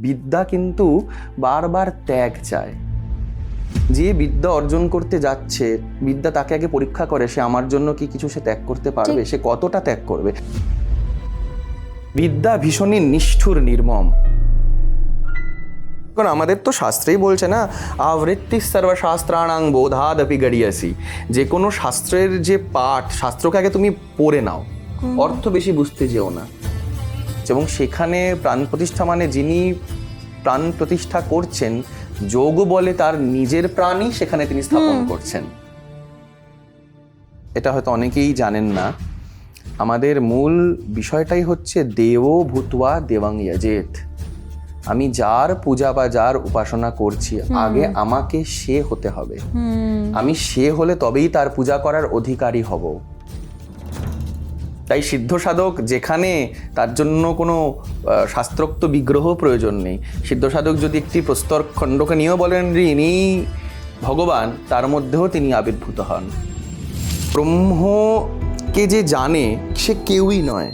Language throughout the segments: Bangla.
বিদ্যা কিন্তু বারবার ত্যাগ চায়। যে বিদ্যা অর্জন করতে যাচ্ছে, বিদ্যা তাকে আগে পরীক্ষা করে সে আমার জন্য কি কিছু সে ত্যাগ করতে পারবে, সে কতটা ত্যাগ করবে। বিদ্যা ভীষণই নিষ্ঠুর, নির্মম। কারণ আমাদের তো শাস্ত্রেই বলছে না, আবৃত্তি সর্বশাস্ত্রাণাং বোধাদপি গড়িয়াসি। যে কোনো শাস্ত্রের যে পাঠ, শাস্ত্রকে আগে তুমি পড়ে নাও, অর্থ বেশি বুঝতে যেও না। এবং সেখানে প্রাণ প্রতিষ্ঠা মানে যিনি প্রাণ প্রতিষ্ঠা করছেন, যোগ বলে তার নিজের প্রাণই সেখানে তিনি স্থাপন করছেন। এটা হয়তো অনেকেই জানেন না। আমাদের মূল বিষয়টাই হচ্ছে দেব ভূত্বা দেবাং যজেত। আমি যার পূজা বা যার উপাসনা করছি, আগে আমাকে সে হতে হবে। আমি সে হলে তবেই তার পূজা করার অধিকারী হব। তাই সিদ্ধ সাধক যেখানে তার জন্য কোনো শাস্ত্রোক্ত বিগ্রহ প্রয়োজন নেই, সিদ্ধ সাধক যদি একটি প্রস্তর খণ্ডকে নিয়েও বলেন যে ইনি ভগবান, তার মধ্যেও তিনি আবির্ভূত হন। ব্রহ্মকে যে জানে সে কেউই নয়।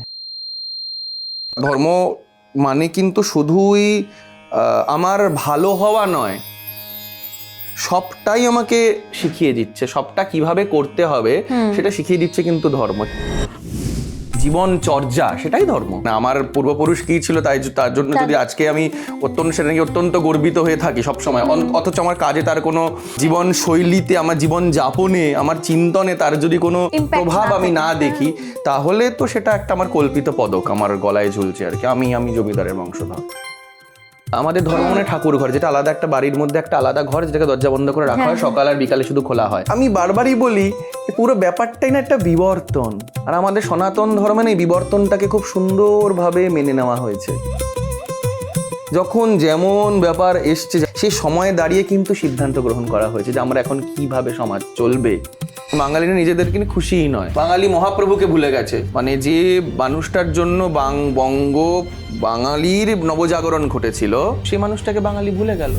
ধর্ম মানে কিন্তু শুধুই আমার ভালো হওয়া নয়, সবটাই আমাকে শিখিয়ে দিচ্ছে। সবটা কিভাবে করতে হবে সেটা শিখিয়ে দিচ্ছে কিন্তু ধর্ম। জীবন চর্যা সেটাই ধর্ম। আমার পূর্বপুরুষ কি ছিল তার জন্য যদি আজকে আমি অত্যন্ত গর্বিত হয়ে থাকি সবসময়, অথচ আমার কাজে তার কোনো জীবন শৈলীতে, আমার জীবন যাপনে, আমার চিন্তনে তার যদি কোনো প্রভাব আমি না দেখি, তাহলে তো সেটা একটা আমার কল্পিত পদক আমার গলায় ঝুলছে আর কি। আমি জমিদারের বংশধর। আমাদের ধর্ম মানে ঠাকুর ঘর, যেটা আলাদা একটা বাড়ির মধ্যে একটা আলাদা ঘর, যেটাকে দরজা বন্ধ করে রাখা হয়, সকাল আর বিকালে শুধু খোলা হয়। আমি বারবারই বলি পুরো ব্যাপারটাই না একটা বিবর্তন। আর আমাদের সনাতন ধর্মে এই বিবর্তনটাকে খুব সুন্দরভাবে মেনে নেওয়া হয়েছে। যখন যেমন ব্যাপার এসছে সেই সময়ে দাঁড়িয়ে কিন্তু সিদ্ধান্ত গ্রহণ করা হয়েছে যে আমরা এখন কিভাবে সমাজ চলবে। বাঙালিরা নিজেদেরকে নিয়ে খুশিই নয়, বাঙালি মহাপ্রভুকে ভুলে গেছে। মানে যে মানুষটার জন্য বাঙালির নবজাগরণ ঘটেছিল, সেই মানুষটাকে বাঙালি ভুলে গেল।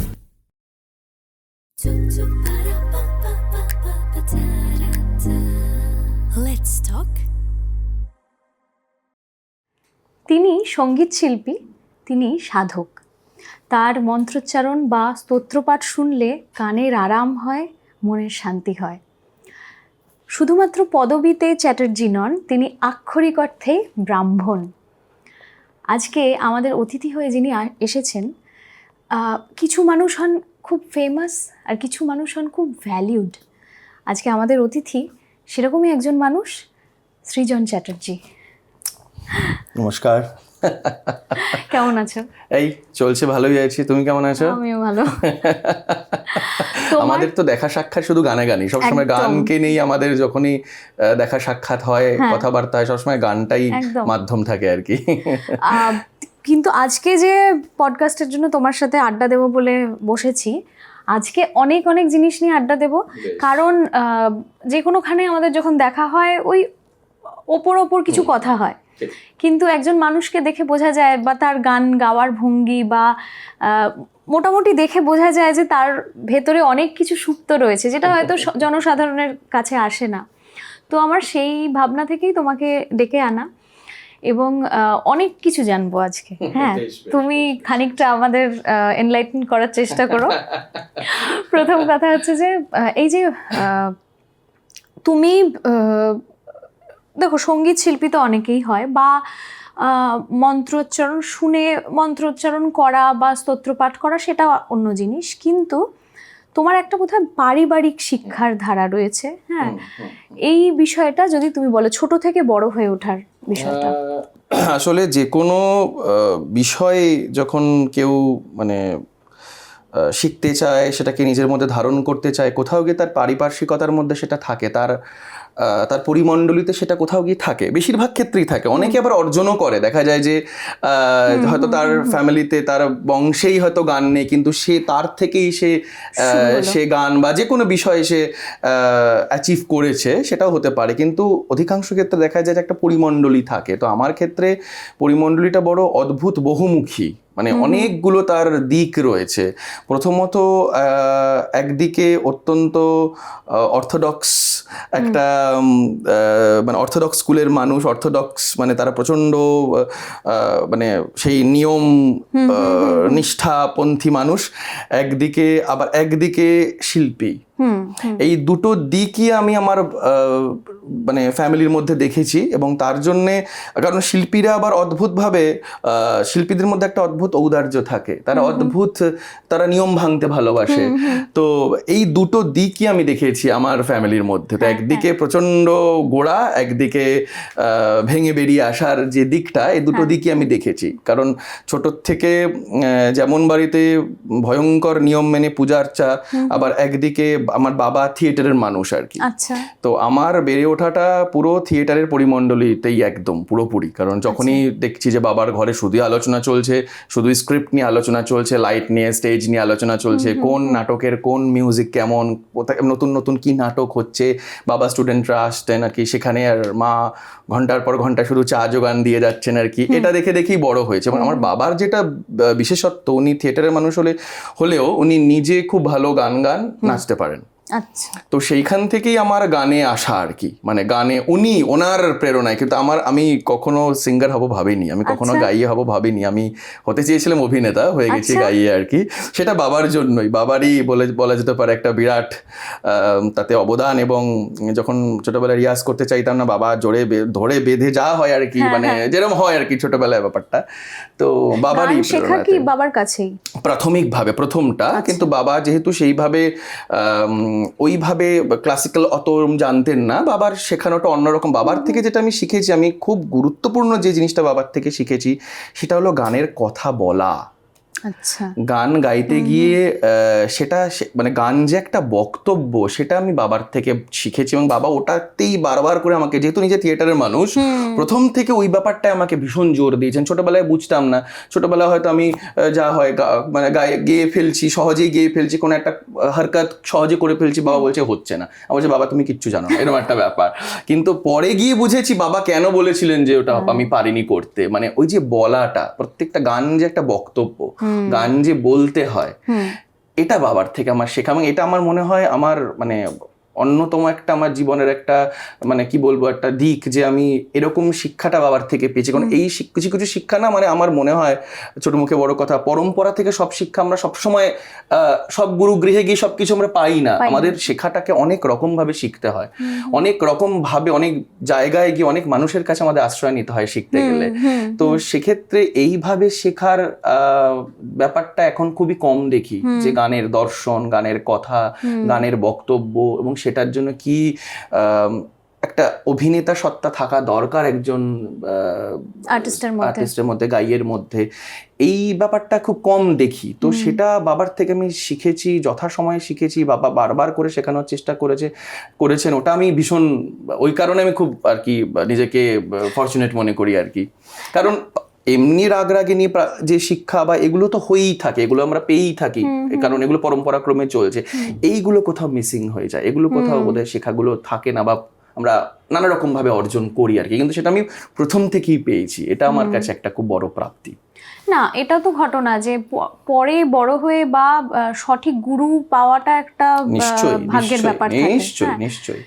তিনি সঙ্গীত শিল্পী, তিনি সাধক। তার মন্ত্রোচ্চারণ বা স্তোত্রপাঠ শুনলে কানের আরাম হয়, মনের শান্তি হয়। শুধুমাত্র পদবীতে চ্যাটার্জি নন, তিনি আক্ষরিক অর্থেই ব্রাহ্মণ। আজকে আমাদের অতিথি হয়ে যিনি এসেছেন, কিছু মানুষ হন খুব ফেমাস আর কিছু মানুষ হন খুব ভ্যালিউড। আজকে আমাদের অতিথি সেরকমই একজন মানুষ, সৃজন চ্যাটার্জি। নমস্কার। কেমন আছো? এই চলছে, ভালোই আছি। তুমি কেমন আছো? আমিও ভালো। আমাদের তো দেখা সাক্ষাৎ শুধু গানে গানই, সবসময় গানকে নেই। আমাদের যখনই দেখা সাক্ষাৎ হয়, কথাবার্তা হয়, সবসময় গানটাই মাধ্যম থাকে আর কি। কিন্তু আজকে যে পডকাস্টের জন্য তোমার সাথে আড্ডা দেবো বলে বসেছি, আজকে অনেক অনেক জিনিস নিয়ে আড্ডা দেবো। কারণ যে কোনোখানে আমাদের যখন দেখা হয় ওই ওপর কিছু কথা হয়, কিন্তু একজন মানুষকে দেখে বোঝা যায়, বা তার গান গাওয়ার ভঙ্গি বা মোটামুটি দেখে বোঝা যায় যে তার ভেতরে অনেক কিছু সুপ্ত রয়েছে, যেটা হয়তো জনসাধারণের কাছে আসে না। তো আমার সেই ভাবনা থেকেই তোমাকে ডেকে আনা, এবং অনেক কিছু জানবো আজকে। হ্যাঁ, তুমি খানিকটা আমাদের এনলাইটেন করার চেষ্টা করো। প্রথম কথা হচ্ছে যে এই যে তুমি দেখো, সঙ্গীত শিল্পী তো অনেকেই হয়, বা মন্ত্রোচ্চারণ শুনে মন্ত্রোচ্চারণ করা বা স্তোত্রপাঠ করা সেটা অন্য জিনিস, কিন্তু তোমার একটা বোধহয় পারিবারিক শিক্ষার ধারা রয়েছে। হ্যাঁ, এই বিষয়টা যদি তুমি বলো, ছোট থেকে বড় হয়ে ওঠার বিষয়টা। আসলে যে কোনো বিষয় যখন কেউ মানে শিখতে চায়, সেটাকে নিজের মধ্যে ধারণ করতে চায়, কোথাও গিয়ে তার পারিপার্শ্বিকতার মধ্যে সেটা থাকে, তার পরিমণ্ডলিতে সেটা কোথাও গিয়ে থাকে, বেশিরভাগ ক্ষেত্রেই থাকে। অনেকে আবার অর্জনও করে, দেখা যায় যে হয়তো তার ফ্যামিলিতে, তার বংশেই হয়তো গান নেই, কিন্তু সে তার থেকেই সে গান বা যে কোনো বিষয়ে সে অ্যাচিভ করেছে, সেটাও হতে পারে। কিন্তু অধিকাংশ ক্ষেত্রে দেখা যায় যে একটা পরিমণ্ডলী থাকে। তো আমার ক্ষেত্রে পরিমণ্ডলীটা বড় অদ্ভুত, বহুমুখী। মানে অনেকগুলো তার দিক রয়েছে। প্রথমত একদিকে অত্যন্ত অর্থোডক্স একটা মানে অর্থোডক্স স্কুলের মানুষ, অর্থোডক্স মানে তারা প্রচণ্ড মানে সেই নিয়ম নিষ্ঠাপন্থী মানুষ একদিকে, আবার একদিকে শিল্পী। এই দুটো দিকই আমি আমার মানে ফ্যামিলির মধ্যে দেখেছি। এবং তার জন্যে, কারণ শিল্পীরা আবার অদ্ভুতভাবে, শিল্পীদের মধ্যে একটা অদ্ভুত ঔদার্য থাকে, তারা তারা নিয়ম ভাঙতে ভালোবাসে। তো এই দুটো দিকই আমি দেখেছি আমার ফ্যামিলির মধ্যে। তো একদিকে প্রচণ্ড গোড়া, একদিকে ভেঙে বেরিয়ে আসার যে দিকটা, এই দুটো দিকই আমি দেখেছি। কারণ ছোটোর থেকে যেমন বাড়িতে ভয়ঙ্কর নিয়ম মেনে পূজা আর্চা, আবার একদিকে আমার বাবা থিয়েটারের মানুষ আর কি। তো আমার বেড়ে ওঠাটা পুরো থিয়েটারের পরিমণ্ডলীতেই একদম পুরোপুরি। কারণ যখনই দেখছি যে বাবার ঘরে শুধুই আলোচনা চলছে, শুধু স্ক্রিপ্ট নিয়ে আলোচনা চলছে, লাইট নিয়ে, স্টেজ নিয়ে আলোচনা চলছে, কোন নাটকের কোন মিউজিক কেমন, নতুন নতুন কি নাটক হচ্ছে, বাবা স্টুডেন্টরা আসতেন আর কি সেখানে, আর মা ঘন্টার পর ঘন্টা শুধু চা যোগান দিয়ে যাচ্ছেন আর কি। এটা দেখে দেখেই বড় হয়েছে। এবং আমার বাবার যেটা বিশেষত্ব, উনি থিয়েটারের মানুষ হলেও উনি নিজে খুব ভালো গান নাচতে পারেন। আচ্ছা। তো সেইখান থেকেই আমার গানে আসা আর কি, মানে গানে ওনার প্রেরণায়। কিন্তু আমি কখনো সিঙ্গার হব ভাবিনি, আমি কখনো গাইয়ে হব ভাবিনি। আমি হতে চেয়েছিলাম অভিনেতা, হয়ে গেছি গাইয়ে আর কি। সেটা বাবার জন্যই, বাবারই বলা যেতে পারে একটা বিরাট তাতে অবদান। এবং যখন ছোটবেলায় রিয়াজ করতে চাইতাম না, বাবা জোরে ধরে বেঁধে যা হয় আর কি, মানে যেরকম হয় আর কি ছোটবেলায় ব্যাপারটা। তো বাবারই শেখা কি বাবার কাছেই প্রাথমিকভাবে প্রথমটা। কিন্তু বাবা যেহেতু সেইভাবে ওইভাবে ক্লাসিক্যাল অত জানতেন না, বাবার শেখানোটা অন্যরকম। বাবার থেকে যেটা আমি শিখেছি, আমি খুব গুরুত্বপূর্ণ যে জিনিসটা বাবার থেকে শিখেছি সেটা হলো গানের কথা বলা। আচ্ছা। গান গাইতে গিয়ে সেটা মানে গান যে একটা বক্তব্য, সেটা আমি বাবার থেকে শিখেছি। এবং বাবা ওটাতেই বারবার করে আমাকে, যেহেতু নিজে থিয়েটারের মানুষ, প্রথম থেকে ওই ব্যাপারটায় আমাকে ভীষণ জোর দিয়েছেন। ছোটবেলায় বুঝতাম না, ছোটবেলায় হয়তো আমি যা হয় মানে গেয়ে ফেলছি, সহজেই গেয়ে ফেলছি, কোনো একটা হরকত সহজে করে ফেলছি, বাবা বলছে হচ্ছে না। আমি বলছি বাবা তুমি কিচ্ছু জানো না, এরকম একটা ব্যাপার। কিন্তু পরে গিয়ে বুঝেছি বাবা কেন বলেছিলেন যে ওটা আমি পারিনি করতে। মানে ওই যে বলাটা, প্রত্যেকটা গান যে একটা বক্তব্য, গান যে বলতে হয়, এটা বাবার থেকে আমার শেখা। এবং এটা আমার মনে হয় আমার মানে অন্যতম একটা আমার জীবনের একটা মানে কি বলবো একটা দিক, যে আমি এরকম শিক্ষাটা বাবার থেকে পেয়েছি। কারণ এই কিছু কিছু শিক্ষা না, মানে আমার মনে হয় ছোট মুখে বড় কথা, পরম্পরা থেকে সব শিক্ষা আমরা সবসময় সব গুরু গৃহে গিয়ে সবকিছু আমরা পাই না। আমাদের শেখাটাকে অনেক রকম ভাবে শিখতে হয়, অনেক রকম ভাবে, অনেক জায়গায় গিয়ে অনেক মানুষের কাছে আমাদের আশ্রয় নিতে হয় শিখতে গেলে। তো সেক্ষেত্রে এইভাবে শেখার ব্যাপারটা এখন খুবই কম দেখি, যে গানের দর্শন, গানের কথা, গানের বক্তব্য, এবং সেটার জন্য কি একটা অভিনেতা সত্তা থাকা দরকার একজন আর্টিস্টের মধ্যে, গাইয়ের মধ্যে, এই ব্যাপারটা খুব কম দেখি। তো সেটা বাবার থেকে আমি শিখেছি, যথাসময়ে শিখেছি। বাবা বারবার করে শেখানোর চেষ্টা করেছেন। ওটা আমি ভীষণ, ওই কারণে আমি খুব আর কি নিজেকে ফরচুনেট মনে করি আর কি। কারণ এমনি রাগরাগিনী যে শিক্ষা বা এগুলো তো হয়েই থাকে, এগুলো আমরা পেয়েই থাকি, কারণ এগুলো পরম্পরা ক্রমে চলছে। এইগুলো কোথাও মিসিং হয়ে যায়, এগুলো কোথাও বোধহয় শেখাগুলো থাকে না, বা আমরা নানা রকম ভাবে অর্জন করি আর কি। কিন্তু সেটা আমি প্রথম থেকেই পেয়েছি, এটা আমার কাছে একটা খুব বড় প্রাপ্তি। না, এটা তো ঘটনা যে পরে বড় হয়ে বা সঠিক গুরু পাওয়াটা একটা ভাগ্যের ব্যাপার থাকে। নিশ্চয়ই।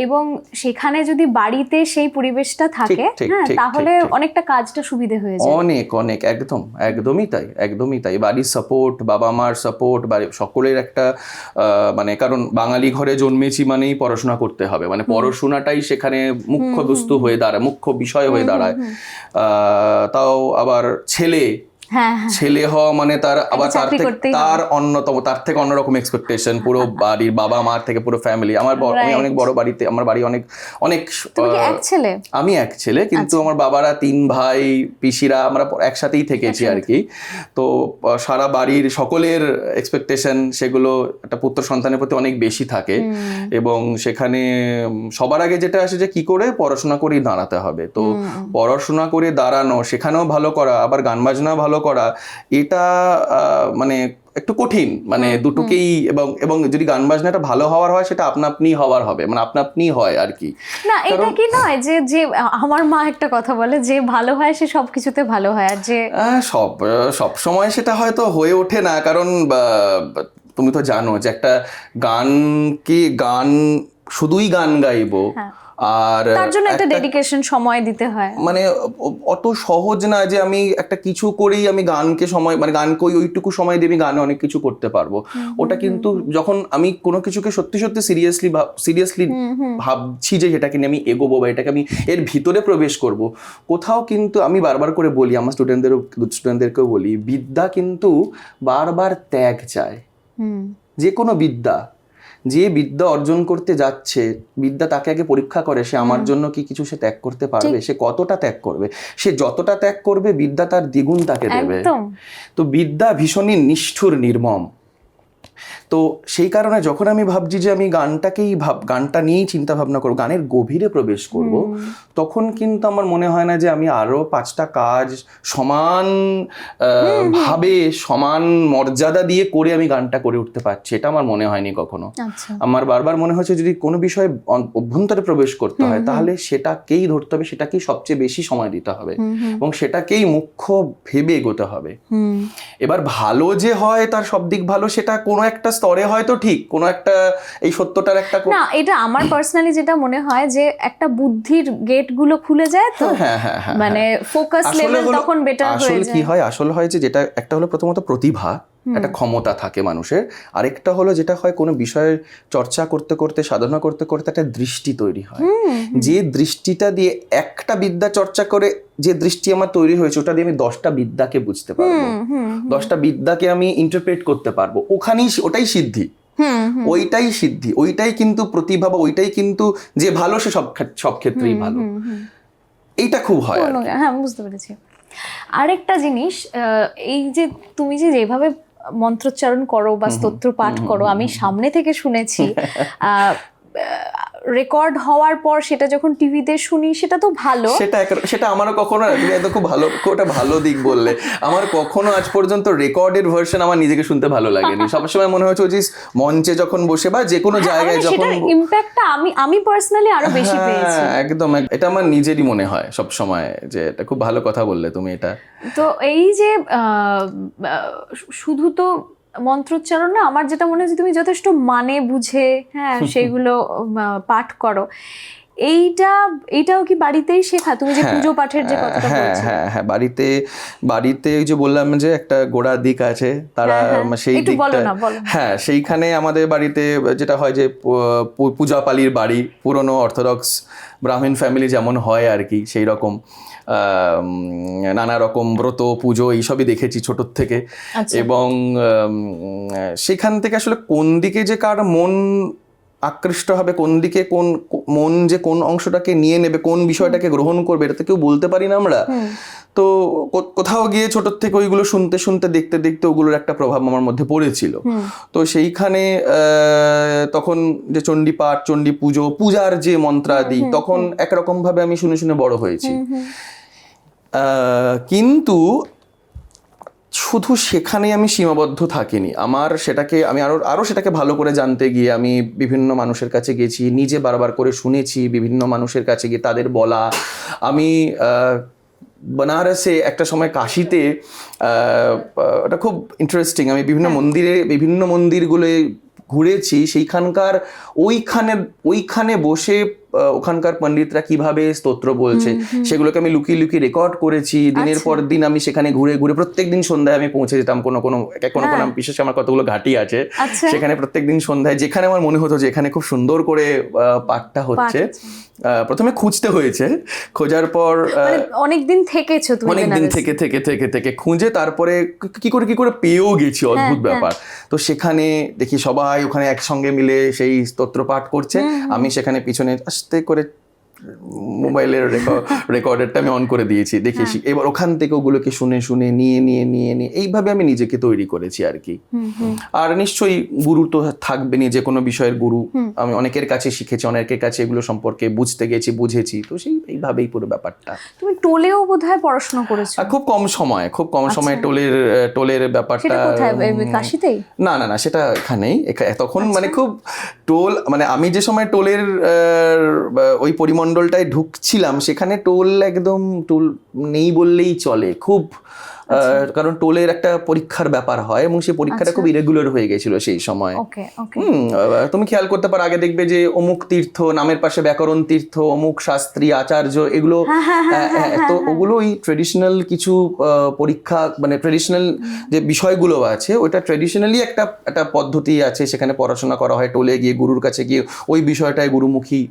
এবং সেখানে যদি বাড়িতে সেই পরিবেশটা থাকে, তাহলে অনেকটা কাজটা সুবিধে হয়ে যায়। অনেক একদমই তাই। বাড়ির সাপোর্ট, বাবা মার সাপোর্ট, সকলের একটা মানে, কারণ বাঙালি ঘরে জন্মেছি মানেই পড়াশোনা করতে হবে, মানে পড়াশোনাটাই সেখানে মুখ্য বস্তু হয়ে দাঁড়ায়, মুখ্য বিষয় হয়ে দাঁড়ায়। তাও আবার ছেলে হওয়া মানে তার আবার তার থেকে অন্যরকম এক্সপেকটেশন, পুরো বাড়ির বাবা মার থেকে পুরো ফ্যামিলি। আমি অনেক বড় বাড়িতে, আমার বাড়ি অনেক আমি এক ছেলে, কিন্তু আমার বাবারা 3 ভাই, পিসিরা, আমরা একসাথেই থেকেছি আর কি। তো সারা বাড়ির সকলের এক্সপেকটেশন, সেগুলো একটা পুত্র সন্তানের প্রতি অনেক বেশি থাকে। এবং সেখানে সবার আগে যেটা আসে যে কি করে পড়াশোনা করেই দাঁড়াতে হবে। তো পড়াশোনা করে দাঁড়ানো, সেখানেও ভালো করা, আবার গান বাজনা ভালো করা এটা মানে একটু কঠিন, মানে দুটোকেই, এবং যদি গান বাজনাটা ভালো হওয়ার হয় সেটা আপনা আপনি হওয়ার হবে, মানে আপনা আপনি হয় আর কি। না এটা কি নয় যে যে আমার মা একটা কথা বলে, যে ভালো হয় সে সবকিছুতে ভালো হয়, আর যে সব সময় সেটা হয়তো হয়ে ওঠে না, কারণ তুমি তো জানো যে একটা গান শুধুই গান গাইবো আর তার জন্য একটা ডেডিকেশন, সময় দিতে হয়, মানে অত সহজ না যে আমি একটা কিছু করেই আমি গানকে সময়, মানে গানকে ওইটুকু সময় দিয়ে আমি গানে অনেক কিছু করতে পারবো। ওটা কিন্তু যখন আমি কোনো কিছুকে সত্যি সত্যি সিরিয়াসলি ভাবছি যে সেটাকে নিয়ে আমি এগোবো বা এটাকে আমি এর ভিতরে প্রবেশ করব, কোথাও কিন্তু আমি বারবার করে বলি, আমার স্টুডেন্টদেরকেও বলি, বিদ্যা কিন্তু বারবার ত্যাগ চায়। যে কোনো বিদ্যা, যে বিদ্যা অর্জন করতে যাচ্ছে, বিদ্যা তাকে আগে পরীক্ষা করে সে আমার জন্য কি কিছু সে ত্যাগ করতে পারবে, সে কতটা ত্যাগ করবে। সে যতটা ত্যাগ করবে বিদ্যা তার দ্বিগুণ তাকে দেবে। তো বিদ্যা ভীষণই নিষ্ঠুর, নির্মম। তো সেই কারণে যখন আমি ভাবছি যে আমি গানটা নিয়েই চিন্তা ভাবনা করবো, গানের গভীরে প্রবেশ করব, তখন কিন্তু আমার মনে হয় না যে আমি আরো 5টা কাজ সমান ভাবে সমান মর্যাদা দিয়ে করে আমি গানটা করে উঠতে পারছি, এটা আমার মনে হয়নি কখনো। আমার বারবার মনে হয়েছে যদি কোনো বিষয়ে অভ্যন্তরে প্রবেশ করতে হয় তাহলে সেটাকেই ধরতে হবে, সেটাকেই সবচেয়ে বেশি সময় দিতে হবে এবং সেটাকেই মুখ্য ভেবে এগোতে হবে। এবার ভালো যে হয় তার সব দিক ভালো, সেটা কোনো একটা স্তরে হয়তো ঠিক, কোনো একটা এই সত্যটার একটা না, এটা আমার পার্সোনালি যেটা মনে হয় যে একটা বুদ্ধির গেট গুলো খুলে যায়, তো মানে ফোকাস লেভেল তখন বেটার হয়ে যায়। আসলে কি হয়, আসলে হয় যে যেটা একটা হলো প্রথমত প্রতিভা, একটা ক্ষমতা থাকে মানুষের, আরেকটা হলো যেটা হয় কোনো বিষয়ের চর্চা করতে করতে, সাধনা করতে করতে একটা দৃষ্টি তৈরি হয়, যে দৃষ্টিটা দিয়ে একটা বিদ্যা চর্চা করে যে দৃষ্টি আমার তৈরি হয়েছে ওটা দিয়ে আমি 10টা বিদ্যাকে বুঝতে পারবো, 10টা বিদ্যাকে আমি ইন্টারপ্রেট করতে পারবো, ওটাই সিদ্ধি, ওইটাই সিদ্ধি, ওইটাই কিন্তু প্রতিভা, বা ওইটাই কিন্তু যে ভালো সে সব ক্ষেত্রেই ভালো। এইটা খুব হয়। হ্যাঁ, বুঝতে পেরেছি। আরেকটা জিনিস, এই যে তুমি যেভাবে মন্ত্রোচ্চারণ করো বা স্তোত্র পাঠ করো, আমি সামনে থেকে শুনেছি, রেকর্ড হওয়ার পর সেটা যখন টিভিতে শুনি সেটা তো ভালো, সেটা আমারও কখনো, তুমি এত খুব ভালো, ওটা ভালো দিক বললে, আমার কখনো আজ পর্যন্ত রেকর্ডের ভার্সন আমার নিজেকে শুনতে ভালো লাগেনি। সবসময় মনে হয়েছে যে মঞ্চে যখন বসে বা যে কোনো জায়গায় যখন ইমপ্যাক্টটা আমি পার্সোনালি আরো বেশি পেয়েছি। একদম, এটা আমার নিজেরই মনে হয় সব সময় যে এটা খুব ভালো কথা বললে তুমি এটা। তো এই যে শুধু তো মন্ত্রোচ্চারণ না, আমার যেটা মনে হয় তুমি যথেষ্ট মানে বুঝে সেগুলো পাঠ করো, এইটাও কি বাড়িতেই শেখা? তুমি যে পুজো পাঠের যে কথাটা বলছো, হ্যাঁ, বাড়িতে যে বললাম যে একটা গোড়া দিক আছে, তারা সেই দিকটা, হ্যাঁ, সেইখানে আমাদের বাড়িতে যেটা হয় যে পূজাপালির বাড়ি, পুরনো অর্থোডক্স ব্রাহ্মণ ফ্যামিলি যেমন হয় আর কি, সেই রকম নানা রকম ব্রত পুজো এইসবই দেখেছি ছোটোর থেকে। এবং সেখান থেকে আসলে কোন দিকে যে কার মন আকৃষ্ট হবে, কোন দিকে কোন মন যে কোন অংশটাকে নিয়ে নেবে, কোন বিষয়টাকে গ্রহণ করবে, এটা তো কেউ বলতে পারি না আমরা। তো কোথাও গিয়ে ছোটোর থেকে ওইগুলো শুনতে শুনতে দেখতে দেখতে ওগুলোর একটা প্রভাব আমার মধ্যে পড়েছিল। তো সেইখানে তখন যে চণ্ডী পাঠ, চণ্ডী পূজার যে মন্ত্রাদি, তখন একরকম ভাবে আমি শুনে শুনে বড় হয়েছি। কিন্তু শুধু সেখানে আমি সীমাবদ্ধ থাকিনি, আমি আরো সেটাকে ভালো করে জানতে গিয়ে আমি বিভিন্ন মানুষের কাছে গেছি, নিজে বারবার করে শুনেছি বিভিন্ন মানুষের কাছে গিয়ে তাদের বলা। আমি বেনারসে একটা সময়, কাশিতে, ওটা খুব ইন্টারেস্টিং, আমি বিভিন্ন মন্দিরগুলো ঘুরেছি, সেইখানকার ওইখানে বসে ওখানকার পণ্ডিতরা কিভাবে স্তোত্র বলছে সেগুলোকে আমি লুকিয়ে লুকিয়ে রেকর্ড করেছি। দিনের পর দিন আমি সেখানে ঘুরে ঘুরে প্রত্যেকদিন সন্ধ্যায় আমি পৌঁছে যেতাম। কোনো বিশেষ আমার কতগুলো ঘাটি আছে, সেখানে প্রত্যেকদিন সন্ধ্যায় যেখানে আমার মনে হতো যে এখানে খুব সুন্দর করে পাঠটা হচ্ছে, প্রথমে খুঁজতে হয়েছে, খোঁজার পর অনেকদিন থেকেছো তুমি, অনেকদিন থেকে খুঁজে তারপরে কি করে পেয়েও গেছি, অদ্ভুত ব্যাপার। তো সেখানে দেখি সবাই ওখানে একসঙ্গে মিলে সেই স্তোত্র পাঠ করছে, আমি সেখানে পিছনে আস্তে করে মোবাইলের রেকর্ডারটা আমি অন করে দিয়েছি, দেখেছি। এবার ওখান থেকে ওগুলোকে শুনে শুনে নিয়ে এইভাবে আমি নিজেকে তৈরি করেছি আর কি। আর নিশ্চয়ই গুরু তো থাকবেনই, যে কোনো বিষয়ের গুরু। আমি অনেকের কাছে শিখেছি, অনেকের কাছে এগুলো সম্পর্কে বুঝতে গেছি, বুঝেছি। তো সেই এইভাবেই পুরো ব্যাপারটা। তুমি টোলেও বোধহয় পড়াশোনা করেছো? খুব কম সময় টোলের ব্যাপারটা। সেটা কোথায়, কাশিতেই? না না না, সেটা এখানেই। তখন মানে খুব টোল, মানে আমি যে সময় টোলের ওই পরিমণ্ডলটায় ঢুকছিলাম সেখানে টোল একদম টোল নেই বললেই চলে। খুব কারণ টোলের একটা পরীক্ষার ব্যাপার হয় এবং সেই পরীক্ষাটা খুব ইরেগুলার হয়ে গেছিল সেই সময়। তুমি খেয়াল করতে পারো, আগে দেখবে যে অমুক তীর্থ, নামের পাশে ব্যাকরণ তীর্থ, অমুক শাস্ত্রী, আচার্য, এগুলো। তো ওগুলো ওই ট্রেডিশনাল কিছু পরীক্ষা, মানে ট্রেডিশনাল যে বিষয়গুলো আছে, ওইটা ট্রেডিশনালি একটা পদ্ধতি আছে, সেখানে পড়াশোনা করা হয়। টোলে গিয়ে গুরুর কাছে গিয়ে ওই বিষয়টায় গুরুমুখী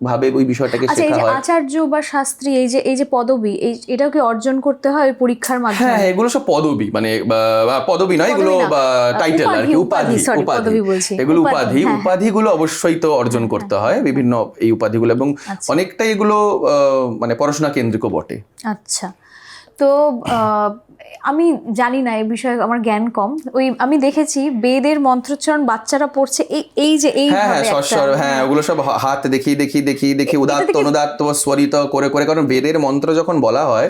ভাবে ওই বিষয়টাকে শেখা হয়। আচার্য বা শাস্ত্রী, এই যে পদবি, এটাও কি অর্জন করতে হয় পরীক্ষার মাধ্যমে? হ্যাঁ, এগুলো সব পদবি, মানে পদবি নয়, এগুলো টাইটেল আর কি, উপাধি। এগুলো উপাধিগুলো অবশ্যই তো অর্জন করতে হয়, বিভিন্ন এই উপাধিগুলো, এবং অনেকটাই এগুলো মানে পড়াশোনা কেন্দ্রিক বটে। আচ্ছা, তো আমি জানি না এই বিষয়ে, আমার জ্ঞান কম। ওই আমি দেখেছি বেদের মন্ত্রোচ্চারণ বাচ্চারা পড়ছে এই যে হ্যাঁ, ওগুলো সব হাত দেখিয়ে উদাত্ত অনুদাত্ত স্বরিত করে করে, কারণ বেদের মন্ত্র যখন বলা হয়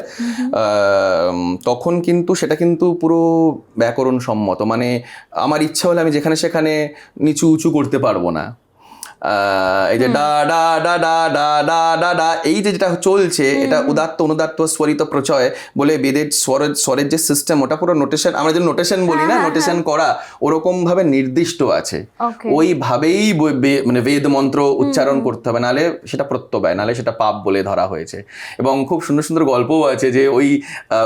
তখন কিন্তু সেটা কিন্তু পুরো ব্যাকরণ সম্মত। মানে আমার ইচ্ছা হলে আমি যেখানে সেখানে নিচু উঁচু করতে পারবো না। এই যে ডা ডা ডা ডা ডা ডা ডা ডা, এই যে যেটা চলছে, এটা উদাত্ত অনুদাত্ত স্বরিত প্রচয় বলে বেদের স্বরের যে সিস্টেম, ওটা পুরো নোটেশন, আমরা যে নোটেশন বলি না, নোটেশন করা ওরকম ভাবে নির্দিষ্ট আছে। ওইভাবেই মানে বেদ মন্ত্র উচ্চারণ করতে হবে, নালে সেটা প্রত্যবায়, নালে সেটা পাপ বলে ধরা হয়েছে। এবং খুব সুন্দর সুন্দর গল্পও আছে যে ওই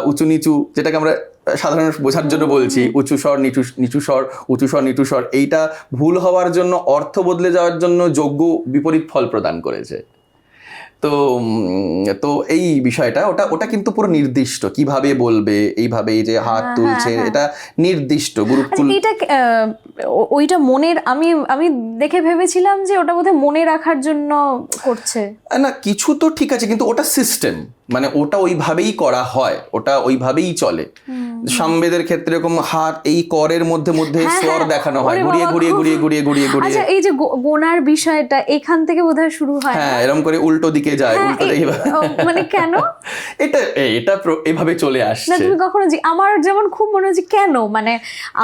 উঁচু নিচু, যেটাকে আমরা সাধারণ বোঝার জন্য বলছি, উঁচু স্বর নিচু স্বর, উঁচু স্বর নিচু স্বর, এইটা ভুল হওয়ার জন্য, অর্থ বদলে যাওয়ার জন্য যোগ্য বিপরীত ফল প্রদান করেছে। তো এই বিষয়টা ওটা কিন্তু পুরো নির্দিষ্ট, কিভাবে বলবে, এইভাবে এই যে হাত তুলছে, এটা নির্দিষ্ট গুরুকুল। এটা ওইটা মনের, আমি দেখে ভেবেছিলাম যে ওটা বোধহয় মনে রাখার জন্য করছে। না, কিছু তো ঠিক আছে, কিন্তু ওটা সিস্টেম, মানে ওটা ওইভাবেই করা হয়, ওটা ওইভাবেই চলে। সামবেদের ক্ষেত্রে এরকম হাত এই করের মধ্যে স্বর দেখানো হয়, ঘুরিয়ে। আচ্ছা, এই যে গোনার বিষয়টা এখান থেকে বোধহয় শুরু হয়। হ্যাঁ, এরকম করে উল্টো দিকে যায়, উল্টো দিকে, মানে কেন এটা এভাবে চলে আসছে? না, তুমি কখনো, আমার যেমন খুব মনে হচ্ছে কেন, মানে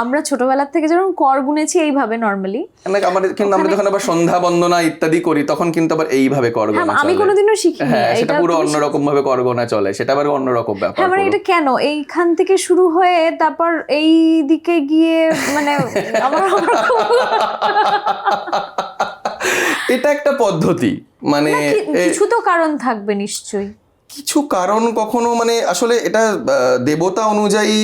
আমরা ছোটবেলা থেকে যখন কর গুনেছি এইভাবে নরমালি, কিন্তু আমরা যখন আবার সন্ধ্যা বন্দনা ইত্যাদি করি তখন কিন্তু আবার এইভাবে কর গোনা চলে। আমি কোনোদিনও শিখিনি। হ্যাঁ, সেটা পুরো অন্যরকম ভাবে কর গোনা চলে, সেটা আবার অন্যরকম ব্যাপার। হ্যাঁ, মানে এটা কেন এইখান থেকে শুরু হয়ে তারপর এই দিকে গিয়ে, মানে এটা একটা পদ্ধতি, মানে কিছু তো কারণ থাকবে নিশ্চয়ই। কিছু কারণ কখনো, মানে আসলে এটা দেবতা অনুযায়ী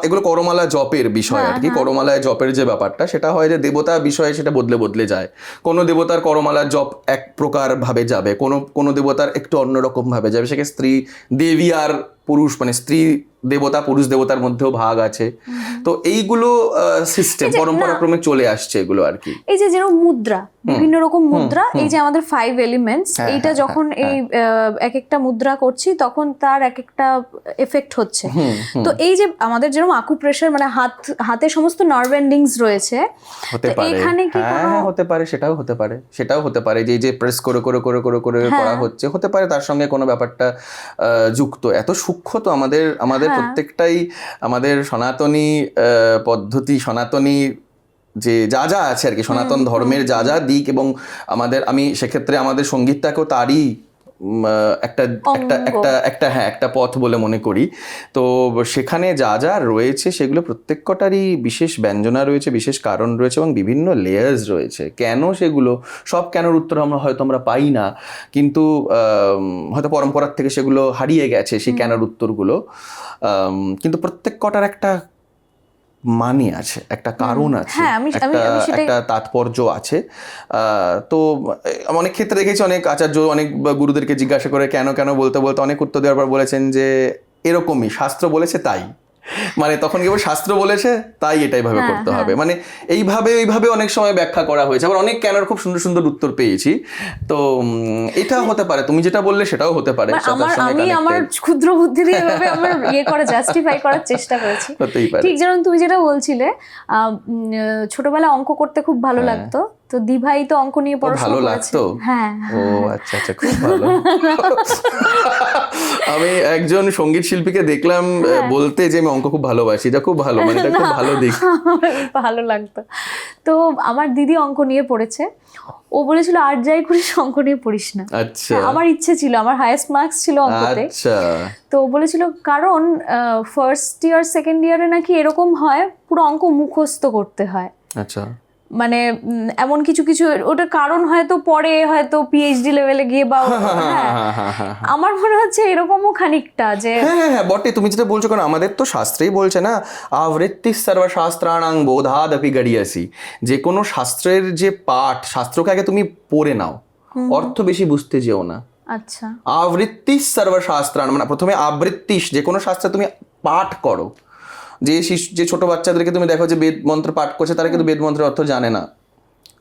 এগুলো করমালা জপের বিষয় আর কি। করমালায় জপের যে ব্যাপারটা, সেটা হয় যে দেবতা বিষয়ে সেটা বদলে যায়। কোনো দেবতার করমালার জপ এক প্রকার ভাবে যাবে, কোনো দেবতার একটু অন্যরকম ভাবে যাবে। সেখানে স্ত্রী দেবী আর পুরুষ, মানে স্ত্রী দেবতা পুরুষ দেবতার মধ্যেও ভাগ আছে। তো এইগুলো সিস্টেম পরম্পরাক্রমে চলে আসছে এগুলো আর কি। এই যে যেরকম মুদ্রা, বিভিন্ন রকম মুদ্রা, এই যে আমাদের 5 এলিমেন্টস, এইটা যখন এই এক একটা মুদ্রা করছি তখন তার এক একটা এফেক্ট হচ্ছে। তো এই যে আমাদের যেরকম আকুপ্রেশার, মানে হাতে সমস্ত নার্ভ এন্ডিংস রয়েছে, হতে পারে এখানে কি হতে পারে, সেটাও হতে পারে যে এই যে প্রেস করে করা হচ্ছে, হতে পারে তার সঙ্গে কোনো ব্যাপারটা যুক্ত। এত সূক্ষ্ম তো আমাদের প্রত্যেকটাই, আমাদের সনাতনী পদ্ধতি, সনাতনী যে যা আছে আর কি, সনাতন ধর্মের যা দিক, এবং আমি সেক্ষেত্রে আমাদের সঙ্গীতটাকেও তারই একটা পথ বলে মনে করি। তো সেখানে যা রয়েছে সেগুলো প্রত্যেকটারই বিশেষ ব্যঞ্জনা রয়েছে, বিশেষ কারণ রয়েছে, এবং বিভিন্ন লেয়ার্স রয়েছে। কেন সেগুলো সব কেনর উত্তর আমরা পাই না, কিন্তু হয়তো পরম্পরার থেকে সেগুলো হারিয়ে গেছে সেই কেনর উত্তরগুলো। কিন্তু প্রত্যেকটার একটা মানে আছে, একটা কারণ আছে, একটা তাৎপর্য আছে। তো অনেক ক্ষেত্রে দেখেছি অনেক আচার্য অনেক গুরুদেরকে জিজ্ঞাসা করে কেন বলতে অনেক উত্তর দেওয়ার পর বলেছেন যে এরকমই শাস্ত্র বলেছে তাই, মানে তখন কেবল শাস্ত্র বলেছে তাই এটাই ভাবে করতে হবে, মানে এইভাবে অনেক সময় ব্যাখ্যা করা হয়েছে। আবার অনেক কেন খুব সুন্দর সুন্দর উত্তর পেয়েছি। তো এটা হতে পারে, তুমি যেটা বললে সেটাও হতে পারে। আমি আমার ক্ষুদ্র বুদ্ধি দিয়ে এভাবে আমার জাস্টিফাই করার চেষ্টা করেছি। ঠিক যেমন তুমি যেটা বলছিলে ছোটবেলা অঙ্ক করতে খুব ভালো লাগতো, তো দিভাই তো অঙ্ক নিয়ে পড়াশোনা ভালো করেছে। লাগতো? হ্যাঁ। ও আচ্ছা আচ্ছা, খুব ভালো। আমি একজন সঙ্গীত শিল্পীকে দেখলাম বলতে যে আমি অঙ্ক খুব ভালোবাসি, এটা খুব ভালো, মানে এটা খুব ভালো দিক। ভালো লাগতো। তো আমার দিদি অঙ্ক নিয়ে পড়েছে, ও বলেছিল আর যাই করিস অঙ্ক নিয়ে পড়িস না। আচ্ছা আমার ইচ্ছে ছিল, আমার হাইয়েস্ট মার্কস ছিল অঙ্কতে। আচ্ছা, তো ও বলেছিল কারণ ফার্স্ট ইয়ার সেকেন্ড ইয়ারে নাকি এরকম হয় পুরো অঙ্ক মুখস্থ করতে হয়। আচ্ছা, মানে এমন কিছু কিছু, ওটার কারণ হয়তো পরে হয়তো পিএইচডি লেভেলে গিয়ে বা আমার মনে হচ্ছে এরকমও খানিকটা যে হ্যাঁ বটে, তুমি যেটা বলছো, কারণ আমাদের তো শাস্ত্রেই বলছে না, আবৃত্তি সর্বশাস্ত্রাণাং বোধাদপি গড়িয়াসি, যে কোনো শাস্ত্রের যে পাঠ, শাস্ত্রকে আগে তুমি পড়ে নাও, অর্থ বেশি বুঝতে যেও না। আচ্ছা, আবৃত্তি সর্বশাস্ত্রাণ, মানে প্রথমে আবৃত্তি, যে কোনো শাস্ত্রে তুমি পাঠ করো। যে ছোট বাচ্চাদেরকে তুমি দেখো যে বেদ মন্ত্র পাঠ করছে, তারা কিন্তু বেদ মন্ত্রের অর্থ জানে না,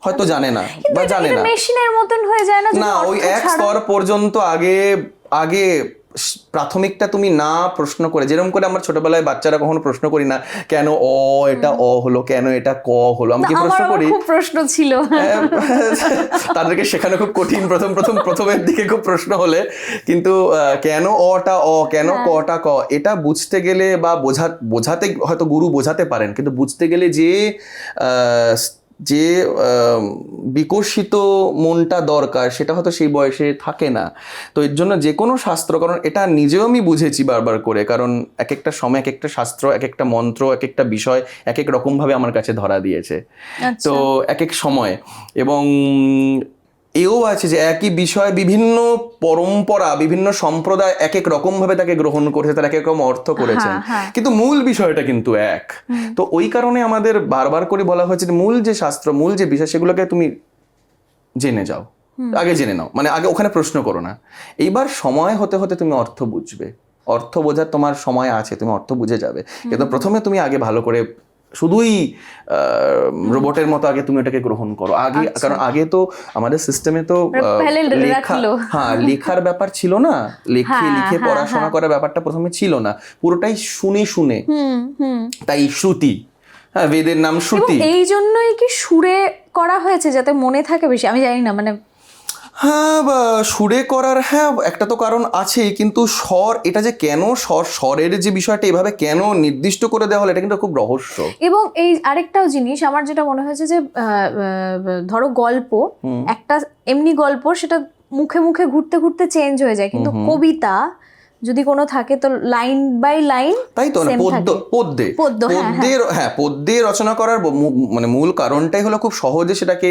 হয়তো জানে না বা জানে না। মেশিনের মতন হয়ে যায় না? না, ওই এক স্তর পর্যন্ত আগে প্রাথমিকটা তুমি না প্রশ্ন করে, যেরকম করে আমার ছোটবেলায় বাচ্চারা কখনো প্রশ্ন করি না, কেন এটা অ হলো, কেন এটা ক হলো, আমি কি প্রশ্ন করি? খুব প্রশ্ন ছিল, তাদেরকে শেখানো খুব কঠিন প্রথমের দিকে খুব প্রশ্ন হলে, কিন্তু কেন অটা অ, কেন কটা ক, এটা বুঝতে গেলে বা বোঝাতে হয়তো গুরু বোঝাতে পারেন, কিন্তু বুঝতে গেলে যে বিকশিত মনটা দরকার, সেটা হয়তো সেই বয়সে থাকে না। তো এর জন্য যে কোনো শাস্ত্র, কারণ এটা নিজেও আমি বুঝেছি বারবার করে, কারণ এক একটা সময় এক একটা শাস্ত্র, এক একটা মন্ত্র, এক একটা বিষয় এক এক রকমভাবে আমার কাছে ধরা দিয়েছে। তো এক এক সময়, এবং এও আছে যে একই বিষয় বিভিন্ন পরম্পরা, বিভিন্ন সম্প্রদায় এক এক রকম ভাবে তাকে গ্রহণ করেছে, তার এক এক রকম অর্থ করেছেন, কিন্তু মূল বিষয়টা কিন্তু এক। তো ওই কারণে আমাদের বারবার করে বলা হয়েছে যে মূল যে শাস্ত্র, মূল যে বিষয়, সেগুলোকে তুমি জেনে যাও, আগে জেনে নাও, মানে আগে ওখানে প্রশ্ন করো না। এইবার সময় হতে হতে তুমি অর্থ বুঝবে, অর্থ বোঝার তোমার সময় আছে, তুমি অর্থ বুঝে যাবে, কিন্তু প্রথমে তুমি আগে ভালো করে শুধুই রোবটের মতো আগে তুমি ওটাকে গ্রহণ করো আগে, কারণ আগে তো আমাদের সিস্টেমে তো লেখার ব্যাপার ছিল না, লিখে পড়াশোনা করার ব্যাপারটা প্রথমে ছিল না, পুরোটাই শুনে শুনে, তাই শ্রুতি, হ্যাঁ, বেদের নাম শ্রুতি। এই জন্যই কি সুরে করা হয়েছে যাতে মনে থাকে বেশি? আমি জানি না, মানে হ্যাঁ, বা সুরে করার, হ্যাঁ একটা তো কারণ আছেই, কিন্তু স্বর, এটা যে কেন স্বরের যে বিষয়টা এভাবে কেন নির্দিষ্ট করে দেওয়া হলো, এটা কিন্তু খুব রহস্য। এবং এই আরেকটাও জিনিস আমার যেটা মনে হয়েছে যে ধরো গল্প, একটা এমনি গল্প, সেটা মুখে মুখে ঘুরতে ঘুরতে চেঞ্জ হয়ে যায়, কিন্তু কবিতা যদি কোনো থাকে তো লাইন বাই লাইন, তাই তো, পদ্যে রচনা করার মানে মূল কারণটাই হলো খুব সহজে সেটাকে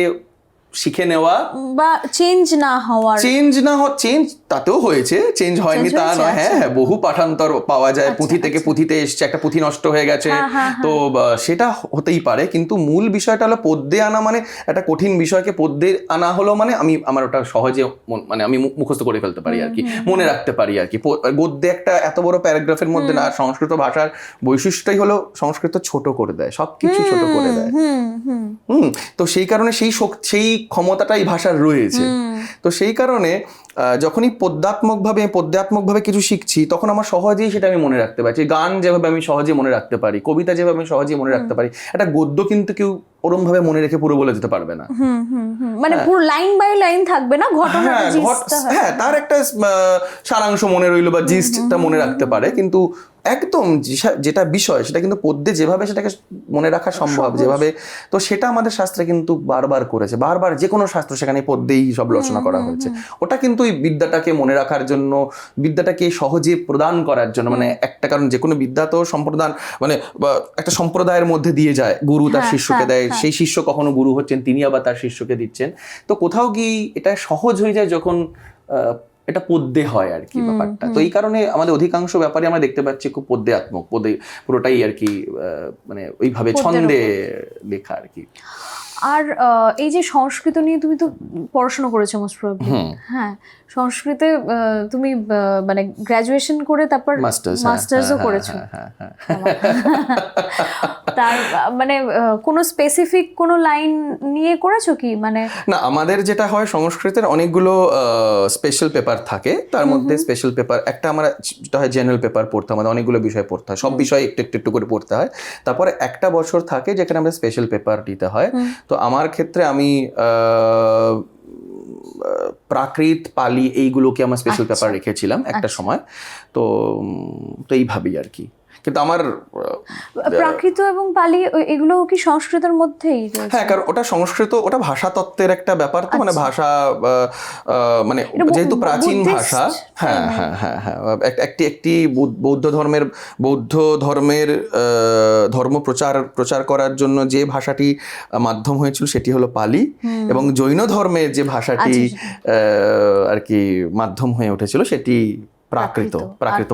শিখে নেওয়া বা চেঞ্জ না চেঞ্জ তাতেও হয়েছে, চেঞ্জ হয়নি তা নয়, হ্যাঁ বহু পাঠান্তর পাওয়া যায়, পুঁথি থেকে পুঁথিতে এসছে, একটা পুঁথি নষ্ট হয়ে গেছে, তো সেটা হতেই পারে, কিন্তু মূল বিষয়টা হলো পদ্যে আনা, মানে একটা কঠিন বিষয়কে পদ্যে আনা হলো মানে আমার ওটা সহজে, মানে আমি মুখস্থ করে ফেলতে পারি আর কি, মনে রাখতে পারি আর কি। গদ্যে একটা এত বড় প্যারাগ্রাফের মধ্যে না, সংস্কৃত ভাষার বৈশিষ্ট্যই হলো সংস্কৃত ছোট করে দেয়, সবকিছু ছোট করে দেয়। তো সেই কারণে সেই ক্ষমতাটাই ভাষার রয়েছে। তো সেই কারণে যখনই পদ্যাত্মকভাবে কিছু শিখছি, তখন আমার সহজেই সেটা আমি মনে রাখতে পারছি। গান যেভাবে আমি সহজে মনে রাখতে পারি, কবিতা যেভাবে আমি সহজেই মনে রাখতে পারি, একটা গদ্য কিন্তু কেউ ওরম ভাবে মনে রেখে পুরো বলে দিতে পারবে না, মানে পুরো লাইন বাই লাইন থাকবে না, হ্যাঁ তার একটা সারাংশ মনে রইলো বা জিস্টটা মনে রাখতে পারে, কিন্তু একদম যেটা বিষয় সেটা কিন্তু পদ্যে যেভাবে সেটাকে মনে রাখা সম্ভব যেভাবে, তো সেটা আমাদের শাস্ত্রে কিন্তু বারবার করেছে, বারবার যে কোনো শাস্ত্র সেখানে পদ্যেই সব রচনা করা হয়েছে। ওটা কিন্তু এই বিদ্যাটাকে মনে রাখার জন্য, বিদ্যাটাকে সহজে প্রদান করার জন্য, মানে একটা, কারণ যে কোনো বিদ্যা তো সম্প্রদান, মানে একটা সম্প্রদায়ের মধ্যে দিয়ে যায়, গুরু তার শিষ্যকে দেয়, সেই শিষ্য কখনো গুরু হচ্ছেন, তিনি আবার তার শিষ্যকে দিচ্ছেন। তো কোথাও কি এটা সহজ হয়ে যায় যখন এটা পদ্যে হয় আর কি ব্যাপারটা। তো এই কারণে আমাদের অধিকাংশ ব্যাপারে আমরা দেখতে পাচ্ছি খুব পদ্যাত্মক, পুরোটাই আর কি, মানে ওইভাবে ছন্দে লেখা আর কি। আর এই যে সংস্কৃত নিয়ে তুমি তো পড়াশোনা করেছো মোস্ট প্রবাবলি, হ্যাঁ, সংস্কৃতে তুমি মানে গ্র্যাজুয়েশন করে তারপর মাস্টার্সও করেছো, তার মানে কোনো স্পেসিফিক কোনো লাইন নিয়ে করেছো কি? মানে না, আমাদের যেটা হয় সংস্কৃতের অনেকগুলো স্পেশাল পেপার থাকে, তার মধ্যে স্পেশাল পেপার একটা আমরা যেটা হয় জেনারেল পেপার পড়তে, আমাদের অনেকগুলো বিষয় পড়তে হয়, সব বিষয় একটু একটু একটু করে পড়তে হয়। তারপরে একটা বছর থাকে যেখানে আমরা স্পেশাল পেপার দিতে হয়, তো আমার ক্ষেত্রে আমি প্রাকৃত, পালি এইগুলোকে আমার স্পেশাল পেপার রেখেছিলাম একটা সময়। তো এইভাবেই আর কি। কিন্তু আমার প্রাকৃত এবং পালি এগুলো কি সংস্কৃতের মধ্যেই রয়েছে? হ্যাঁ, কারণ ওটা সংস্কৃত, ওটা ভাষাতত্ত্বের একটা ব্যাপার। তো মানে ভাষা মানে যেহেতু প্রাচীন ভাষা, হ্যাঁ হ্যাঁ হ্যাঁ হ্যাঁ, একটি বৌদ্ধ ধর্মের ধর্ম প্রচার করার জন্য যে ভাষাটি মাধ্যম হয়েছিল সেটি হলো পালি, এবং জৈন ধর্মের যে ভাষাটি আর কি মাধ্যম হয়ে উঠেছিল সেটি প্রাকৃত।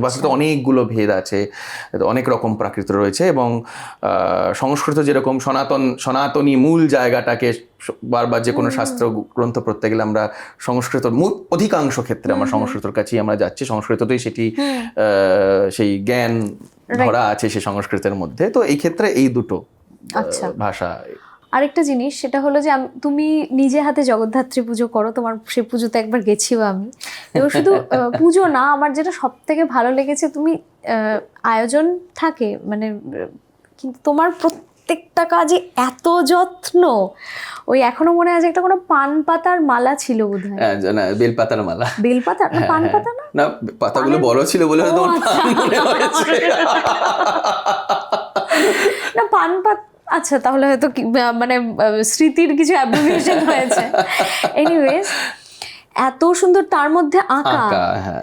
ভাষাতে অনেকগুলো ভেদ আছে, অনেক রকম প্রাকৃত রয়েছে, এবং সংস্কৃত যেরকম সনাতনী মূল জায়গাটাকে বারবার যে কোনো শাস্ত্র গ্রন্থ পড়তে গেলে আমরা সংস্কৃত অধিকাংশ ক্ষেত্রে আমরা সংস্কৃতর কাছেই আমরা যাচ্ছি, সংস্কৃততেই সেটি সেই জ্ঞান ধরা আছে সেই সংস্কৃতের মধ্যে। তো এই ক্ষেত্রে এই দুটো ভাষা। আরেকটা জিনিস সেটা হলো যে তুমি নিজে হাতে জগদ্ধাত্রী পুজো করো, তোমার সেই পুজোতে একবার গেছিও আমি। এবং শুধু পুজো না, আমার যেটা সব থেকে ভালো লেগেছে, তুমি আয়োজন থাকে মানে, কিন্তু তোমার প্রত্যেকটা কাজে এত যত্ন। ওই এখনো মনে আছে একটা কোনো পান পাতার মালা ছিল বোধহয়, না বেলপাতার মালা, বেলপাতা না পান পাতা না, না পাতাগুলো বড় ছিল বলে না পান পাতা। আচ্ছা, তাহলে হয়তো মানে স্মৃতির কিছু অ্যাব্রিভিয়েশন হয়েছে। এনিওয়েজ, এত সুন্দর, তার মধ্যে আঁকা,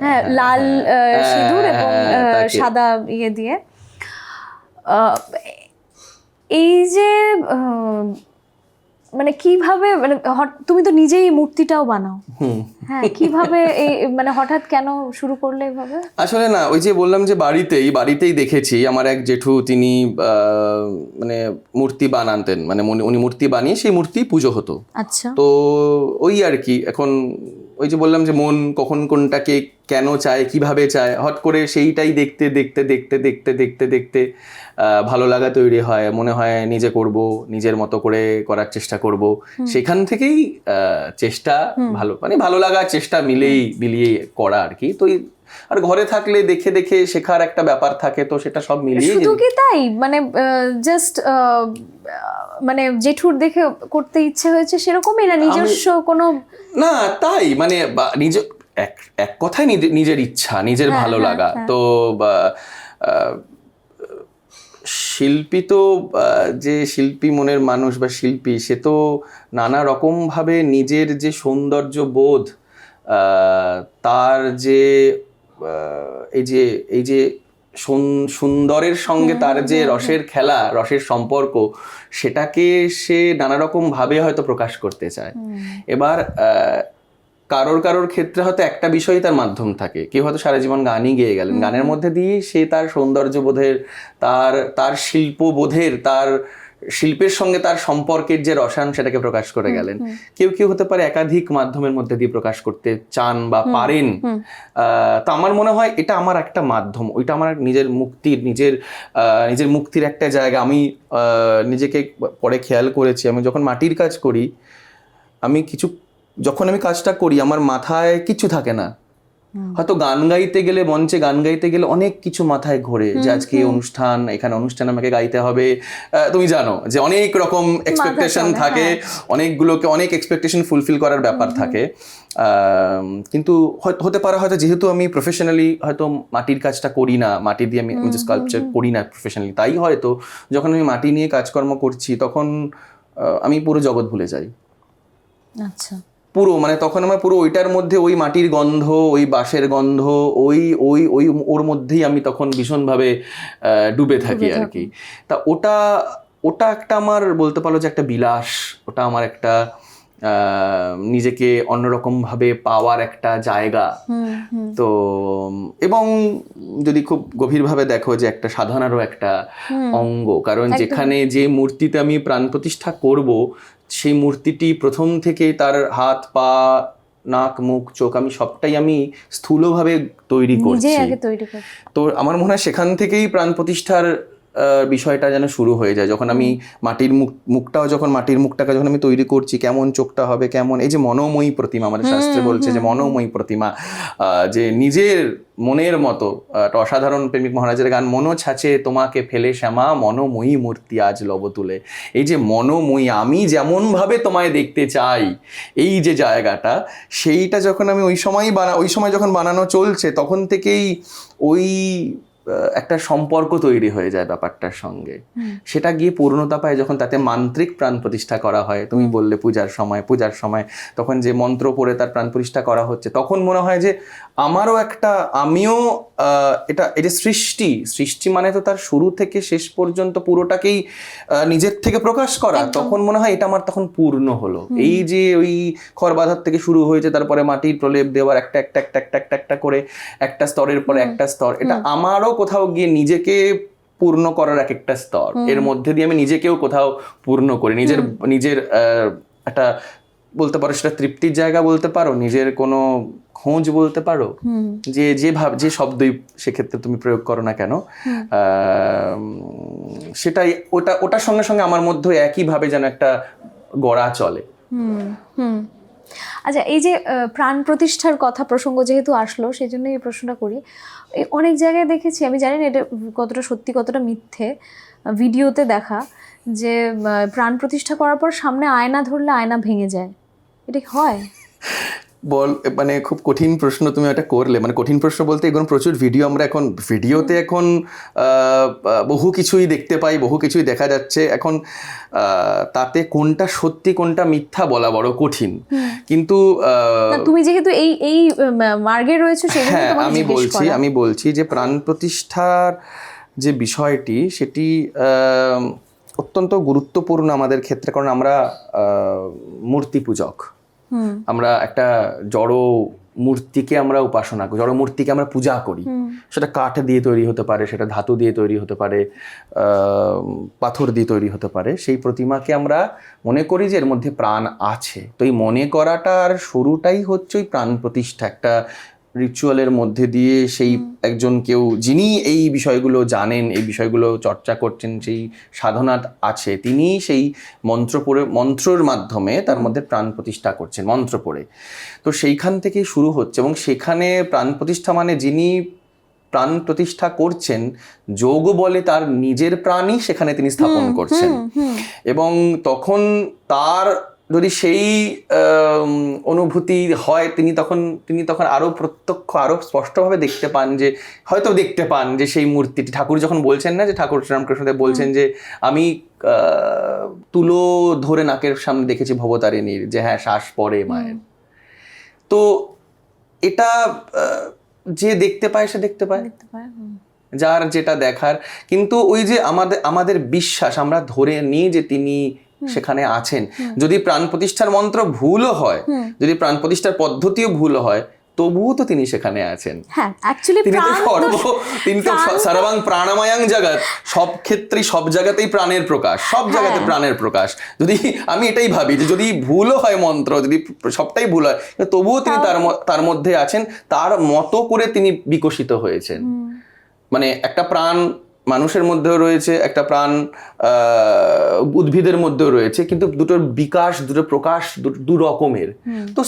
হ্যাঁ লাল সিঁদুর এবং সাদা ইয়ে দিয়ে। এই যে মানে কিভাবে, মানে তুমি তো নিজেই মূর্তিটাও বানাও, হ্যাঁ কিভাবে এই মানে হঠাৎ কেন শুরু করলে এভাবে? আসলে না, ওই যে বললাম যে বাড়িতেই দেখেছি আমার এক জেঠু, তিনি মানে মূর্তি বানাতেন, মানে উনি মূর্তি বানিয়ে সেই মূর্তি পুজো হতো। আচ্ছা। তো ওই আর কি, এখন ওই যে বললাম যে মন কখন কোনটাকে কেন চায়, কিভাবে চায়, হট করে সেইটাই দেখতে দেখতে দেখতে দেখতে দেখতে দেখতে ভালো লাগা তৈরি হয়, মনে হয় নিজে করব, নিজের মতো করে করার চেষ্টা করব। সেখান থেকেই চেষ্টা, ভালো লাগা চেষ্টা মিলিয়ে করা আর কি। তো আর ঘরে থাকলে দেখে দেখে শেখার একটা ব্যাপার থাকে, তো সেটা সব মিলিয়ে। শুধু কি তাই, মানে জাস্ট মানে জেঠুর দেখে করতে ইচ্ছে হয়েছে সেরকমই, না নিজস্ব কোনো? না তাই, মানে এক কথায় নিজের ইচ্ছা, নিজের ভালো লাগা। তো শিল্পী তো, যে শিল্পী মনের মানুষ বা শিল্পী, সে তো নানা রকম ভাবে নিজের যে সৌন্দর্য বোধ, তার যে এই যে সুন্দরের সঙ্গে তার যে রসের খেলা, রসের সম্পর্ক, সেটাকে সে নানা রকম ভাবে হয়তো প্রকাশ করতে চায়। এবার কারোর ক্ষেত্রে হয়তো একটা বিষয়ই তার মাধ্যম থাকে, কেউ হয়তো সারা জীবন গানই গেয়ে গেলেন, গানের মধ্যে দিয়ে সে তার সৌন্দর্য বোধের, তার শিল্পবোধের, তার শিল্পের সঙ্গে তার সম্পর্কের যে রসায়ন, সেটাকে প্রকাশ করে গেলেন। কেউ হতে পারে একাধিক মাধ্যমের মধ্যে দিয়ে প্রকাশ করতে চান বা পারেন। তো আমার মনে হয় এটা আমার একটা মাধ্যম, ওইটা আমার নিজের মুক্তির একটা জায়গা। আমি নিজেকে পরে খেয়াল করেছি, আমি যখন মাটির কাজ করি, যখন আমি কাজটা করি আমার মাথায় কিছু থাকে না। হয়তো মঞ্চে গান গাইতে গেলে অনেক কিছু মাথায় ঘোরে, যে আজকে এখানে অনুষ্ঠান আমাকে গাইতে হবে। তুমি জানো যে অনেক রকম এক্সপেকটেশন থাকে, অনেক এক্সপেকটেশন ফুলফিল করার ব্যাপার থাকে। কিন্তু হতে পারে হয়তো যেহেতু আমি প্রফেশনালি হয়তো মাটির কাজটা করি না, মাটি দিয়ে আমি যে স্কাল্পচার করি না প্রফেশনালি, তাই হয়তো যখন আমি মাটি নিয়ে কাজকর্ম করছি তখন আমি পুরো জগৎ ভুলে যাই। আচ্ছা, পুরো মানে তখন আমার পুরো ওইটার মধ্যে, ওই মাটির গন্ধ, ওই বাঁশের গন্ধ, ওর মধ্যেই আমি তখন ভীষণভাবে ডুবে থাকি আর কি। তা ওটা একটা আমার বলতে পারো যে একটা বিলাস, ওটা আমার একটা নিজেকে অন্যরকম ভাবে পাওয়ার একটা জায়গা। তো এবং যদি খুব গভীরভাবে দেখো যে একটা সাধনারও একটা অঙ্গ, কারণ যেখানে যে মূর্তিতে আমি প্রাণ প্রতিষ্ঠা করব, সেই মূর্তিটি প্রথম থেকে তার হাত, পা, নাক, মুখ, চোখ, আমি সবটাই আমি স্থূলভাবে তৈরি করছি। তো আমার মনে হয় সেখান থেকেই প্রাণ প্রতিষ্ঠার বিষয়টা যেন শুরু হয়ে যায়। যখন আমি মাটির মুখটাকে যখন আমি তৈরি করছি, কেমন চোখটা হবে, কেমন এই যে মনোময়ী প্রতিমা, আমাদের শাস্ত্রে বলছে যে মনোময়ী প্রতিমা, যে নিজের মনের মতো, একটা অসাধারণ প্রেমিক মহারাজের গান, মনো ছাঁচে তোমাকে ফেলে শ্যামা, মনোময়ী মূর্তি আজ লব তুলে। এই যে মনোময়ী, আমি যেমন ভাবে তোমায় দেখতে চাই, এই যে জায়গাটা, সেইটা যখন আমি ওই সময় যখন বানানো চলছে, তখন থেকেই ওই একটা সম্পর্ক তৈরি হয়ে যায় ব্যাপারটার সঙ্গে। সেটা গিয়ে পূর্ণতা পায় যখন তাতে মান্ত্রিক প্রাণ প্রতিষ্ঠা করা হয়। তুমি বললে পূজার সময় তখন যে মন্ত্র পড়ে তার প্রাণ প্রতিষ্ঠা করা হচ্ছে, তখন মনে হয় যে আমিও এটা সৃষ্টি মানে তো তার শুরু থেকে শেষ পর্যন্ত পুরোটাকেই নিজের থেকে প্রকাশ করা। তখন মনে হয় এটা আমার তখন পূর্ণ হলো। এই যে ওই খড় বাঁধার থেকে শুরু হয়েছে, তারপরে মাটির প্রলেপ দেওয়ার একটা করে একটা স্তরের পরে একটা স্তর, এটা আমারও কোথাও গিয়ে নিজেকে পূর্ণ করার একটা স্তর। এর মধ্যে দিয়ে আমি নিজেকেও কোথাও পূর্ণ করি, নিজের একটা বলতে পারো সেটা তৃপ্তির জায়গা বলতে পারো, নিজের কোনো খোঁজ বলতে পারো, যে শব্দই সেক্ষেত্রে তুমি প্রয়োগ করো না কেন, সেটাই ওটার সঙ্গে সঙ্গে আমার মধ্যে একইভাবে যেন একটা গড়া চলে। আচ্ছা, এই যে প্রাণ প্রতিষ্ঠার কথা প্রসঙ্গ যেহেতু আসলো, সেই জন্য এই প্রশ্নটা করি। অনেক জায়গায় দেখেছি, আমি জানি না এটা কতটা সত্যি কতটা মিথ্যে, ভিডিওতে দেখা যে প্রাণ প্রতিষ্ঠা করার পর সামনে আয়না ধরলে আয়না ভেঙে যায়, এটা কি হয়? মানে খুব কঠিন প্রশ্ন তুমি এটা করলে। মানে কঠিন প্রশ্ন বলতে এখন প্রচুর আমরা এখন ভিডিওতে এখন বহু কিছুই দেখতে পাই, বহু কিছুই দেখা যাচ্ছে এখন। তাতে কোনটা সত্যি কোনটা মিথ্যা বলা বড় কঠিন। কিন্তু তুমি যেহেতু এই মার্গে রয়েছে, হ্যাঁ, আমি বলছি যে প্রাণ প্রতিষ্ঠার যে বিষয়টি, সেটি অত্যন্ত গুরুত্বপূর্ণ আমাদের ক্ষেত্রে। কারণ আমরা মূর্তি পূজক, আমরা একটা জড় মূর্তিকে আমরা উপাসনা করি, জড় মূর্তিকে আমরা পূজা করি। সেটা কাঠ দিয়ে তৈরি হতে পারে, সেটা ধাতু দিয়ে তৈরি হতে পারে, পাথর দিয়ে তৈরি হতে পারে। সেই প্রতিমাকে আমরা মনে করি যে এর মধ্যে প্রাণ আছে। তো এই মনে করাটার শুরুটাই হচ্ছে ওই প্রাণ প্রতিষ্ঠা, একটা রিচুয়ালের মধ্যে দিয়ে। সেই একজন কেউ যিনি এই বিষয়গুলো জানেন, এই বিষয়গুলো চর্চা করছেন, সেই সাধনা আছে, তিনি সেই মন্ত্রের মাধ্যমে তার মধ্যে প্রাণ প্রতিষ্ঠা করছেন, মন্ত্র পড়ে। তো সেইখান থেকেই শুরু হচ্ছে। এবং সেখানে প্রাণ প্রতিষ্ঠা মানে যিনি প্রাণ প্রতিষ্ঠা করছেন, যোগ বলে তার নিজের প্রাণই সেখানে তিনি স্থাপন করছেন। এবং তখন তার যদি সেই অনুভূতি হয়, তিনি তখন আরো প্রত্যক্ষ, আরো স্পষ্টভাবে দেখতে পান যে সেই মূর্তিটি, ঠাকুর যখন বলছেন না, যে ঠাকুর শ্রীরামকৃষ্ণদেব বলছেন যে আমি তুলো ধরে নাকের সামনে দেখেছি ভবতারিণীর, যে হ্যাঁ শ্বাস পড়ে মায়ের। তো এটা যে দেখতে পায় সে দেখতে পায়, যার যেটা দেখার। কিন্তু ওই যে আমাদের বিশ্বাস, আমরা ধরে নিই যে তিনি সেখানে আছেন। যদি প্রাণ প্রতিষ্ঠার মন্ত্র ভুলও হয়, যদি প্রাণ প্রতিষ্ঠার পদ্ধতিও ভুল হয়, তবুও তো তিনি সেখানে আছেন। হ্যাঁ, অ্যাকচুয়ালি তিনি তো সর্বাং প্রাণময়াং জগৎ, সব ক্ষেত্রেই সব জায়গাতেই প্রাণের প্রকাশ, সব জায়গাতে প্রাণের প্রকাশ। যদি আমি এটাই ভাবি যে যদি ভুলও হয় মন্ত্র, যদি সবটাই ভুল হয়, তবুও তিনি তার মধ্যে আছেন, তার মতো করে তিনি বিকশিত হয়েছেন। মানে একটা প্রাণ মানুষের মধ্যেও রয়েছে, একটা প্রাণ উদ্ভিদের মধ্যেও রয়েছে, কিন্তু দুটোর বিকাশ, দুটো প্রকাশ দু রকমের। তো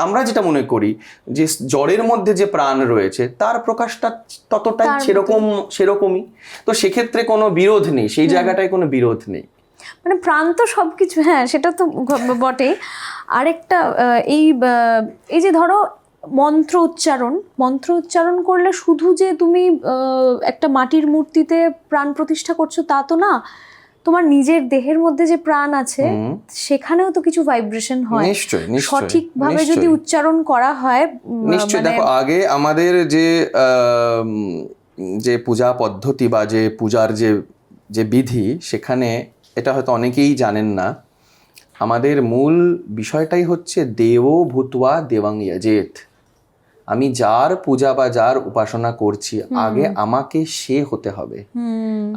আমরা যেটা মনে করি যে জড়ের মধ্যে যে প্রাণ রয়েছে, তার প্রকাশটা ততটাই সেরকমই। তো সেক্ষেত্রে কোনো বিরোধ নেই, সেই জায়গাটায় কোনো বিরোধ নেই। মানে প্রাণ তো সবকিছু, হ্যাঁ সেটা তো বটেই। আরেকটা এই যে ধরো মন্ত্র উচ্চারণ করলে শুধু যে তুমি একটা মাটির মূর্তিতে প্রাণ প্রতিষ্ঠা করছো তা তো না, তোমার নিজের দেহের মধ্যে যে প্রাণ আছে সেখানেও তো কিছু ভাইব্রেশন হয়। নিশ্চয়ই সঠিকভাবে যদি উচ্চারণ করা হয়। নিশ্চয়ই। দেখো, আগে আমাদের যে পূজা পদ্ধতি বা যে পূজার যে বিধি, সেখানে এটা হয়তো অনেকেই জানেন না, আমাদের মূল বিষয়টাই হচ্ছে দেবো ভূত্বা দেবাং যজেত। আমি যার পূজা বা যার উপাসনা করছি, আগে আমাকে সে হতে হবে।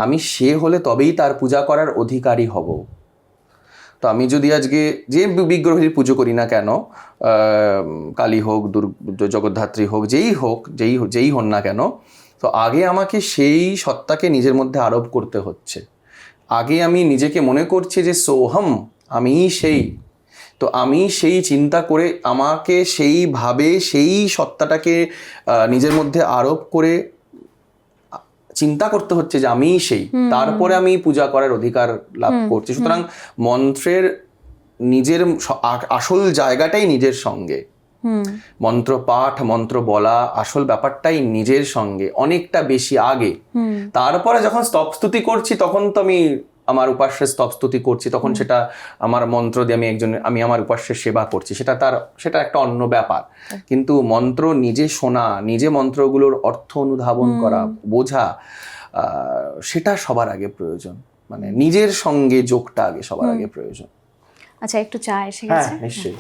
আমি সে হলে তবেই তার পূজা করার অধিকারী হব। তো আমি যদি আজকে যে বিগ্রহের পুজো করি না কেন, কালী হোক, জগদ্ধাত্রী হোক, যেই হন না কেন, তো আগে আমাকে সেই সত্তাকে নিজের মধ্যে আরোপ করতে হচ্ছে। আগে আমি নিজেকে মনে করছি যে সোহম, আমি সেই। তো আমি সেই চিন্তা করে আমাকে সেইভাবে সেই সত্তাটাকে নিজের মধ্যে আরোপ করে চিন্তা করতে হচ্ছে যে আমিই সেই, তারপরে আমি পূজা করার অধিকার লাভ করছি। সুতরাং মন্ত্রের নিজের আসল জায়গাটাই নিজের সঙ্গে, মন্ত্র পাঠ মন্ত্র বলা আসল ব্যাপারটাই নিজের সঙ্গে অনেকটা বেশি আগে। তারপরে যখন স্তবস্তুতি করছি তখন তো আমি আমার উপাস্যের স্তবস্তুতি করছি, তখন সেটা আমার মন্ত্র দিয়ে আমি আমার উপাস্যের সেবা করছি, সেটা একটা অন্য ব্যাপার। কিন্তু মন্ত্র নিজে শোনা, নিজে মন্ত্রগুলোর অর্থ অনুধাবন করা, বোঝা, সেটা সবার আগে প্রয়োজন। মানে নিজের সঙ্গে যোগটা আগে সবার আগে প্রয়োজন। আচ্ছা, একটু চা এসে গেছে। হ্যাঁ, নিশ্চয়ই।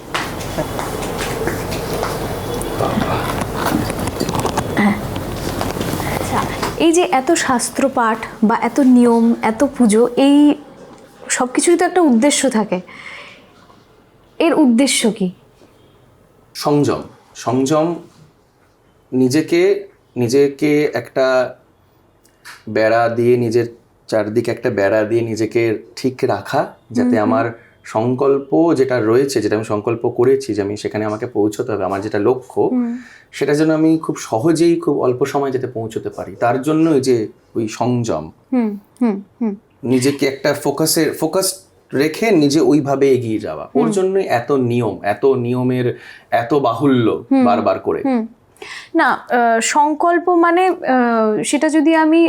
আচ্ছা, এই যে এত শাস্ত্র পাঠ বা এত নিয়ম, এত পুজো, এই সব কিছুরই তো একটা উদ্দেশ্য থাকে। এর উদ্দেশ্য কি? সংযম। সংযম, নিজেকে একটা বেড়া দিয়ে, নিজের চারদিকে একটা বেড়া দিয়ে নিজেকে ঠিক রাখা, যাতে আমার সংকল্প যেটা রয়েছে, যেটা আমি সংকল্প করেছি যে আমি সেখানে আমাকে পৌঁছতে হবে, আমার যেটা লক্ষ্য, সেটা যেন আমি খুব সহজেই খুব অল্প সময় যাতে পৌঁছতে পারি, তার জন্য যে ওই সংযম, নিজেকে একটা ফোকাস রেখে নিজে ওইভাবে এগিয়ে যাওয়া, ওর জন্যই এত নিয়ম, এত নিয়মের এত বাহুল্য বারবার করে। না, সংকল্প মানে সেটা যদি আমি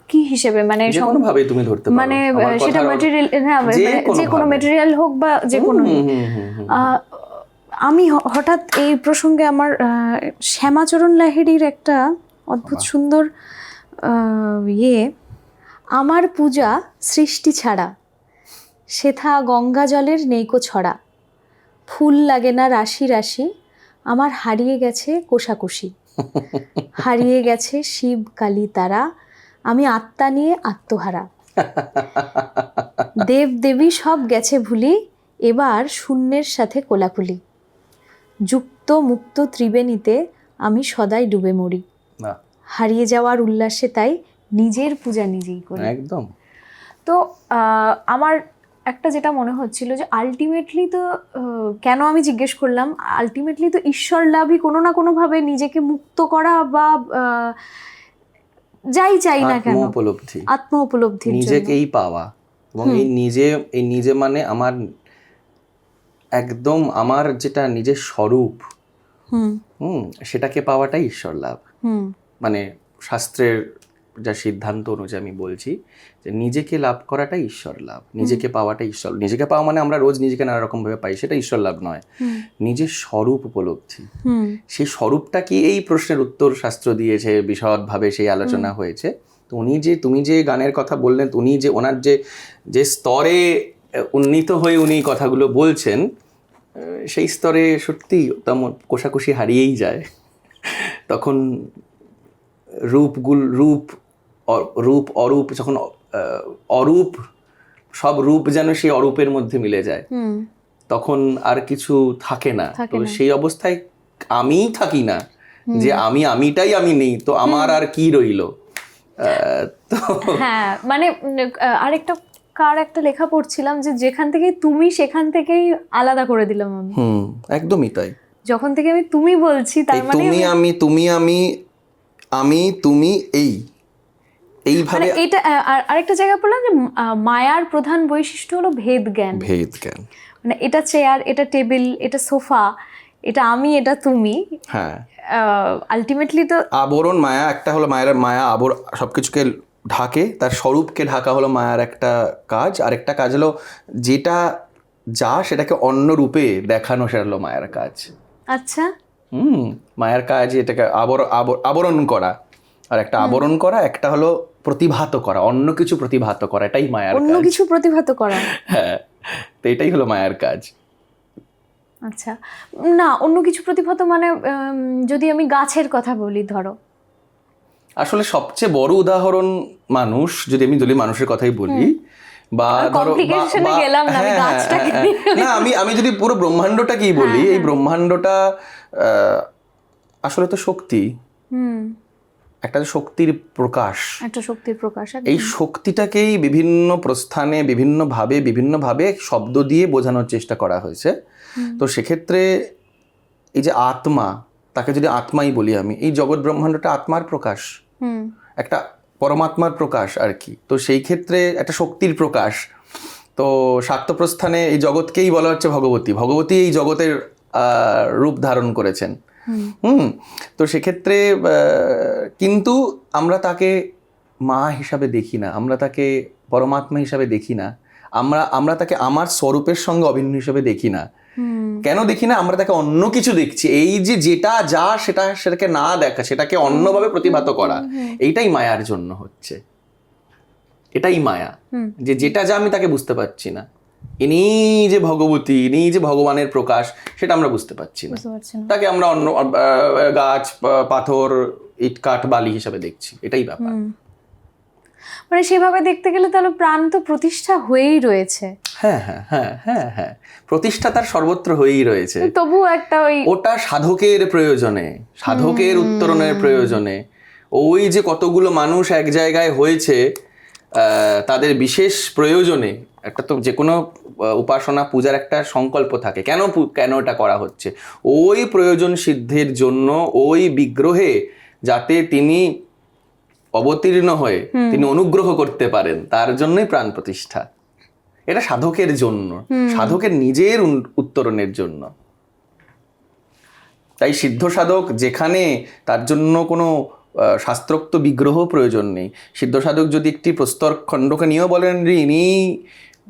কি হিসেবে, মানে যে কোনো ভাবে তুমি ধরতে পারো, মানে সেটা ম্যাটেরিয়াল, হ্যাঁ, যে কোনো ম্যাটেরিয়াল হোক বা যে কোনো। আমি হঠাৎ এই প্রসঙ্গে আমার শ্যামাচরণ লাহিড়ীর একটা অদ্ভুত সুন্দর আমার পূজা সৃষ্টি ছাড়া, সেথা গঙ্গা জলের নেইকো ছড়া, ফুল লাগে না রাশি রাশি, আমার হারিয়ে গেছে কোষাকুষি, হারিয়ে গেছে শিব কালী তারা, আমি আত্মা নিয়ে আত্মহারা, দেব দেবী সব গেছে ভুলি, এবার শূন্যের সাথে কোলাকুলি, যুক্ত মুক্ত ত্রিবেণীতে আমি সদাই ডুবে মরি, হারিয়ে যাওয়ার উল্লাসে তাই নিজের পূজা নিজেই করি। একদম। তো আমার একটা যেটা মনে হচ্ছিল যে আলটিমেটলি তো, কেন আমি জিজ্ঞেস করলাম, আলটিমেটলি তো ঈশ্বর লাভই কোনো না কোনোভাবে নিজেকে মুক্ত করা বা যাই চাই না কেন, আত্ম উপলব্ধি, নিজেকেই পাওয়া। এবং এই নিজে মানে আমার একদম আমার যেটা নিজের স্বরূপ, সেটাকে পাওয়াটাই ঈশ্বর লাভ। মানে শাস্ত্রের যা সিদ্ধান্ত অনুযায়ী আমি বলছি যে নিজেকে লাভ করাটাই ঈশ্বর লাভ, নিজেকে পাওয়াটাই ঈশ্বর। নিজেকে পাওয়া মানে আমরা রোজ নিজেকে নানা রকম ভাবে পাই, সেটা ঈশ্বর লাভ নয়। নিজের স্বরূপ উপলব্ধি, সেই স্বরূপটা কি, এই প্রশ্নের উত্তর শাস্ত্র দিয়েছে, বিশদভাবে সেই আলোচনা হয়েছে। তো তুমি যে গানের কথা বললেন, উনি যে ওনার যে স্তরে উন্নীত হয়ে উনি কথাগুলো বলছেন, সেই স্তরে সত্যি তেমন কোষাকুষি হারিয়েই যায়। তখন রূপ অরূপ, যখন অরূপ, সব রূপ যেন সেই অরূপের মধ্যে মিলে যায়, তখন আর কিছু থাকে না। তো সেই অবস্থায় আমিই থাকি না, যে আমিটাই আমি নেই, তো আমার আর কি রইলো। তো হ্যাঁ, মানে আরেকটা একটা লেখা পড়ছিলাম যে যেখান থেকে তুমি, সেখান থেকেই আলাদা করে দিলাম আমি। একদমই তাই। যখন থেকে আমি তুমি বলছি, তার মানে আমি তুমি এইভাবে। এটা আরেকটা জায়গায় পড়লাম যে মায়ার প্রধান বৈশিষ্ট্য হলো ভেদ জ্ঞান। মানে এটা চেয়ার, এটা টেবিল, এটা সোফা, এটা আমি, এটা তুমি। হ্যাঁ, আলটিমেটলি তো আবরণ মায়া একটা হলো, মায়া সবকিছুকে ঢাকে, তার স্বরূপকে ঢাকা হলো মায়ার একটা কাজ। আর একটা কাজ হলো যেটা সেটাকে অন্য রূপে দেখানো, সেটা হলো মায়ার কাজ। আচ্ছা, মায়ার কাজ এটাকে আবরণ করা, আর একটা আবরণ করা, একটা হলো প্রতিভাত করা, অন্য কিছু প্রতিভাত করা, এটাই মায়ার কাজ। অন্য কিছু প্রতিভাত করা, হ্যাঁ, তো এটাই হলো মায়ার কাজ। আচ্ছা, না, অন্য কিছু প্রতিভাত মানে যদি আমি গাছের কথা বলি, ধরো, আসলে সবচেয়ে বড় উদাহরণ মানুষ, যদি আমি মানুষের কথাই বলি, বা ধরো না, আমি যদি পুরো ব্রহ্মাণ্ডটাকেই বলি, এই ব্রহ্মাণ্ডটা আসলে তো শক্তি। একটা শক্তির প্রকাশ, একটা শক্তির প্রকাশ। এই শক্তিটাকেই বিভিন্ন প্রস্থানে বিভিন্নভাবে শব্দ দিয়ে বোঝানোর চেষ্টা করা হয়েছে। তো সেক্ষেত্রে এই যে আত্মা, তাকে যদি আত্মাই বলি আমি, এই জগৎ ব্রহ্মাণ্ডটা আত্মার প্রকাশ, একটা পরমাত্মার প্রকাশ আর কি। তো সেই ক্ষেত্রে একটা শক্তির প্রকাশ। তো শাক্ত প্রস্থানে এই জগৎকেই বলা হচ্ছে ভগবতী, ভগবতী এই জগতের রূপ ধারণ করেছেন। তো সেক্ষেত্রে কিন্তু আমরা তাকে মা হিসাবে দেখি না, আমরা তাকে পরমাত্মা হিসাবে দেখি না, আমরা তাকে আমার স্বরূপের সঙ্গে অভিন্ন হিসাবে দেখি না। কেন দেখি না? আমরা তাকে অন্য কিছু দেখছি। এই যে যেটা যা সেটাকে না দেখা, সেটাকে অন্যভাবে প্রতিভাত করা, এইটাই মায়ার জন্য হচ্ছে। এটাই মায়া, যে যেটা যা আমি তাকে বুঝতে পারছি না। ইনি যে ভগবতী, ইনি যে ভগবানের প্রকাশ, সেটা আমরা বুঝতে পারছি না। তাকে আমরা অন্য গাছ, পাথর, ইট, কাঠ, বালি হিসাবে দেখছি। এটাই ব্যাপার। মানে সেভাবে দেখতে গেলে তাহলে প্রাণ তো প্রতিষ্ঠা হয়েই রয়েছে। হ্যাঁ হ্যাঁ হ্যাঁ হ্যাঁ হ্যাঁ, প্রতিষ্ঠা তার সর্বত্র হয়েই রয়েছে। তবু একটা ওটা সাধকের প্রয়োজনে, সাধকের উত্তরণের প্রয়োজনে। ওই যে কতগুলো মানুষ এক জায়গায় হয়েছে, তাদের বিশেষ প্রয়োজনে। একটা তো যে কোনো উপাসনা পূজার একটা সংকল্প থাকে, কেন এটা করা হচ্ছে? ওই প্রয়োজন সিদ্ধের জন্য, ওই বিগ্রহে যাতে তিনি অবতীর্ণ হয়ে তিনি অনুগ্রহ করতে পারেন, তার জন্যই প্রাণ প্রতিষ্ঠা। এটা সাধকের জন্য, সাধকের নিজের উত্তরণের জন্য। তাই সিদ্ধ সাধক যেখানে তার জন্য কোনো শাস্ত্রোক্ত বিগ্রহ প্রয়োজন নেই, সিদ্ধ সাধক যদি একটি প্রস্তর খণ্ডকে নিয়েও বলেন ইনি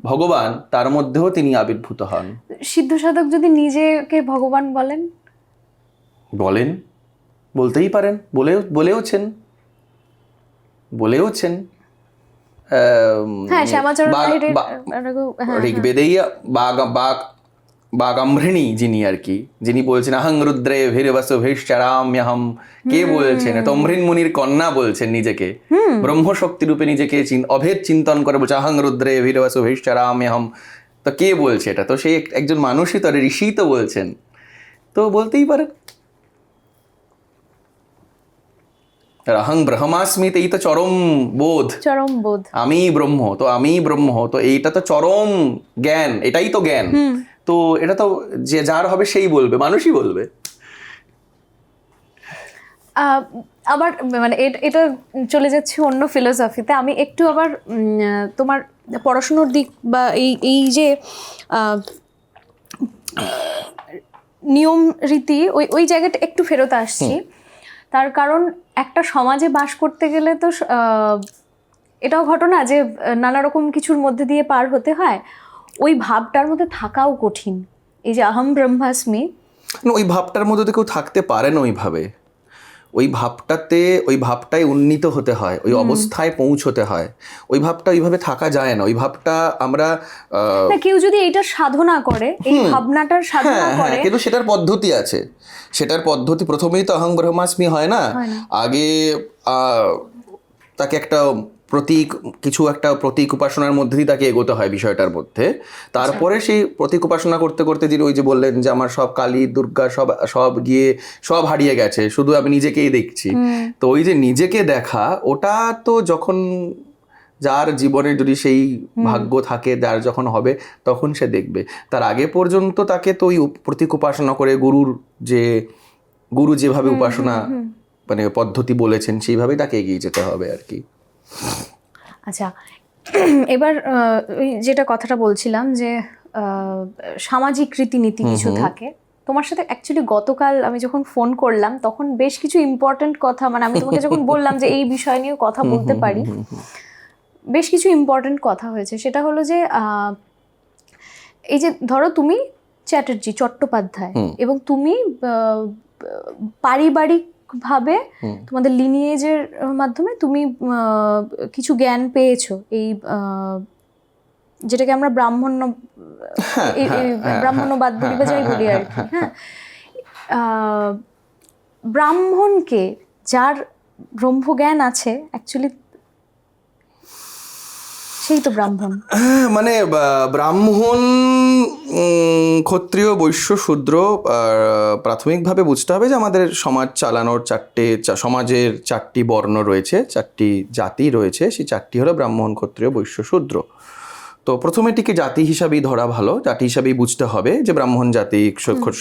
ভগবান, তার মধ্যেও তিনি আবির্ভূত হন। সিদ্ধ সাধক যদি নিজেকে ভগবান বলেন, বলতেই পারেন, বলেওছেন। ঋগ্বেদেই বাগাম্ভৃণী যিনি আর কি, যিনি বলছেন আহং রুদ্রে ভীরবসুভিশ্চরাম্যহম, কে বলছেন? তম্ভৃণ মুনির কন্যা বলছেন নিজেকে, ব্রহ্মশক্তি রূপে নিজেকে অভেদ চিন্তন করে বলছে আহং রুদ্রে ভীরবসুভিশ্চরাম্যহম। তো কে বলছে এটা? তো সেই একজন মানুষই তো, ঋষি তো বলছেন, তো বলতেই পারেন। অহং ব্রহ্মাস্মি, এই তো চরম বোধ, আমি ব্রহ্ম। তো আমি ব্রহ্ম, তো এইটা তো চরম জ্ঞান, এটাই তো জ্ঞান। তো এটা তো যে যার হবে সেই বলবে, মানুষই বলবে। আবার মানে এটা চলে যাচ্ছে অন্য ফিলোসফিতে। আমি একটু আবার তোমার পড়াশুনোর দিক বা এই যে নিয়ম রীতি, ওই জায়গাটা একটু ফেরত আসছি। তার কারণ একটা সমাজে বাস করতে গেলে তো এটাও ঘটনা যে নানা রকম কিছুর মধ্যে দিয়ে পার হতে হয়। ওই ভাবটার মধ্যে থাকাও কঠিন। এই যে আহম ব্রহ্মাস্মি, ওই ভাবটার মধ্যে তো কেউ থাকতে পারে না ওইভাবে। ওই ভাবটাই উন্নীত হতে হয়, ওই অবস্থায় পৌঁছতে হয়। ওই ভাবটা ওইভাবে থাকা যায় না। ওই ভাবটা আমরা কেউ যদি এইটা সাধনা করে, এই ভাবনাটার সাধনা করে, কিন্তু সেটার পদ্ধতি আছে। সেটার পদ্ধতি, প্রথমেই তো অহং ব্রহ্মাস্মি হয় না। আগে তাকে একটা প্রতীক উপাসনার মধ্যে দিয়ে তাকে এগোতে হয় বিষয়টার মধ্যে। তারপরে সেই প্রতীক উপাসনা করতে করতে যিনি ওই যে বললেন যে আমার সব কালী দুর্গা সব গিয়ে সব হারিয়ে গেছে, শুধু আমি নিজেকেই দেখছি। তো ওই যে নিজেকে দেখা, ওটা তো যখন যার জীবনে যদি সেই ভাগ্য থাকে, যার যখন হবে তখন সে দেখবে। তার আগে পর্যন্ত তাকে তো ওই প্রতীক উপাসনা করে গুরু যেভাবে উপাসনা মানে পদ্ধতি বলেছেন, সেইভাবেই তাকে এগিয়ে যেতে হবে আর কি। আচ্ছা, এবার যেটা কথাটা বলছিলাম যে সামাজিক রীতিনীতি কিছু থাকে। তোমার সাথে অ্যাকচুয়ালি গতকাল আমি যখন ফোন করলাম, তখন বেশ কিছু ইম্পর্টেন্ট কথা, মানে আমি তোমাকে যখন বললাম যে এই বিষয় নিয়ে কথা বলতে পারি, বেশ কিছু ইম্পর্টেন্ট কথা হয়েছে। সেটা হলো যে এই যে ধরো তুমি চট্টোপাধ্যায়, এবং তুমি পারিবারিকভাবে তোমাদের লিনিয়েজের মাধ্যমে তুমি কিছু জ্ঞান পেয়েছো, এই যেটাকে আমরা ব্রাহ্মণ্যবাদ বলি বা যাই বলি আর কি। হ্যাঁ, ব্রাহ্মণকে, যার ব্রহ্মজ্ঞান আছে, অ্যাকচুয়ালি সেই তো ব্রাহ্মণ। মানে ব্রাহ্মণ ক্ষত্রিয় বৈশ্য শূদ্র প্রাথমিকভাবে বুঝতে হবে যে আমাদের সমাজ চালানোর সমাজের 4টি বর্ণ রয়েছে, 4টি জাতি রয়েছে। সেই 4টি হলো ব্রাহ্মণ, ক্ষত্রিয়, বৈশ্য, শূদ্র। তো প্রথমে এটিকে জাতি হিসাবেই ধরা ভালো, জাতি হিসাবেই বুঝতে হবে যে ব্রাহ্মণ জাতি,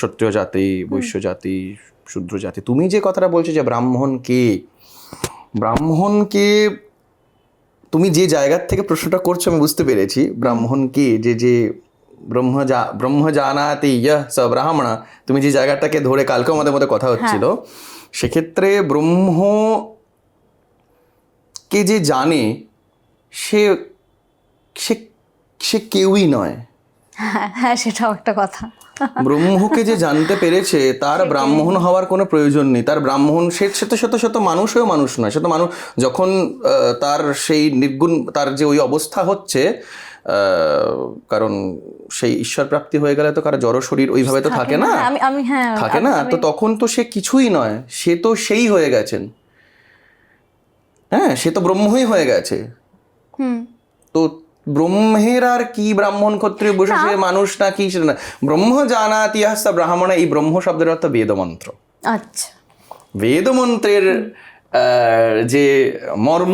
ক্ষত্রিয় জাতি, বৈশ্য জাতি, শূদ্র জাতি। তুমি যে কথাটা বলছো যে ব্রাহ্মণকে তুমি যে জায়গার থেকে প্রশ্নটা করছো আমি বুঝতে পেরেছি। ব্রাহ্মণ কে, যে ব্রহ্ম জানাতি ইয়ঃ স ব্রাহ্মণ, তুমি যে জায়গাটাকে ধরে কালকেও আমাদের মধ্যে কথা হচ্ছিল, সেক্ষেত্রে ব্রহ্মকে যে জানে সে সে সে কেউই নয়। হ্যাঁ, সেটাও একটা কথা। ব্রহ্মকে যে জানতে পেরেছে তার ব্রাহ্মণ হওয়ার কোনো প্রয়োজন নেই। তার ব্রাহ্মণ সে তো শত মানুষ হয়েও মানুষ নয়। সে তো মানুষ যখন তার সেই নির্গুণ, তার যে ওই অবস্থা হচ্ছে, কারণ সেই ঈশ্বর প্রাপ্তি হয়ে গেলে তো কারো জড় শরীর ওইভাবে তো থাকে না, থাকে না। তো তখন তো সে কিছুই নয়, সে তো সেই হয়ে গেছেন। হ্যাঁ, সে তো ব্রহ্মই হয়ে গেছে। তো ব্রহ্মের আর কি ব্রাহ্মণ ক্ষত্রিয় বৈশ্য মানুষ না কি সেটা না। ব্রহ্ম জানাতি ইয়ঃ স ব্রাহ্মণ, এই ব্রহ্ম শব্দের অর্থ বেদমন্ত্র। আচ্ছা, বেদমন্ত্রের যে মর্ম,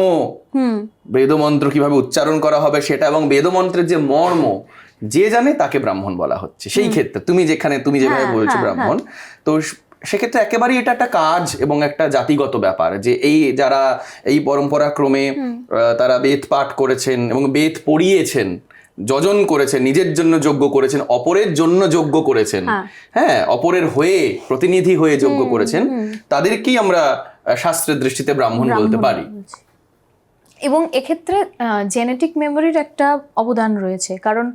বেদমন্ত্র কিভাবে উচ্চারণ করা হবে সেটা, এবং বেদমন্ত্রের যে মর্ম যে জানে তাকে ব্রাহ্মণ বলা হচ্ছে। সেই ক্ষেত্রে তুমি যেভাবে বলছো ব্রাহ্মণ, তো সেক্ষেত্রে একেবারেই এটা একটা কাজ এবং একটা জাতিগত ব্যাপার যে যারা এই পরম্পরা ক্রমে তারা বেদ পাঠ করেছেন এবং বেদ পড়িয়েছেন, যজন করেছেন, নিজের জন্য যজ্ঞ করেছেন, অপরের জন্য যজ্ঞ করেছেন, হ্যাঁ, অপরের হয়ে প্রতিনিধি হয়ে যজ্ঞ করেছেন, তাদেরকেই আমরা শাস্ত্রের দৃষ্টিতে ব্রাহ্মণ বলতে পারি। এবং এক্ষেত্রে জেনেটিক মেমোরির একটা অবদান রয়েছে, কারণ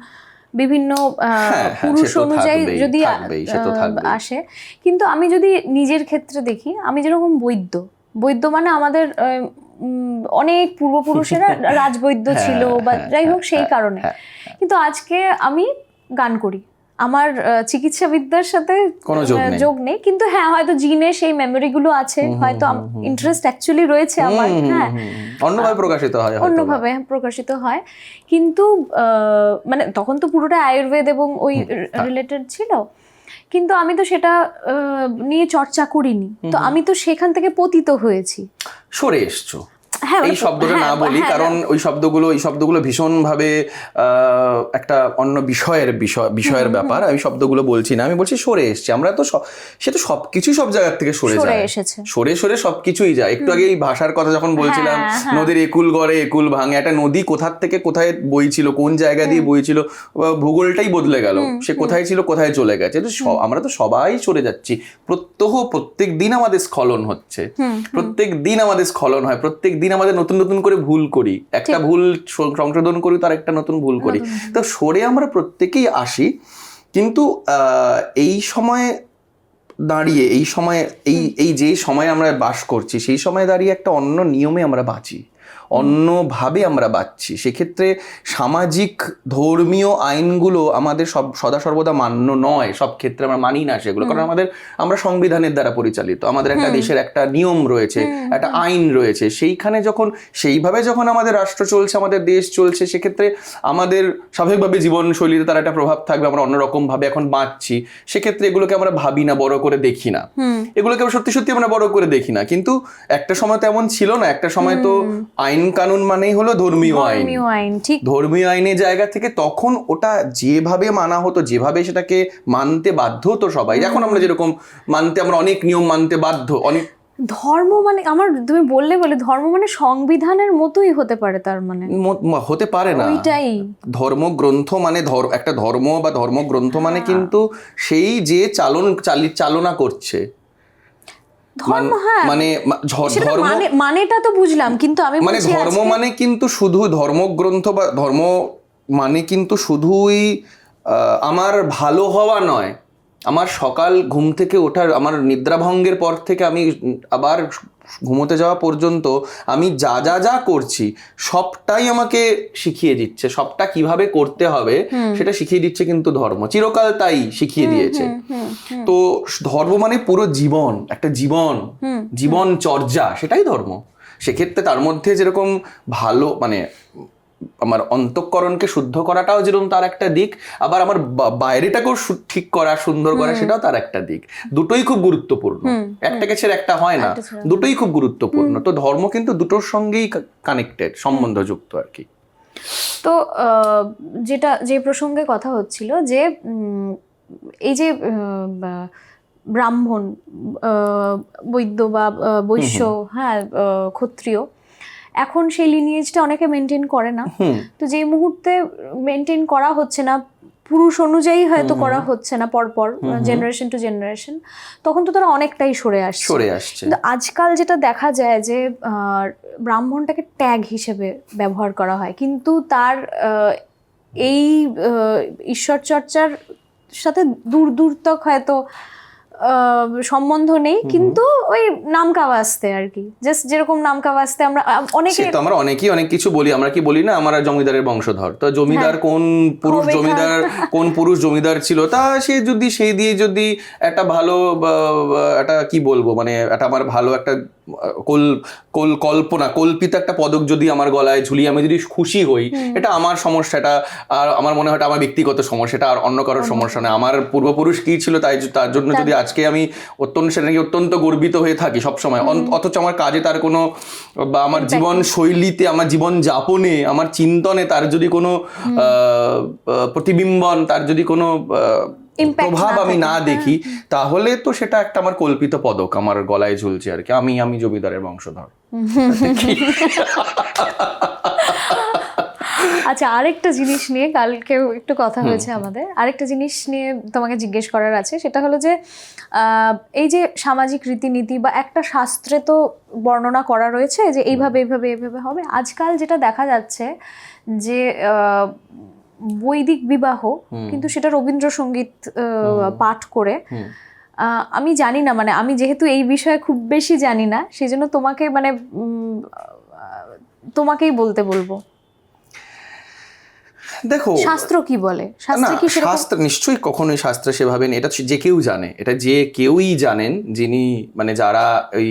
বিভিন্ন পুরুষ অনুযায়ী যদি আসে। কিন্তু আমি যদি নিজের ক্ষেত্রে দেখি, আমি যেরকম বৈদ্য মানে আমাদের অনেক পূর্বপুরুষেরা রাজবৈদ্য ছিল বা যাই হোক, সেই কারণে। কিন্তু আজকে আমি গান করি, আমার চিকিৎসা বিদ্যার সাথে কোনো যোগ নেই, কিন্তু হ্যাঁ, হয়তো জিনে সেই মেমোরি গুলো আছে, হয়তো ইন্টারেস্ট অ্যাকচুয়ালি রয়েছে আমার, হ্যাঁ, অন্যভাবে প্রকাশিত হয়। কিন্তু মানে তখন তো পুরোটা আয়ুর্বেদ এবং ওই রিলেটেড ছিল, কিন্তু আমি তো সেটা নিয়ে চর্চা করিনি। তো আমি তো সেখান থেকে পতিত হয়েছি, সরে এসছো। এই শব্দটা না বলি, কারণ ওই শব্দগুলো ভীষণভাবে একটা অন্য বিষয়ের ব্যাপার। আমি শব্দগুলো বলছি না, আমি বলছি সরে এসছে। আমরা তো সে তো সবকিছুই সব জায়গার থেকে সরে সবকিছুই যায়। একটু আগে এই ভাষার কথা যখন বলছিলাম, নদীর একুল গড়ে একুল ভাঙে, একটা নদী কোথা থেকে কোথায় বইছিল, কোন জায়গা দিয়ে বইছিল, ভূগোলটাই বদলে গেল, সে কোথায় ছিল কোথায় চলে গেছে। আমরা তো সবাই সরে যাচ্ছি। প্রত্যেক দিন আমাদের স্খলন হচ্ছে, প্রত্যেক দিন আমাদের স্খলন হয়, প্রত্যেক দিন আমাদের নতুন করে ভুল করি, একটা ভুল সংশোধন করি, তার একটা নতুন ভুল করি। তো সরে আমরা প্রত্যেকেই আসি। কিন্তু এই সময়ে দাঁড়িয়ে, এই যে সময় আমরা বাস করছি, সেই সময় দাঁড়িয়ে একটা অন্য নিয়মে আমরা বাঁচি, অন্যভাবে আমরা বাঁচছি। সেক্ষেত্রে সামাজিক ধর্মীয় আইনগুলো আমাদের সদা সর্বদা মান্য নয়, সব ক্ষেত্রে আমরা মানি না সেগুলো, কারণ আমরা সংবিধানের দ্বারা পরিচালিত, আমাদের একটা দেশের একটা নিয়ম রয়েছে, একটা আইন রয়েছে। সেইভাবে যখন আমাদের রাষ্ট্র চলছে, আমাদের দেশ চলছে, সেক্ষেত্রে আমাদের স্বাভাবিকভাবে জীবনশৈলীতে তার একটা প্রভাব থাকবে। আমরা অন্যরকম ভাবে এখন বাঁচছি, সেক্ষেত্রে এগুলোকে আমরা ভাবি না, বড় করে দেখি না, এগুলোকে সত্যি আমরা বড় করে দেখি না। কিন্তু একটা সময় তো এমন ছিল না, একটা সময় তো আইন কানুন মানেই হলো ধর্মীয় আইন। ধর্মীয় আইনের জায়গা থেকে তখন ওটা যেভাবে মানা হতো, যেভাবে সেটাকে মানতে বাধ্য হতো সবাই। এখন আমরা যেরকম আমরা অনেক নিয়ম মানতে বাধ্য। ধর্ম মানে তুমি বললে ধর্ম মানে সংবিধানের মতোই হতে পারে, তার মানে হতে পারে না। ধর্মগ্রন্থ মানে একটা ধর্ম বা ধর্মগ্রন্থ মানে কিন্তু সেই যে চালনা করছে মানেটা তো বুঝলাম, কিন্তু আমি মানে ধর্ম মানে কিন্তু শুধু ধর্মগ্রন্থ বা ধর্ম মানে কিন্তু শুধুই আমার ভালো হওয়া নয়। আমার সকাল ঘুম থেকে ওঠার, আমার নিদ্রাভঙ্গের পর থেকে আমি আবার ঘুমোতে যাওয়া পর্যন্ত আমি যা করছি সবটাই আমাকে শিখিয়ে দিচ্ছে, সবটা কিভাবে করতে হবে সেটা শিখিয়ে দিচ্ছে কিন্তু ধর্ম চিরকাল তাই শিখিয়ে দিয়েছে। তো ধর্ম মানে পুরো জীবন, একটা জীবন চর্যা, সেটাই ধর্ম। সেক্ষেত্রে তার মধ্যে যেরকম ভালো মানে আমার অন্তঃকরণকে শুদ্ধ করাটাও যেরকম তার একটা দিক, আবার আমার বাইরেটাকেও ঠিক করা, সুন্দর করা, সেটাও তার একটা দিক। দুটোই খুব গুরুত্বপূর্ণ, একটাকে ছেড়ে একটা হয় না, দুটোই খুব গুরুত্বপূর্ণ। তো ধর্ম কিন্তু দুটোর সঙ্গেই কানেক্টেড, সম্বন্ধযুক্ত আর কি। তো যে প্রসঙ্গে কথা হচ্ছিল যে এই যে ব্রাহ্মণ, বৈদ্য বা বৈশ্য, হ্যাঁ, ক্ষত্রিয়, এখন সেই লিনিয়েজটা অনেকে মেনটেন করে না। তো যে মুহূর্তে মেনটেন করা হচ্ছে না, পুরুষ অনুযায়ী হয়তো করা হচ্ছে না পরপর, জেনারেশন টু জেনারেশন, তখন তো তারা অনেকটাই সরে আসছে। কিন্তু আজকাল যেটা দেখা যায় যে ব্রাহ্মণটাকে ট্যাগ হিসেবে ব্যবহার করা হয়, কিন্তু তার এই ঈশ্বর চর্চার সাথে দূর তক হয়তো সম্বন্ধ নেই, কিন্তু ওই নামকা বাস্তে আর কি, জাস্ট যেরকম নামকা বাস্তে আমরা অনেকেই অনেক কিছু বলি, আমরা কি বলি না, আমরা জমিদারের বংশধর। তো জমিদার কোন পুরুষ জমিদার ছিল, তা সে যদি সেই দিয়ে যদি একটা ভালো একটা কি বলবো, মানে একটা আমার ভালো একটা কল্পিত একটা পদক যদি আমার গলায় ঝুলিয়ে আমি যদি খুশি হই, এটা আমার সমস্যা, এটা আর আমার মনে হয় আমার ব্যক্তিগত সমস্যা, এটা আর অন্য কারোর সমস্যা নয়। আমার পূর্বপুরুষ কি ছিল তার জন্য যদি আজকে আমি অত্যন্ত গর্বিত হয়ে থাকি সবসময়, অথচ আমার কাজে তার কোনো, বা আমার জীবন শৈলীতে, আমার জীবন যাপনে, আমার চিন্তনে তার যদি কোনো প্রতিবিম্বন, তার যদি কোনো প্রভাব আমি না দেখি, তাহলে তো সেটা একটা আমার কল্পিত পদক আমার গলায় ঝুলছে আর কি, আমি জমিদারের বংশধর। আচ্ছা, আরেকটা জিনিস নিয়ে কালকেও একটু কথা হয়েছে আমাদের, আরেকটা জিনিস নিয়ে তোমাকে জিজ্ঞেস করার আছে, সেটা হলো যে এই যে সামাজিক রীতিনীতি বা একটা শাস্ত্রে তো বর্ণনা করা রয়েছে যে এইভাবে হবে, আজকাল যেটা দেখা যাচ্ছে যে বৈদিক বিবাহ, কিন্তু সেটা রবীন্দ্রসঙ্গীত পাঠ করে। আমি জানি না, মানে আমি যেহেতু এই বিষয়ে খুব বেশি জানি না, সেই জন্য তোমাকেই বলতে বলবো। দেখো শাস্ত্র কি বলে, শাস্ত্র নিশ্চয়ই কখনোই শাস্ত্র সেভাবে নেই, এটা যে কেউ জানে, এটা যে কেউই জানেন, যিনি মানে যারা ওই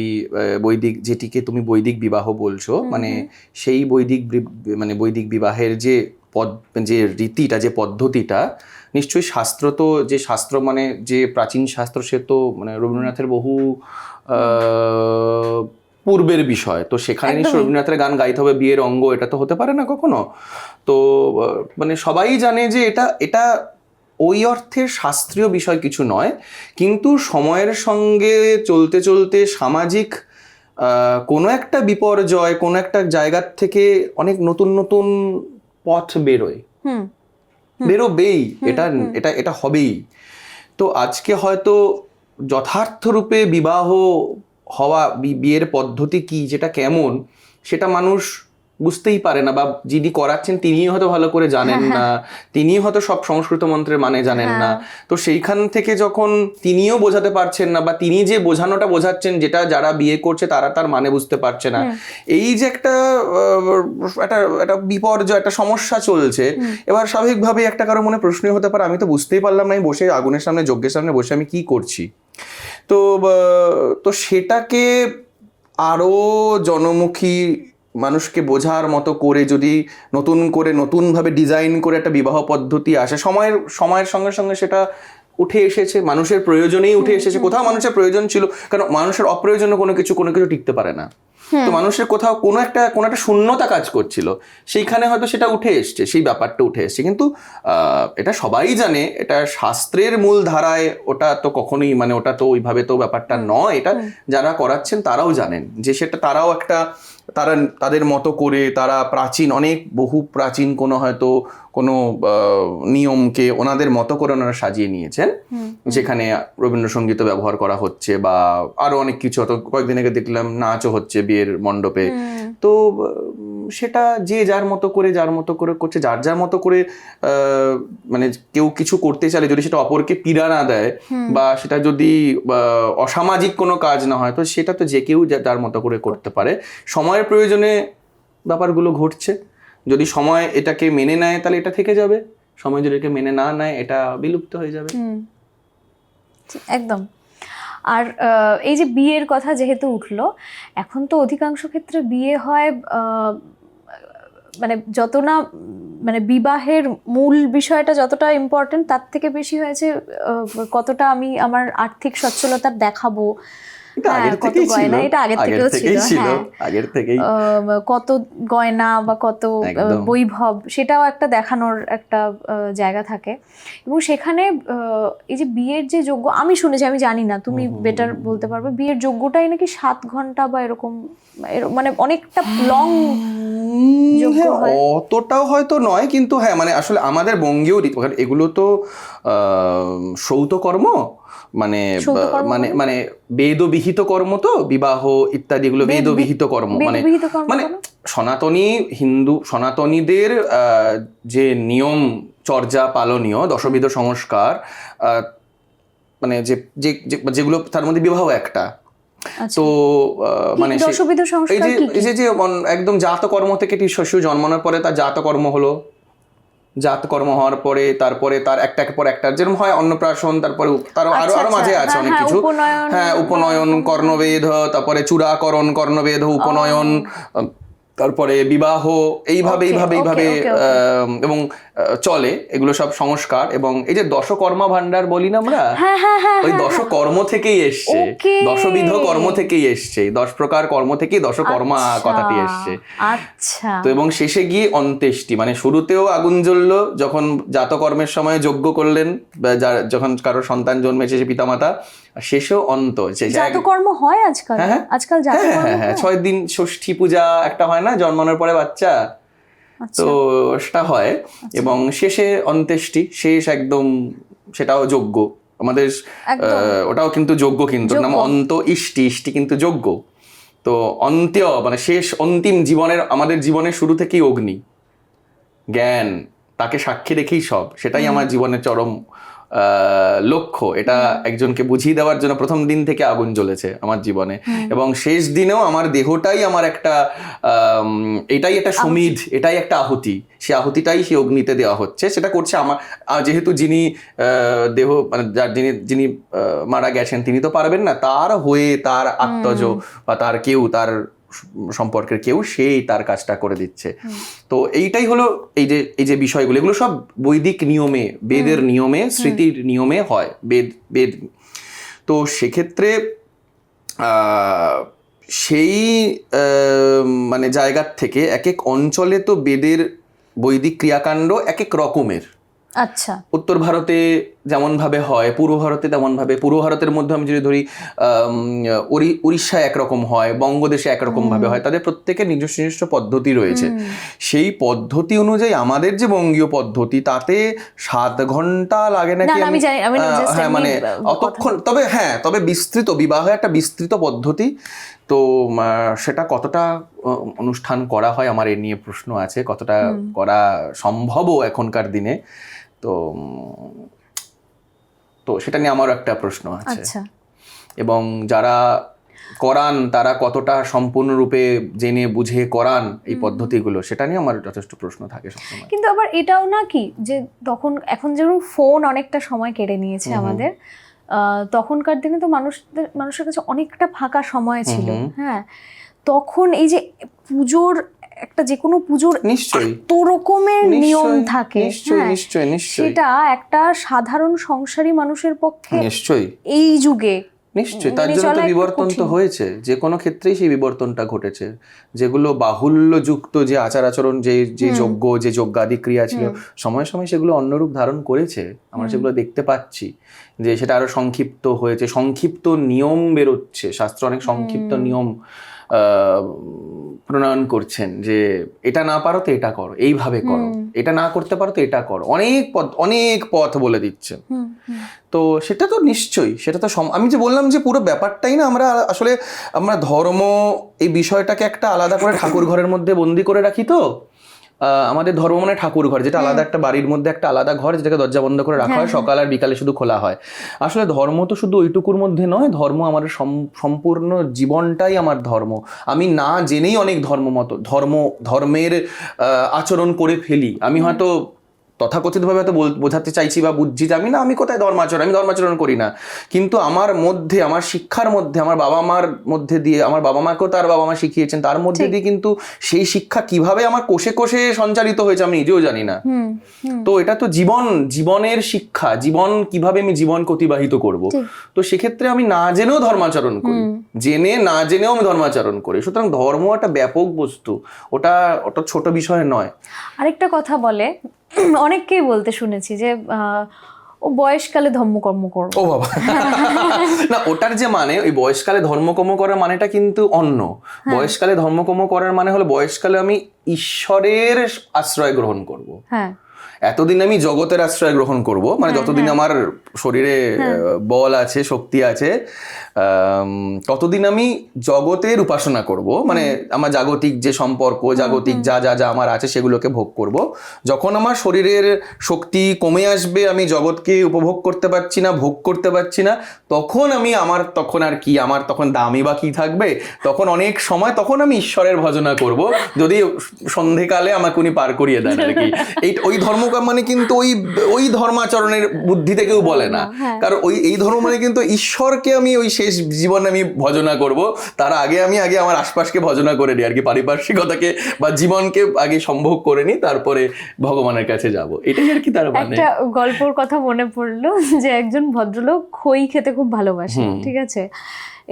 বৈদিক, যেটিকে তুমি বৈদিক বিবাহ বলছো, মানে সেই বৈদিক বিবাহের যে রীতিটা, যে পদ্ধতিটা, নিশ্চয়ই শাস্ত্র মানে যে প্রাচীন শাস্ত্র, সে তো মানে রবীন্দ্রনাথের বহু পূর্বের বিষয়। তো সেখানে নিশ্চয়ই রবীন্দ্রনাথের গান গাইতে হবে, বিয়ের অঙ্গ, এটা তো হতে পারে না কখনো। তো মানে সবাই জানে যে এটা ওই অর্থে শাস্ত্রীয় বিষয় কিছু নয়, কিন্তু সময়ের সঙ্গে চলতে চলতে সামাজিক কোনো একটা বিপর্যয়, কোনো একটা জায়গার থেকে অনেক নতুন নতুন পথ বেরোবেই, এটা হবেই। তো আজকে হয়তো যথার্থ রূপে বিবাহ হওয়া, বিয়ের পদ্ধতি কি, যেটা কেমন, সেটা মানুষ বুঝতেই পারে না, বা যিনি করাচ্ছেন তিনিই হয়তো ভালো করে জানেন না, তিনিই হয়তো সব সংস্কৃত মন্ত্রের মানে জানেন না। তো সেইখান থেকে যখন তিনিও বোঝাতে পারছেন না, বা তিনি যে বোঝাচ্ছেন, যেটা যারা বিয়ে করছে তারা তার মানে বুঝতে পারছে না, এই যে একটা বিপর্যয়, একটা সমস্যা চলছে। এবার স্বাভাবিকভাবে একটা কারো মনে প্রশ্নই হতে পারে, আমি তো বুঝতেই পারলাম না, আমি বসে আগুনের সামনে, যজ্ঞের সামনে বসে আমি কি করছি। তো সেটাকে আরো জনমুখী মানুষকে বোঝার মতো করে যদি নতুনভাবে ডিজাইন করে একটা বিবাহ পদ্ধতি আসে, সময়ের সঙ্গে সঙ্গে সেটা উঠে এসেছে, মানুষের প্রয়োজনেই উঠে এসেছে। কোথাও মানুষের প্রয়োজন ছিল, কারণ মানুষের অপ্রয়োজনে কোনো কিছু টিকতে পারে না। তো মানুষের কোথাও কোনো একটা শূন্যতা কাজ করছিল, সেইখানে হয়তো সেটা উঠে এসছে, সেই ব্যাপারটা উঠে এসছে। কিন্তু এটা সবাই জানে, এটা শাস্ত্রের মূল ধারায় ওটা তো কখনোই, মানে ওটা তো ওইভাবে তো ব্যাপারটা নয়। এটা যারা করাচ্ছেন তারাও জানেন যে সেটা তারাও তাদের মতো করে, তারা বহু প্রাচীন কোনো নিয়মকে ওনাদের মতো করে ওনারা সাজিয়ে নিয়েছেন, যেখানে রবীন্দ্রসঙ্গীত ব্যবহার করা হচ্ছে, বা আরো অনেক কিছু। কয়েকদিন আগে দেখলাম নাচও হচ্ছে বিয়ের মণ্ডপে। তো সেটা যে যার মতো করে করছে, যার মতো করে। মানে কেউ কিছু করতে চাইলে, যদি সেটা অপরকে পীড়া না দেয়, বা সেটা যদি অসামাজিক কোনো কাজ না হয়, তো সেটা তো যে কেউ যার মতো করে করতে পারে। সময়ের প্রয়োজনে ব্যাপারগুলো ঘটছে। যদি সময় এটাকে মেনে নেয়, তাহলে এটা থেকে যাবে। সময় যদি এটাকে মেনে না নেয়, এটা বিলুপ্ত হয়ে যাবে। একদম। আর এই যে বিয়ের কথা যেহেতু উঠলো, এখন তো অধিকাংশ ক্ষেত্রে বিয়ে হয় মানে যত না মানে বিবাহের মূল বিষয়টা যতটা ইম্পর্টেন্ট, তার থেকে বেশি হয়েছে কতটা আমি আমার আর্থিক সচ্ছলতার দেখাবো। এটা আগের কত থেকেই ছিল, গয়না, এটা আগের থেকেও ছিল, হ্যাঁ, আগের থেকেই কত গয়না বা কত একদম। বৈভব, সেটাও একটা দেখানোর একটা জায়গা থাকে। এবং সেখানে এই যে বিয়ের যে যজ্ঞ, আমি শুনেছি, আমি জানি না, তুমি বেটার বলতে পারবে, বিয়ের যজ্ঞটাই নাকি 7 ঘন্টা বা এরকম, মানে অনেকটা লং যজ্ঞ হ্যাঁ, হয়। অতটাও হয়তো নয়, কিন্তু হ্যাঁ মানে আসলে আমাদের বঙ্গেও এগুলো তো শ্রৌত কর্ম, মানে শ্রৌতকর্ম মানে মানে বেদবিহিত কর্ম, তো বিবাহ ইত্যাদি এগুলো বেদবিহিত কর্ম, মানে বেদবিহিত কর্ম মানে কেন? সনাতনীদের যে নিয়ম চর্যা পালনীয় দশবিধ সংস্কার, মানে যেগুলো তার মধ্যে বিবাহ একটা। আচ্ছা, তো মানে দশবিধ এই সংস্কার যে কি কি? এই যে একদম জাতকর্ম থেকে শিশু জন্মানোর পরে তার জাতকর্ম হলো, জাতকর্ম হওয়ার পরে তারপরে তার একটার পর একটা, যেরকম হয় অন্নপ্রাশন, তারপরে তার আরো আচ্ছা, আরো মাঝে আছে হ্যাঁ, অনেক হ্যাঁ, কিছু, উপনয়ন, হ্যাঁ উপনয়ন, কর্ণবেদ, তারপরে চূড়াকরণ, কর্ণবেদ, উপনয়ন, তারপরে বিবাহ, এইভাবে Okay, এইভাবে এইভাবে okay, okay, okay. এবং চলে এগুলো সব সংস্কার। এবং এই যে দশকর্মা ভান্ডার বলি না আমরা, হ্যাঁ হ্যাঁ হ্যাঁ ওই হ্যাঁ, দশকর্ম থেকেই এসছে, Okay. দশবিধ কর্ম থেকেই এসছে, 10 প্রকার কর্ম থেকেই দশকর্মা আচ্ছা, কথাটি এসছে। আচ্ছা, তো এবং শেষে গিয়ে অন্ত্যেষ্টি, মানে শুরুতেও আগুন জ্বললো যখন জাতকর্মের সময় যজ্ঞ করলেন, বা যখন কারোর সন্তান জন্মেছে সে পিতামাতা, আর শেষেও অন্ত। জাতকর্ম হয় আজকাল? হ্যাঁ, আজকাল হ্যাঁ, জাতকর্ম হ্যাঁ, হ্যাঁ, হয়? 6 দিন ষষ্ঠী পূজা একটা হয় না জন্মানোর পরে বাচ্চা, আচ্ছা, তো সেটা হয়। এবং শেষে অন্ত্যেষ্টি, শেষ একদম, সেটাও যজ্ঞ আমাদের, একদম। ওটাও কিন্তু যজ্ঞ, কিন্তু নাম যজ্ঞ। অন্ত ইষ্টি, ইষ্টি কিন্তু যজ্ঞ। তো অন্ত্য মানে শেষ, অন্তিম জীবনের, আমাদের জীবনের শুরু থেকেই অগ্নি জ্ঞান, তাকে সাক্ষী রেখেই সব, সেটাই আমার জীবনের চরম লক্ষ্য। এটা একজনকে বুঝিয়ে দেওয়ার জন্য প্রথম দিন থেকে আগুন জ্বলেছে আমার জীবনে, এবং শেষ দিনেও আমার দেহটাই আমার একটা এটাই একটা সমিধ, এটাই একটা আহুতি, সে আহুতিটাই সে অগ্নিতে দেওয়া হচ্ছে, সেটা করছে আমার, যেহেতু যিনি দেহ মানে যার যিনি মারা গেছেন তিনি তো পারবেন না, তার হয়ে তার আত্মজ বা তার কেউ, তার সম্পর্কের কেউ, সেই তার কাজটা করে দিচ্ছে। তো এইটাই হলো এই যে বিষয়গুলো, এগুলো সব বৈদিক নিয়মে, বেদের নিয়মে, স্মৃতির নিয়মে হয়, বেদ। তো সেক্ষেত্রে সেই মানে জায়গার থেকে এক এক অঞ্চলে তো বেদের বৈদিক ক্রিয়াকাণ্ড এক এক রকমের। আচ্ছা, উত্তর ভারতে যেমন ভাবে হয়, পূর্ব ভারতে তেমন ভাবে, পূর্ব ভারতের মধ্যে আমি যদি ধরি উড়িষ্যায় একরকম হয়, বঙ্গদেশে একরকম ভাবে হয়, তাদের প্রত্যেকের নিজস্ব নিজস্ব পদ্ধতি রয়েছে। সেই পদ্ধতি অনুযায়ী আমাদের যে বঙ্গীয় পদ্ধতি, তাতে 7 ঘন্টা লাগে নাকি, আমি জানি, আমি just হ্যাঁ মানে এমনি অতক্ষণ, তবে বিস্তৃত, বিবাহ একটা বিস্তৃত পদ্ধতি। তো সেটা কতটা অনুষ্ঠান করা হয় আমার এ নিয়ে প্রশ্ন আছে, কতটা করা সম্ভবও এখনকার দিনে, তো তো সেটা নিয়ে আমারও একটা প্রশ্ন আছে। আচ্ছা, এবং যারা করান তারা কতটা সম্পূর্ণরূপে জেনে বুঝে করান এই পদ্ধতিগুলো, সেটা নিয়ে আমার যথেষ্ট প্রশ্ন থাকে সবসময়। কিন্তু আবার এটাও না কি যে তখন, এখন যেরকম ফোন অনেকটা সময় কেড়ে নিয়েছে আমাদের, তখনকার দিনে তো মানুষের কাছে অনেকটা ফাঁকা সময় ছিল, হ্যাঁ, তখন এই যে পুজোর একটা, যে কোনো পুজোর নিশ্চয়ই এত রকমের নিয়ম থাকে, নিশ্চয়ই নিশ্চয়ই নিশ্চয়ই, সেটা একটা সাধারণ সংসারী মানুষের পক্ষে নিশ্চয়ই এই যুগে নিশ্চয়ই, তার জন্য তো বিবর্তন তো হয়েছে, যে কোনো ক্ষেত্রেই সেই বিবর্তনটা ঘটেছে। যেগুলো বাহুল্যযুক্ত যে আচার আচরণ, যে যজ্ঞ, যে যজ্ঞাদি ক্রিয়া ছিল, সময়ে সময়ে সেগুলো অন্যরূপ ধারণ করেছে, আমরা সেগুলো দেখতে পাচ্ছি, যে সেটা আরো সংক্ষিপ্ত হয়েছে, সংক্ষিপ্ত নিয়ম বেরোচ্ছে, শাস্ত্র অনেক সংক্ষিপ্ত নিয়ম প্রণয়ন করছেন, যে এটা না পারো তো এটা করো, এইভাবে করো, এটা না করতে পারো তো এটা করো, অনেক পথ বলে দিচ্ছেন। তো সেটা তো নিশ্চয়ই, সেটা তো আমি যে বললাম যে পুরো ব্যাপারটাই না, আমরা ধর্ম এই বিষয়টাকে একটা আলাদা করে ঠাকুর ঘরের মধ্যে বন্দি করে রাখি। তো আমাদের ধর্ম মানে ঠাকুর ঘর, যেটা আলাদা একটা বাড়ির মধ্যে একটা আলাদা ঘর, যেটাকে দরজা বন্ধ করে রাখা হয়, সকাল আর বিকালে শুধু খোলা হয়। আসলে ধর্ম তো শুধু ওইটুকুর মধ্যে নয়, ধর্ম আমাদের সম্পূর্ণ জীবনটাই আমার ধর্ম। আমি না জেনেই অনেক ধর্মের আচরণ করে ফেলি। আমি হয়তো তথাকথিতভাবে হয়তো বোঝাতে চাইছি বা বুঝছি যে আমি কোথায় আমি ধর্মাচরণ করি না, কিন্তু আমার মধ্যে, আমার শিক্ষার মধ্যে, আমার বাবা মার মধ্যে দিয়ে, আমার বাবা মাকেও তার বাবা মা শিখিয়েছেন, তার মধ্যে দিয়ে কিন্তু সেই শিক্ষা কিভাবে আমার কোষে কোষে সঞ্চালিত হয়েছে আমি নিজেও জানি না। তো এটা তো জীবনের শিক্ষা, জীবন কিভাবে আমি জীবনকে অতিবাহিত করব। তো সেক্ষেত্রে আমি না জেনেও ধর্মাচরণ করি, জেনে না জেনেও আমি ধর্মাচরণ করি। সুতরাং ধর্ম একটা ব্যাপক বস্তু, ওটা ছোট বিষয় নয়। আরেকটা কথা বলে, অনেককেই বলতে শুনেছি যে ও বয়সকালে ধর্মকর্ম করবে। ও বাবা, না ওটার যে মানে, ওই বয়সকালে ধর্মকর্ম করার মানেটা কিন্তু অন্য। বয়সকালে ধর্মকর্ম করার মানে হলো বয়সকালে আমি ঈশ্বরের আশ্রয় গ্রহণ করব। হ্যাঁ, এতদিন আমি জগতের আশ্রয় গ্রহণ করব, মানে যতদিন আমার শরীরে বল আছে, শক্তি আছে, ততদিন আমি জগতের উপাসনা করব, মানে আমার জাগতিক যে সম্পর্ক, জাগতিক যা যা যা আমার আছে সেগুলোকে ভোগ করব। যখন আমার শরীরের শক্তি কমে আসবে, আমি জগৎকে উপভোগ করতে পারছি না, ভোগ করতে পারছি না, তখন আমার তখন দামি বা কি থাকবে, তখন অনেক সময় তখন আমি ঈশ্বরের ভজনা করব, যদি সন্ধেকালে আমাকে উনি পার করিয়ে দেন আর কি। ওই ধর্ম মানে কিন্তু ওই ধর্মাচরণের বুদ্ধি থেকেও বলে না, কারণ এই ধর্ম মানে কিন্তু ঈশ্বরকে আমি ওই শেষ জীবনে আমি ভজনা করব, তার আগে আমি আমার আশপাশকে ভজনা করে নিই আর কি, পারিপার্শ্বিকতাকে বা জীবনকে আগে সম্ভোগ করে নিই, তারপরে ভগবানের কাছে যাব, এটাই আর কি তার মানে। একটা গল্পর কথা মনে পড়লো যে একজন ভদ্রলোক খই খেতে খুব ভালোবাসে, ঠিক আছে।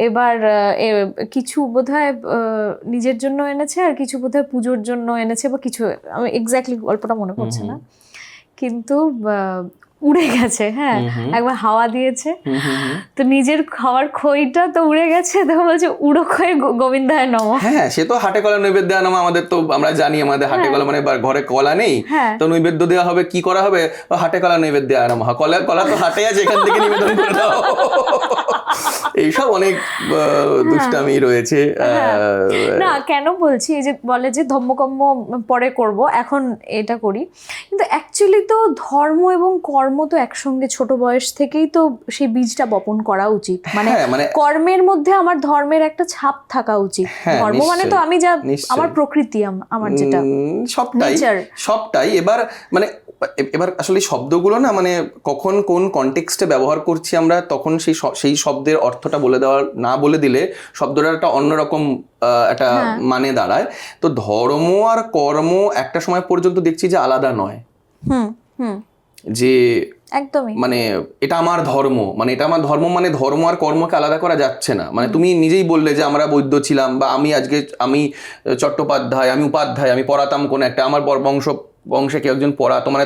এবার কিছু বোধহয় নিজের জন্য এনেছে, আর কিছু বোধহয় পুজোর জন্য এনেছে, বা কিছু, আমি এক্স্যাক্টলি গল্পটা মনে পড়ছে না, কিন্তু উড়ে গেছে। হ্যাঁ, একবার হাওয়া দিয়েছে, তো নিজের খাওয়ার খইটা তো উড়ে গেছে, তো বলছে উড়ো খই গোবিন্দায় নমঃ। হ্যাঁ, সে তো হাটে কলা নৈবেদ্য নমঃ, আমাদের তো আমরা জানি, আমাদের হাটে কলা মানে ঘরে কলা নেই, তো নৈবেদ্য দেওয়া হবে, কি করা হবে, হাটে কলা নৈবেদ্য নমঃ, কলা তো হাটে আছে, এখান থেকে নিবেদন করে দাও। এইসব অনেক দুষ্টামি রয়েছে। না, কেন বলছি, এই যে বলে যে ধর্মকর্ম পরে করব, এখন এটা করি, কিন্তু অ্যাকচুয়ালি তো ধর্ম এবং কর্ম তো একসঙ্গে ছোট বয়স থেকেই তো সেই বীজটা বপন করা উচিত। মানে কর্মের মধ্যে আমার ধর্মের একটা ছাপ থাকা উচিত। ধর্ম মানে তো আমি যা আমার প্রকৃতি, আমার যেটা সবটাই এবার আসলে শব্দগুলো না, মানে কখন কোন কনটেক্সটে ব্যবহার করছি আমরা, তখন সেই শব্দের অর্থটা না বলে দিলে শব্দটা একটা অন্যরকম একটা মানে দাঁড়ায়। তো ধর্ম আর কর্ম একটা সময় পর্যন্ত দেখছি যে আলাদা নয়, যে একদমই মানে এটা আমার ধর্ম, মানে এটা আমার ধর্ম, মানে ধর্ম আর কর্মকে আলাদা করা যাচ্ছে না। মানে তুমি নিজেই বললে যে আমরা বৈদ্য ছিলাম, বা আমি চট্টোপাধ্যায়, আমি উপাধ্যায়, আমি পড়াতাম কোন একটা, আমার বংশে কেউ একজন পড়াতো, মানে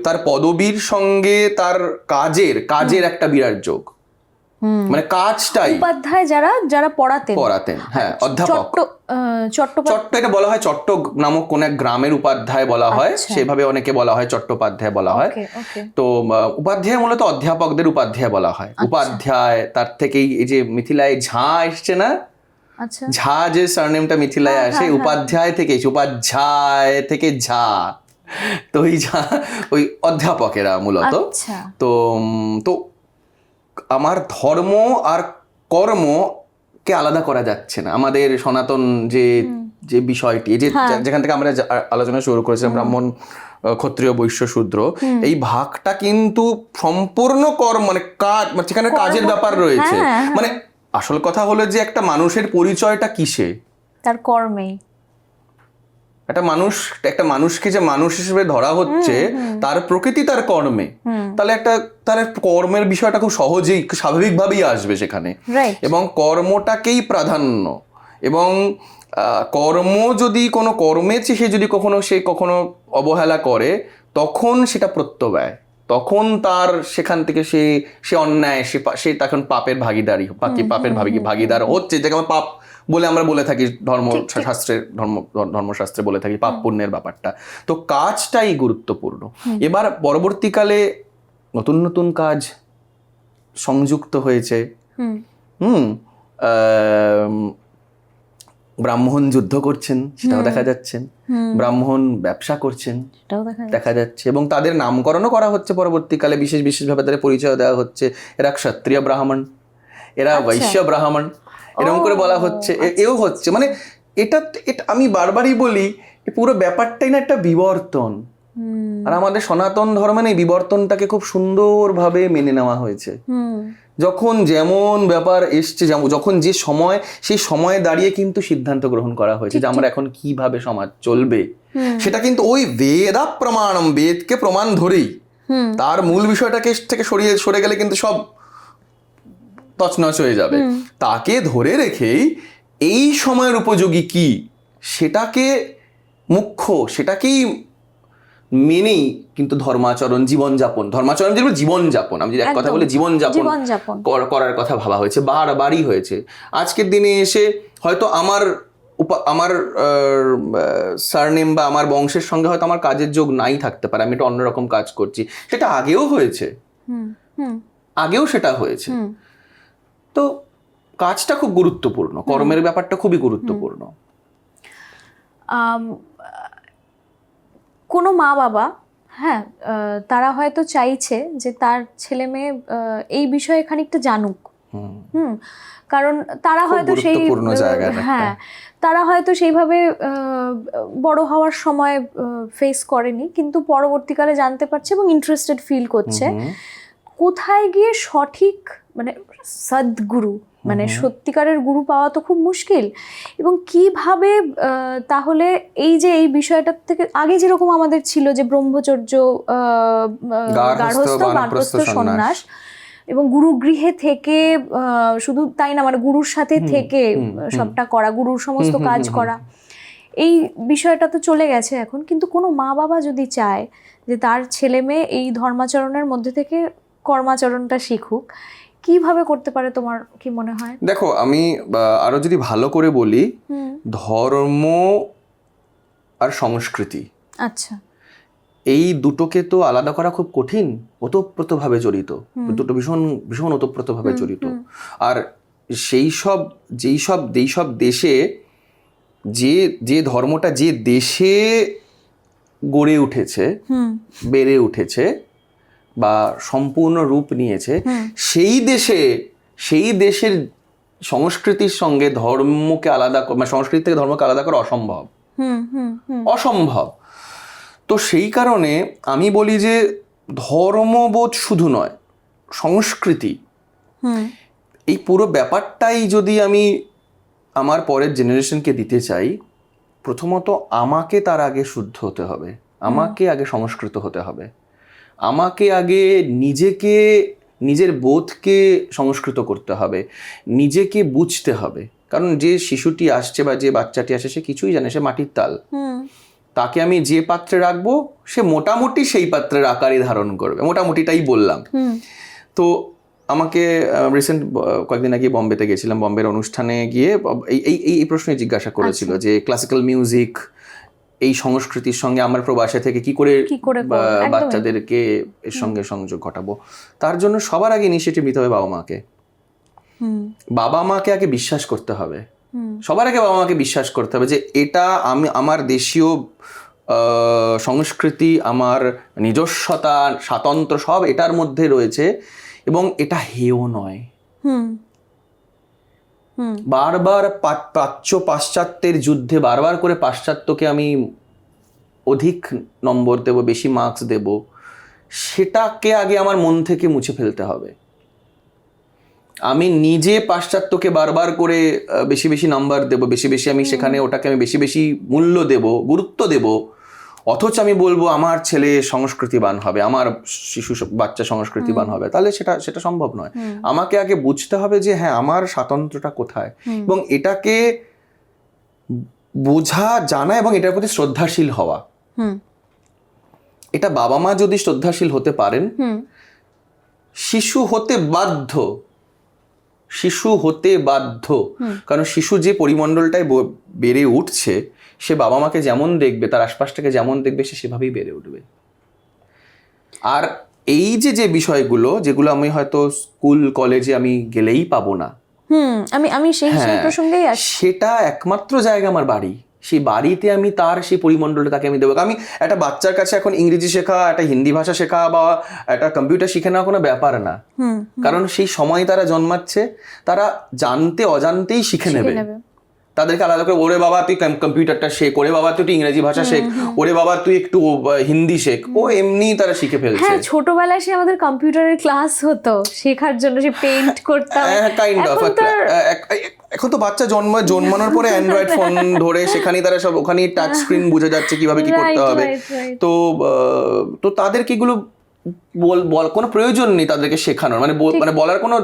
তার পদবীর সঙ্গে তার কাজের একটা বিরাট যোগ, মানে কাজটাই। উপাধ্যায় যারা পড়াতেন, হ্যাঁ, অধ্যাপক। এটা বলা হয় চট্ট নামক কোন এক গ্রামের উপাধ্যায় বলা হয়, সেভাবে অনেকে বলা হয়, চট্টোপাধ্যায় বলা হয়। তো উপাধ্যায় মূলত অধ্যাপকদের উপাধ্যায় বলা হয়। উপাধ্যায়, তার থেকেই এই যে মিথিলায় ঝা এসছে না, ঝা যে সারনেমটা মিথিলায় আসে, উপাধ্যায় থেকে, উপাধ্যায় থেকে ঝা, তো ওই অধ্যাপকেরা মূলত। তো আমার ধর্ম আর কর্মকে আলাদা করা যাচ্ছে না। আমাদের সনাতন যে বিষয়টি, যেখান থেকে আমরা আলোচনা শুরু করেছিলাম, ব্রাহ্মণ, ক্ষত্রিয়, বৈশ্য, শূদ্র, এই ভাগটা কিন্তু সম্পূর্ণ কর্ম, মানে কাজ, মানে সেখানে কাজের ব্যাপার রয়েছে। মানে আসল কথা হলো যে একটা মানুষের পরিচয়টা কিসে? তার কর্মেই। একটা মানুষকে যে মানুষ হিসেবে ধরা হচ্ছে, তার প্রকৃতি তার কর্মে, তাহলে কর্মের বিষয়টা খুব সহজেই, স্বাভাবিকভাবেই আসবে সেখানে, এবং কর্মটাকেই প্রাধান্য। এবং কর্ম যদি কোনো কর্মের চেয়ে সে যদি কখনো অবহেলা করে, তখন সেটা প্রত্যবায়, তখন তার সেখান থেকে সে অন্যায়, সে তখন পাপের ভাগিদার হচ্ছে, যেটা আমরা পাপ বলে আমরা বলে থাকি, ধর্মশাস্ত্রে বলে থাকি পাপ পুণ্যের ব্যাপারটা। তো কাজটাই গুরুত্বপূর্ণ। এবার পরবর্তীকালে নতুন নতুন কাজ সংযুক্ত হয়েছে। ব্রাহ্মণ যুদ্ধ করছেন, সেটাও দেখা যাচ্ছে, ব্রাহ্মণ ব্যবসা করছেন, দেখা যাচ্ছে, এবং তাদের নামকরণও করা হচ্ছে পরবর্তীকালে, বিশেষভাবে তাদের পরিচয় দেওয়া হচ্ছে, এরা ক্ষত্রিয় ব্রাহ্মণ, এরা বৈশ্য ব্রাহ্মণ, এরকম করে বলা হচ্ছে, এও হচ্ছে। মানে এটা আমি বারবারই বলি, পুরো ব্যাপারটাই না একটা বিবর্তন, আর আমাদের সনাতন ধর্মে এই বিবর্তনটাকে খুব সুন্দরভাবে মেনে নেওয়া হয়েছে। যখন যেমন ব্যাপার এসছে, যখন যে সময়, সেই সময়ে দাঁড়িয়ে কিন্তু সিদ্ধান্ত গ্রহণ করা হয়েছে যে আমরা এখন কিভাবে সমাজ চলবে। সেটা কিন্তু ওই বেদা প্রমাণম, বেদকে প্রমাণ ধরেই, তার মূল বিষয়টাকে থেকে সরে গেলে কিন্তু সব তছনছ হয়ে যাবে। তাকে ধরে রেখেই এই সময়ের উপযোগী কি সেটাকে মুখ্য, সেটাকেই মেনেই কিন্তু ধর্মাচরণ, জীবনযাপন, ধর্মাচরণ যেগুলো জীবনযাপন, আমি যদি এক কথা বলি জীবনযাপন করার কথা ভাবা হয়েছে, বারবারই হয়েছে। আজকের দিনে এসে হয়তো আমার সারনেম বা আমার বংশের সঙ্গে হয়তো আমার কাজের যোগ নাই থাকতে পারে, আমি একটা অন্যরকম কাজ করছি, সেটা আগেও হয়েছে, আগেও সেটা হয়েছে। তো কাজটা খুব গুরুত্বপূর্ণ, কর্মের ব্যাপারটা খুবই গুরুত্বপূর্ণ। কোনো মা বাবা, হ্যাঁ, তারা হয়তো চাইছে যে তার ছেলে মেয়ে এই বিষয়ে খানিকটা জানুক, কারণ তারা হয়তো সেই, হ্যাঁ, তারা হয়তো সেইভাবে বড় হওয়ার সময় ফেস করেনি, কিন্তু পরবর্তীকালে জানতে পারছে এবং ইন্টারেস্টেড ফিল করছে। কোথায় গিয়ে সঠিক মানে সদ্গুরু, মানে সত্যিকারের গুরু পাওয়া তো খুব মুশকিল, এবং কিভাবে তাহলে এই যে এই বিষয়টার থেকে আগে যেরকম আমাদের ছিল যে ব্রহ্মচর্য, গার্হস্থ্য, বানপ্রস্থ, সন্ন্যাস, এবং গুরুগৃহে থেকে শুধু তাই না, মানে গুরুর সাথে থেকে সবটা করা, গুরুর সমস্ত কাজ করা, এই বিষয়টা তো চলে গেছে এখন। কিন্তু কোনো মা বাবা যদি চায় যে তার ছেলে মেয়ে এই ধর্মাচরণের মধ্যে থেকে কর্মাচরণটা শিখুক, কিভাবে করতে পারে, তোমার কি মনে হয়? দেখো, আমি আরো যদি ভালো করে বলি, ধর্ম আর সংস্কৃতি, আচ্ছা, এই দুটোকে তো আলাদা করা খুব কঠিন, ওতপ্রোতভাবে জড়িত, দুটো ভীষণ ভীষণ ওতপ্রোতভাবে জড়িত। আর যেই সব দেশে যে ধর্মটা যে দেশে গড়ে উঠেছে, বেড়ে উঠেছে বা সম্পূর্ণ রূপ নিয়েছে, সেই দেশের সংস্কৃতির সঙ্গে ধর্মকে আলাদা, মানে সংস্কৃতি থেকে ধর্মকে আলাদা করা অসম্ভব। তো সেই কারণে আমি বলি যে ধর্মবোধ শুধু নয়, সংস্কৃতি, এই পুরো ব্যাপারটাই যদি আমি আমার পরের জেনারেশনকে দিতে চাই, প্রথমত আমাকে তার আগে শুদ্ধ হতে হবে, আমাকে আগে সংস্কৃত হতে হবে, আমাকে আগে নিজের বোধকে সংস্কৃত করতে হবে, নিজেকে বুঝতে হবে। কারণ যে শিশুটি আসছে বা যে বাচ্চাটি আসে সে কিছুই জানে, সে মাটির তাল, তাকে আমি যে পাত্রে রাখবো সে মোটামুটি সেই পাত্রের আকারই ধারণ করবে, মোটামুটিটাই বললাম। তো আমাকে রিসেন্ট কয়েকদিন আগে বম্বেতে গেছিলাম, বম্বের অনুষ্ঠানে গিয়ে এই প্রশ্নই জিজ্ঞাসা করেছিল যে ক্লাসিক্যাল মিউজিক এই সংস্কৃতির সঙ্গে আমার প্রবাসে থেকে কি করে বাচ্চাদেরকে এর সঙ্গে সংযোগ ঘটাবো। তার জন্য সবার আগে ইনিশিয়েটিভ নিতে হবে বাবা মাকে আগে বিশ্বাস করতে হবে, সবার আগে বাবা মাকে বিশ্বাস করতে হবে যে এটা আমার দেশীয় সংস্কৃতি, আমার নিজস্বতা, স্বাতন্ত্র্য সব এটার মধ্যে রয়েছে এবং এটা হেয় নয়। বারবার পাশ্চাত্যের যুদ্ধে বারবার করে পাশ্চাত্যকে আমি অধিক নম্বর দেব, বেশি মার্কস দেব, সেটাকে আগে আমার মন থেকে মুছে ফেলতে হবে। আমি নিজে পাশ্চাত্যকে বারবার করে বেশি বেশি নাম্বার দেব, বেশি বেশি আমি সেখানে ওটাকে আমি বেশি বেশি মূল্য দেব, গুরুত্ব দেব, অথচ আমি বলবো আমার ছেলে সংস্কৃতিবান হবে, আমার বাচ্চা সংস্কৃতিবান হবে, তাহলে সেটা সম্ভব নয়। আমাকে আগে বুঝতে হবে যে হ্যাঁ আমার স্বাতন্ত্র্যটা কোথায়, এবং এটাকে বোঝা, জানা এবং এটার প্রতি শ্রদ্ধাশীল হওয়া। এটা বাবা মা যদি শ্রদ্ধাশীল হতে পারেন, শিশু হতে বাধ্য, কারণ শিশু যে পরিমণ্ডলটায় বেড়ে উঠছে, সে বাবা মাকে যেমন দেখবে, তার আশপাশটাকে যেমন দেখবে, সে সেভাবেই বেড়ে উঠবে। আর এই যে বিষয়গুলো, যেগুলো আমি হয়তো স্কুল কলেজে আমি গেলেই পাবো না, আমি সেই প্রসঙ্গেই আসছি, সেটা একমাত্র জায়গা আমার বাড়ি। সেই বাড়িতে আমি তার সেই পরিমণ্ডলটা তাকে আমি দেবো। আমি একটা বাচ্চার কাছে এখন ইংরেজি শেখা, একটা হিন্দি ভাষা শেখা বা একটা কম্পিউটার শিখে নেওয়া কোনো ব্যাপার না, কারণ সেই সময় তারা জন্মাচ্ছে, তারা জানতে অজান্তেই শিখে নেবে। তাদেরকে আলাদা করে ওরে বাবা তুই কম্পিউটারটা শেখ, ওরে বাবা তুই একটু ইংরেজি ভাষা শেখ, ওরে বাবা তুই একটু হিন্দি শেখ, ও এমনি তারা শিখে ফেলছে। হ্যাঁ, ছোটবেলায় সে আমাদের কম্পিউটারের ক্লাস হতো, শেখার জন্য সে পেইন্ট করতাম। Kind of. এখন তো বাচ্চা জন্মানোর পরে অ্যান্ড্রয়েড ফোন ধরে সেখানেই তারা সব, ওখানেই টাচ স্ক্রিন বোঝা যাচ্ছে কিভাবে কি করতে হবে। তো তো তাদেরকে এগুলো বল কোনো প্রয়োজন নেই তাদেরকে শেখানোর, মানে বলার কোনো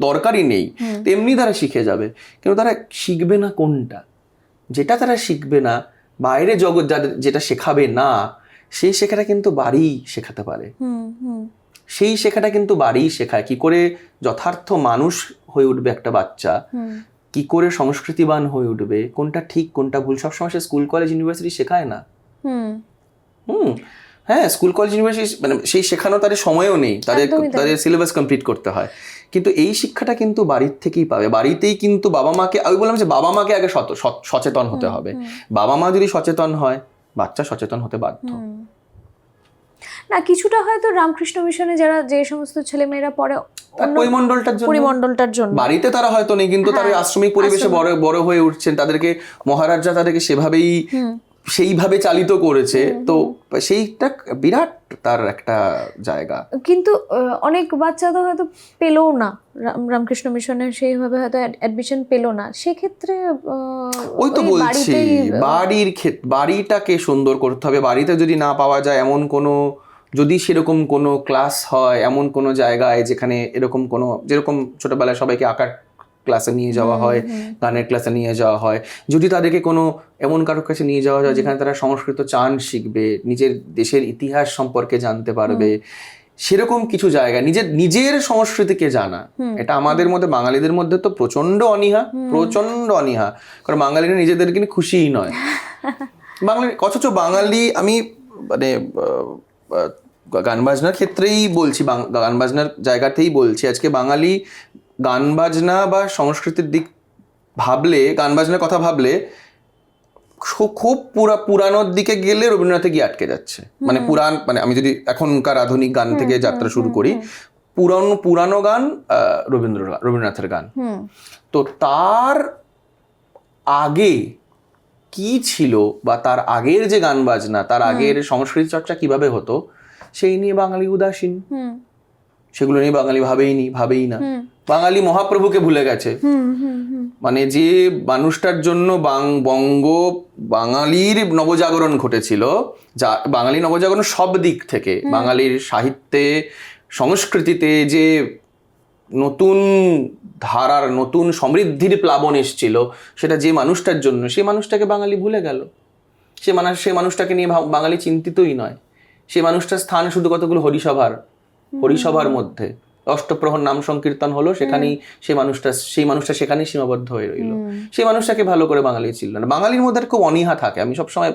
দরকারই নেই, তেমনি তারা শিখে যাবে। কিন্তু তারা শিখবে না কোনটা, যেটা তারা শিখবে না, বাইরে জগৎ যাদের যেটা শেখাবে না, সেই শেখাটা কিন্তু বাড়ি শেখাতে পারে। সেই শেখাটা কিন্তু বাড়ি শেখায়। কি করে যথার্থ মানুষ হয়ে উঠবে একটা বাচ্চা, কি করে সংস্কৃতিবান হয়ে উঠবে, কোনটা ঠিক কোনটা ভুল, সবসময় সে স্কুল কলেজ ইউনিভার্সিটি শেখায় না। হ্যাঁ, স্কুল কলেজ ইউনিভার্সিটি মানে সেই শেখানো তাদের সময়ও নেই, তাদের সিলেবাস কমপ্লিট করতে হয়। কিন্তু এই শিক্ষাটা কিন্তু বাড়ির থেকেই পাবে, বাড়িতেই কিন্তু বাবা মাকে, আমি বললাম যে বাবা মাকে আগে সচেতন হতে হবে। বাবা মা যদি সচেতন হয়, বাচ্চা সচেতন হতে বাধ্য। না, কিছুটা হয়তো রামকৃষ্ণ মিশনে যারা যে সমস্ত ছেলেমেয়েরা পড়ে পরিমণ্ডলটার জন্য বাড়িতে তারা হয়তো নেই, কিন্তু তারা আশ্রমিক পরিবেশে বড় হয়ে উঠছেন, তাদেরকে মহারাজরা তাদেরকে সেইভাবে চালিত করেছে। তো সেইটা বিরাট তার একটা জায়গা। কিন্তু অনেক বাচ্চা তো হয়তো পেলো না রামকৃষ্ণ মিশনে, সেইভাবে হয়তো অ্যাডমিশন পেলো না, সেক্ষেত্রে ওই তো বলছি, বাড়িটাকে সুন্দর করতে হবে। বাড়িতে যদি না পাওয়া যায় এমন কোনো, যদি সেরকম কোনো ক্লাস হয় এমন কোনো জায়গায় যেখানে এরকম কোনো, যেরকম ছোটবেলায় সবাইকে আঁকার ক্লাসে নিয়ে যাওয়া হয়, গানের ক্লাসে নিয়ে যাওয়া হয়, যদি তাদেরকে কোনো এমন কারোর কাছে নিয়ে যাওয়া যায় যেখানে তারা সংস্কৃত চান শিখবে, নিজের দেশের ইতিহাস সম্পর্কে জানতে পারবে, সেরকম কিছু জায়গা, নিজের সংস্কৃতিকে জানা। এটা আমাদের মধ্যে, বাঙালিদের মধ্যে তো প্রচন্ড অনীহা, কারণ বাঙালিরা নিজেদেরকে নিয়ে খুশিই নয়। অথচ বাঙালি, আমি মানে গান বাজনার ক্ষেত্রেই বলছি, গান বাজনার জায়গাতেই বলছি, আজকে বাঙালি গান বাজনা বা সংস্কৃতির দিক ভাবলে, গান বাজনার কথা ভাবলে খুব পুরানোর দিকে গেলে রবীন্দ্রনাথে গিয়ে আটকে যাচ্ছে। মানে আমি যদি এখনকার আধুনিক গান থেকে যাত্রা শুরু করি, পুরানো গান রবীন্দ্রনাথের গান, তো তার আগে কি ছিল বা তার আগের যে গান বাজনা, তার আগের সংস্কৃতি চর্চা কিভাবে হতো, সেই নিয়ে বাঙালি উদাসীন। সেগুলো নিয়ে বাঙালি ভাবেই না। বাঙালি মহাপ্রভুকে ভুলে গেছে। মানে যে মানুষটার জন্য বাঙালির নবজাগরণ ঘটেছিল, যা বাঙালি নবজাগরণ সব দিক থেকে, বাঙালির সাহিত্যে, সংস্কৃতিতে যে নতুন ধারার, নতুন সমৃদ্ধির প্লাবন এসেছিল, সেটা যে মানুষটার জন্য, সেই মানুষটাকে বাঙালি ভুলে গেল। সে মানুষটাকে নিয়ে বাঙালি চিন্তিতই নয়। সে মানুষটার স্থান শুধু কতগুলো হরিসভার মধ্যে অষ্টপ্রহর নাম সংকীর্তন হলো, সেখানেই সেই মানুষটা সেখানেই সীমাবদ্ধ হয়ে রইল। সেই মানুষটাকে ভালো করে বাঙালি ছিল না। বাঙালির মধ্যে খুব অনীহা থাকে, আমি সবসময়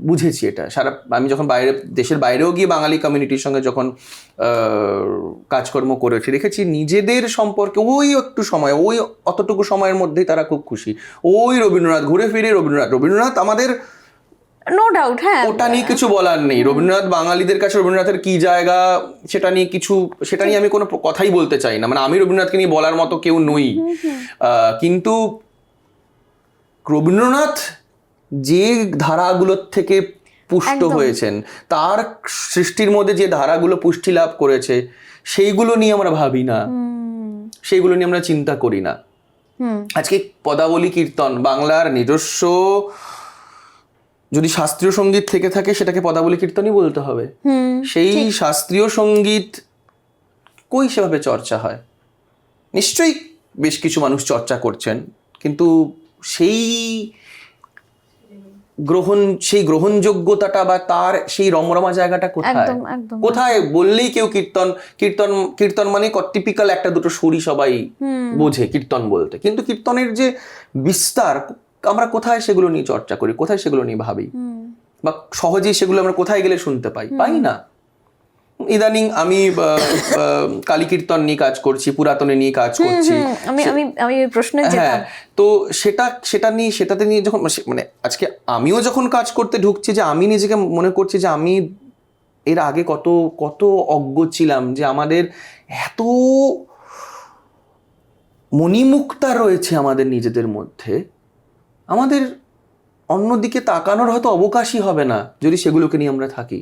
বুঝেছি এটা। আমি যখন দেশের বাইরেও গিয়ে বাঙালি কমিউনিটির সঙ্গে যখন কাজকর্ম করেছি, দেখেছি নিজেদের সম্পর্কে ওই একটু সময়, ওই অতটুকু সময়ের মধ্যেই তারা খুব খুশি। ওই রবীন্দ্রনাথ, ঘুরে ফিরে রবীন্দ্রনাথ আমাদের, নো ডাউট, হ্যাঁ, ওটা নিয়ে কিছু বলার নেই। রবীন্দ্রনাথ, বাঙালিদের কাছে রবীন্দ্রনাথের কি জায়গা, সেটা নিয়ে আমি কোনো কথাই বলতে চাই না। মানে আমি রবীন্দ্রনাথকে নিয়ে বলার মতো কেউ নই। কিন্তু রবীন্দ্রনাথ যে ধারাগুলোর থেকে পুষ্ট হয়েছেন, তার সৃষ্টির মধ্যে যে ধারাগুলো পুষ্টি লাভ করেছে, সেইগুলো নিয়ে আমরা ভাবি না, সেইগুলো নিয়ে আমরা চিন্তা করি না। আজকে পদাবলী কীর্তন, বাংলার নিজস্ব যদি শাস্ত্রীয় সঙ্গীত থেকে থাকে, সেটাকে পদাবলী কীর্তনই বলতে হবে। সেই শাস্ত্রীয় সঙ্গীত কই সেভাবে চর্চা হয়? নিশ্চয়ই বেশ কিছু মানুষ চর্চা করছেন, কিন্তু সেই গ্রহণযোগ্যতাটা বা তার সেই রমরমা জায়গাটা কোথায় বললেই কেউ কীর্তন মানে টিপিক্যাল একটা দুটো সুরই সবাই বোঝে কীর্তন বলতে, কিন্তু কীর্তনের যে বিস্তার, আমরা কোথায় সেগুলো নিয়ে চর্চা করি, কোথায় সেগুলো নিয়ে ভাবি, বা সহজেই সেগুলো আমরা কোথায় গেলে শুনতে পাই না। ইদানিং আমি কালী কীর্তন নিয়ে কাজ করছি, পুরাতনে নিয়ে কাজ করছি। আমি প্রশ্নে হ্যাঁ, তো সেটাতে নিয়ে যখন, মানে আজকে আমিও যখন কাজ করতে ঢুকছি, যে আমি নিজেকে মনে করছি যে আমি এর আগে কত অজ্ঞ ছিলাম, যে আমাদের এত মণিমুক্তা রয়েছে আমাদের নিজেদের মধ্যে, আমাদের অন্যদিকে তাকানোর হয়তো অবকাশই হবে না যদি সেগুলোকে নিয়ে আমরা থাকি।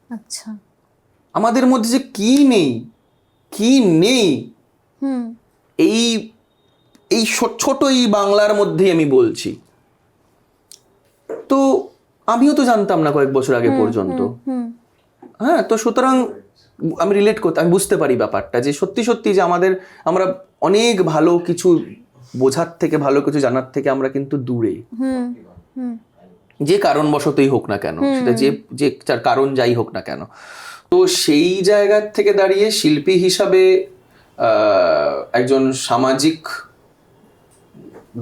আচ্ছা। আমাদের মধ্যে যে কি নেই, কি নেই, হুম এই এই ছোট এই বাংলার মধ্যেই আমি বলছি। তো আমিও তো জানতাম না কয়েক বছর আগে পর্যন্ত। হুম হ্যাঁ, তো সুতরাং আমি রিলেট করতে, আমি বুঝতে পারি ব্যাপারটা যে সত্যি সত্যি যে আমরা অনেক ভালো কিছু বোঝার থেকে, ভালো কিছু জানার থেকে আমরা কিন্তু দূরে, হুম হুম যে কারণবশতই হোক না কেন, সেটা যে যে যার কারণ যাই হোক না কেন। তো সেই জায়গার থেকে দাঁড়িয়ে শিল্পী হিসাবে একজন সামাজিক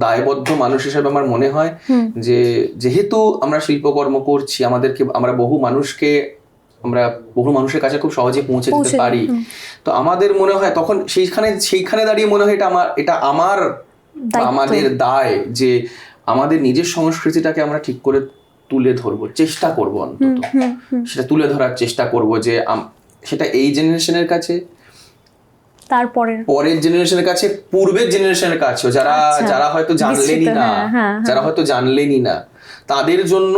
দায়বদ্ধ মানুষ হিসেবে আমার মনে হয় যে যেহেতু আমরা শিল্পকর্ম করছি, আমরা বহু মানুষের কাছে খুব সহজে পৌঁছে যেতে পারি। তো আমাদের মনে হয় তখন সেইখানে দাঁড়িয়ে মনে হয় এটা আমাদের দায় যে আমাদের নিজের সংস্কৃতিটাকে আমরা ঠিক করে তুলে ধরবো, চেষ্টা করব, অন্তত সেটা তুলে ধরার চেষ্টা করব, যে সেটা এই জেনারেশনের কাছে, পরের জেনারেশনের কাছে, পূর্বের জেনারেশনের কাছেও, যারা হয়তো জানলেনই না, তাদের জন্য,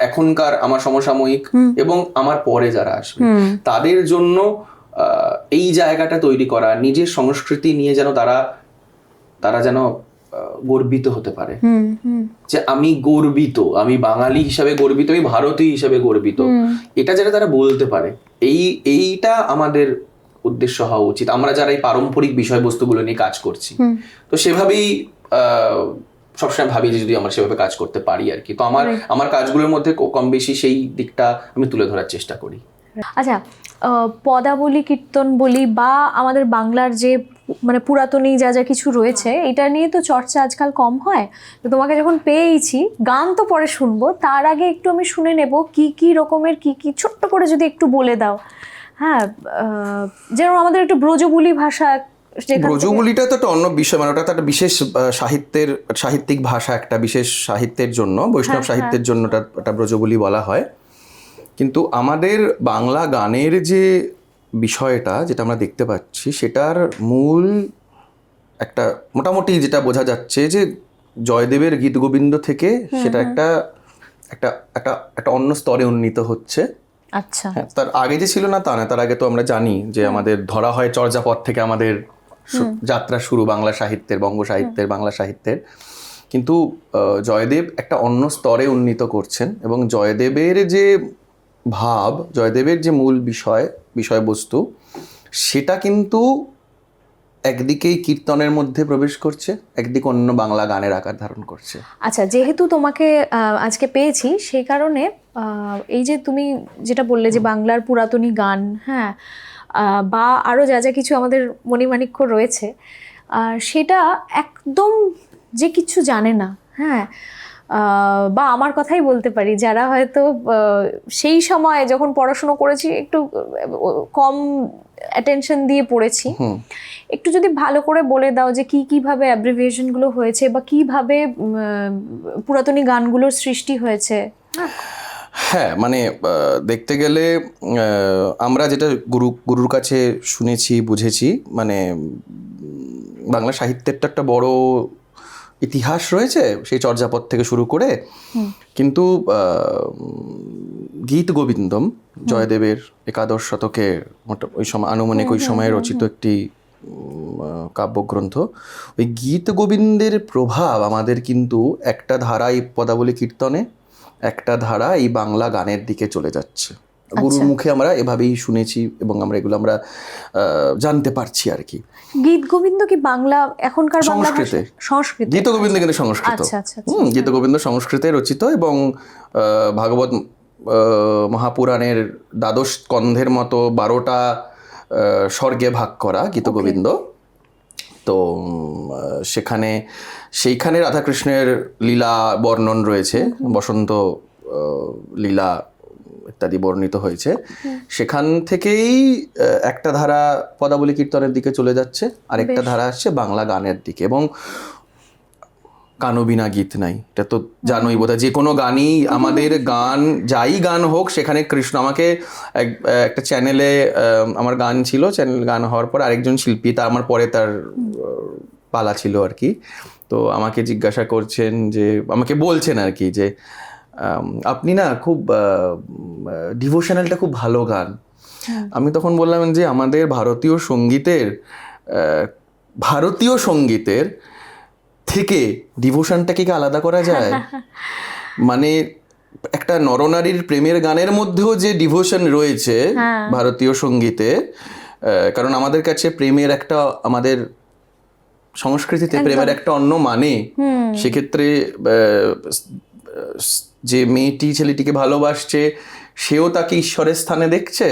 এখনকার আমার সমসাময়িক এবং আমার পরে যারা আসবে তাদের জন্য এই জায়গাটা তৈরি করা, নিজের সংস্কৃতি নিয়ে যেন তারা যেন গর্বিত হতে পারে, যে আমি গর্বিত, আমি বাঙালি হিসাবে গর্বিত, আমি ভারতীয় হিসাবে গর্বিত, এটা যেটা তারা বলতে পারে, এইটা আমাদের উদ্দেশ্য হওয়া উচিত, আমরা যারা এই পারম্পরিক বিষয়বস্তুগুলো নিয়ে কাজ করছি। তো সেভাবেই সবসময় ভাবি যে যদি আমরা সেভাবে কাজ করতে পারি আর কি। তো আমার কাজগুলোর মধ্যে কম বেশি সেই দিকটা আমি তুলে ধরার চেষ্টা করি। আচ্ছা, পদাবলী, কীর্তন বলি বা আমাদের বাংলার যে মানে পুরাতনী যা যা কিছু রয়েছে, এটা নিয়ে তো চর্চা আজকাল কম হয়। তো তোমাকে যখন পেয়েছি, গান তো পরে শুনবো, তার আগে একটু আমি শুনে নেব কি কি রকমের কি কি, ছোট্ট করে যদি একটু বলে দাও। হ্যাঁ, যেমন আমাদের একটু ব্রজবুলি ভাষা, ব্রজবুলিটা তো একটা অন্য বিষয়, মানে ওটা তো একটা বিশেষ সাহিত্যিক ভাষা, একটা বিশেষ সাহিত্যের জন্য, বৈষ্ণব সাহিত্যের জন্য ওটা ব্রজবুলি বলা হয়। কিন্তু আমাদের বাংলা গানের যে বিষয়টা, যেটা আমরা দেখতে পাচ্ছি, সেটার মূল একটা মোটামুটি যেটা বোঝা যাচ্ছে যে জয়দেবের গীতগোবিন্দ থেকে সেটা একটা অন্য স্তরে উন্নীত হচ্ছে। আচ্ছা, তার আগে যে ছিল না তা না, তার আগে তো আমরা জানি যে আমাদের ধরা হয় চর্যাপদ থেকে আমাদের যাত্রা শুরু বাংলা সাহিত্যের, বঙ্গ সাহিত্যের, বাংলা সাহিত্যের। কিন্তু জয়দেব একটা অন্য স্তরে উন্নীত করছেন, এবং জয়দেবের যে ভাব, জয়দেবের যে মূল বিষয়বস্তু, সেটা কিন্তু একদিকেই কীর্তনের মধ্যে প্রবেশ করছে, একদিকে অন্য বাংলা গানের আকার ধারণ করছে। আচ্ছা, যেহেতু তোমাকে আজকে পেয়েছি, সেই কারণে এই যে তুমি যেটা বললে যে বাংলার পুরাতনী গান, হ্যাঁ, বা আরও যা যা কিছু আমাদের মণিমাণিক্য রয়েছে, সেটা একদম যে কিছু জানে না, হ্যাঁ, বা আমার কথাই বলতে পারি, যারা হয়তো সেই সময় যখন পড়াশুনো করেছি একটু কম অ্যাটেনশন দিয়ে পড়েছি, একটু যদি ভালো করে বলে দাও যে কিভাবে অ্যাব্রিভিয়েশনগুলো হয়েছে বা কিভাবে পুরাতনী গানগুলোর সৃষ্টি হয়েছে। হ্যাঁ, মানে দেখতে গেলে আমরা যেটা গুরুর কাছে শুনেছি, বুঝেছি, মানে বাংলা সাহিত্যের তো একটা বড় ইতিহাস রয়েছে, সেই চর্যাপদ থেকে শুরু করে। কিন্তু গীত গোবিন্দম, জয়দেবের একাদশ শতকে ওই সময় আনুমানিক ওই সময়ে রচিত একটি কাব্যগ্রন্থ, ওই গীত গোবিন্দের প্রভাব আমাদের কিন্তু একটা ধারা এই পদাবলী কীর্তনে, একটা ধারা এই বাংলা গানের দিকে চলে যাচ্ছে। গুরুর মুখে আমরা এভাবেই শুনেছি এবং এগুলো আমরা জানতে পারছি আর কি। গীত গোবিন্দ কি বাংলা এখনকার সংস্কৃত? গীত গোবিন্দ কিন্তু সংস্কৃত। গীত গোবিন্দ সংস্কৃতে রচিত, এবং ভাগবত মহাপুরাণের দ্বাদশ স্কন্ধের মতো 12টা স্বর্গে ভাগ করা গীত গোবিন্দ। তো সেইখানে রাধাকৃষ্ণের লীলা বর্ণন রয়েছে, বসন্ত লীলা ইত্যাদি বর্ণিত হয়েছে। সেখান থেকেই একটা ধারা পদাবলী কীর্তনের দিকে চলে যাচ্ছে, আর একটা ধারা আসছে বাংলা গানের দিকে। এবং গানও বিনা গীত নাই, এটা তো জানোই বোধহয়। যে কোনো গানই আমাদের গান, যাই গান হোক সেখানে কৃষ্ণ। আমাকে একটা চ্যানেলে আমার গান ছিল, চ্যানেল গান হওয়ার পর আরেকজন শিল্পী, তা আমার পরে তার পালা ছিল আর কি, তো আমাকে জিজ্ঞাসা করছেন যে, আমাকে বলছেন আর কি যে আপনি না খুব ডিভোশনালটা খুব ভালো গান। আমি তখন বললাম যে আমাদের ভারতীয় সঙ্গীতের থেকে ডিভোশনটাকে কি আলাদা করা যায়? মানে একটা নরনারীর প্রেমের গানের মধ্যেও যে ডিভোশন রয়েছে ভারতীয় সঙ্গীতে, কারণ আমাদের কাছে প্রেমের একটা, আমাদের সংস্কৃতিতে প্রেমের একটা অন্য মানে, সেক্ষেত্রে যে মেয়েটি ছেলেটিকে ভালোবাসছে সেও তাকে ঈশ্বরের স্থানে দেখছে,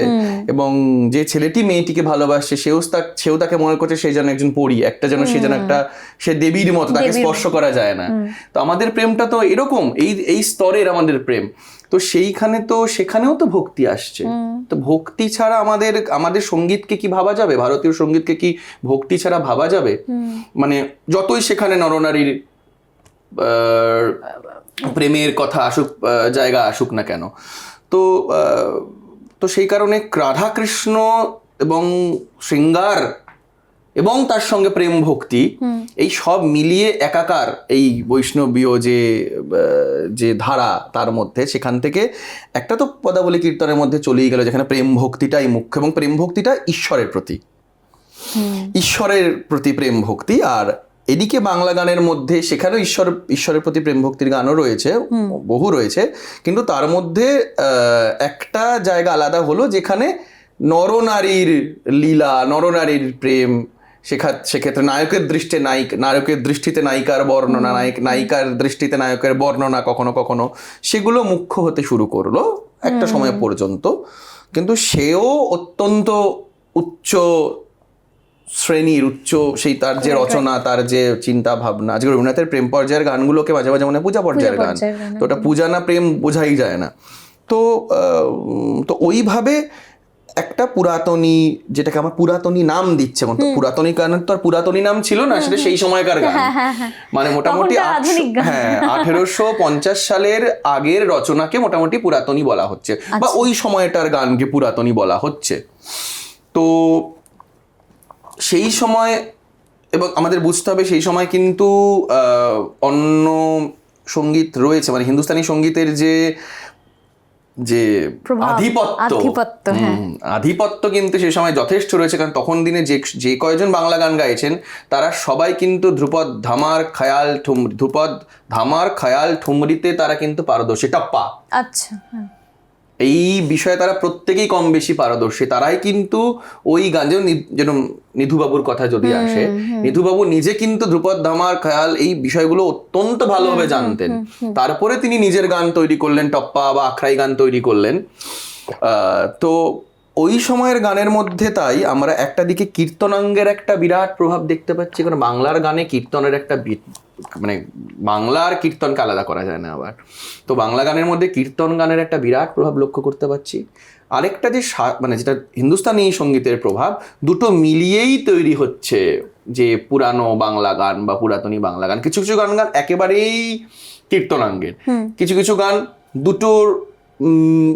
এবং যে ছেলেটি মেয়েটিকে ভালোবাসছে সেও তাকে মনে করছে সে যেন একজন পরী, সে যেন একটা সে দেবীর মতো, তাকে স্পর্শ করা যায় না। তো আমাদের প্রেমটা তো এরকম, এই স্তরের আমাদের প্রেম। তো সেখানেও তো ভক্তি আসছে। তো ভক্তি ছাড়া আমাদের সঙ্গীতকে কি ভাবা যাবে? ভারতীয় সঙ্গীতকে কি ভক্তি ছাড়া ভাবা যাবে? মানে যতই সেখানে নরনারীর প্রেমের কথা জায়গা আসুক না কেন, তো সেই কারণে রাধা কৃষ্ণ এবং শৃঙ্গার এবং তার সঙ্গে প্রেম ভক্তি, এই সব মিলিয়ে একাকার এই বৈষ্ণবীয় যে ধারা, তার মধ্যে সেখান থেকে একটা তো পদাবলী কীর্তনের মধ্যে চলেই গেল, যেখানে প্রেম ভক্তিটাই মুখ্য, এবং প্রেম ভক্তিটা ঈশ্বরের প্রতি প্রেম ভক্তি। আর এদিকে বাংলা গানের মধ্যে সেখানেও ঈশ্বরের প্রতি প্রেম ভক্তির গানও রয়েছে, বহু রয়েছে, কিন্তু তার মধ্যে একটা জায়গা আলাদা হলো, যেখানে নরনারীর লীলা, নরনারীর প্রেম, সেক্ষেত্রে নায়কের দৃষ্টিতে নায়িকার বর্ণনা, নায়িকার দৃষ্টিতে নায়কের বর্ণনা কখনো কখনো সেগুলো মুখ্য হতে শুরু করলো একটা সময় পর্যন্ত। কিন্তু সেও অত্যন্ত উচ্চ শ্রেণীর, সেই তার যে রচনা, তার যে চিন্তা ভাবনা। আজকে রবীন্দ্রনাথের প্রেম পর্যায়ের গানগুলোকে মাঝে মাঝে মনে পূজা পর্যায়ের গান, তো ওটা পূজা না প্রেম বোঝাই যায় না। তো ওইভাবে একটা পুরাতনী, যেটাকে আমার পুরাতনী নাম দিচ্ছে, পুরাতনী গানের তো আর পুরাতনী নাম ছিল না, সেটা সেই সময়কার গান, মানে মোটামুটি 1850 সালের আগের রচনাকে মোটামুটি পুরাতনী বলা হচ্ছে, বা ওই সময়টার গানকে পুরাতনী বলা হচ্ছে। তো সেই সময়, এবং আমাদের বুঝতে হবে সেই সময় কিন্তু অন্য সঙ্গীত রয়েছে, মানে হিন্দুস্তানি সঙ্গীতের যে আধিপত্য কিন্তু সেই সময় যথেষ্ট রয়েছে। কারণ তখন দিনে যে কয়জন বাংলা গান গাইছেন তারা সবাই কিন্তু ধ্রুপদ, ধামার, খায়াল, ঠুমরিতে তারা কিন্তু পারদর্শী, টপ্পা। আচ্ছা, এই বিষয়ে তারা প্রত্যেকেই কম বেশি পারদর্শী। তারাই কিন্তু ওই গান, যেমন নিধুবাবুর কথা যদি আসে, নিধুবাবু নিজে কিন্তু ধ্রুপদ, ধামার, খেয়াল এই বিষয়গুলো অত্যন্ত ভালোভাবে জানতেন। তারপরে তিনি নিজের গান তৈরি করলেন, টপ্পা বা আখড়াই গান তৈরি করলেন। তো ওই সময়ের গানের মধ্যে তাই আমরা একটা দিকে কীর্তনাঙ্গের একটা বিরাট প্রভাব দেখতে পাচ্ছি, কারণ বাংলার গানে কীর্তনের একটা মানে বাংলার কীর্তনকে আলাদা করা যায় না আবার। তো বাংলা গানের মধ্যে কীর্তন গানের একটা বিরাট প্রভাব লক্ষ্য করতে পারছি। আরেকটা মানে যেটা হিন্দুস্তানি সঙ্গীতের প্রভাব, দুটো মিলিয়েই তৈরি হচ্ছে যে পুরানো বাংলা গান বা পুরাতনী বাংলা গান। কিছু কিছু গান একেবারেই কীর্তনাঙ্গের, কিছু কিছু গান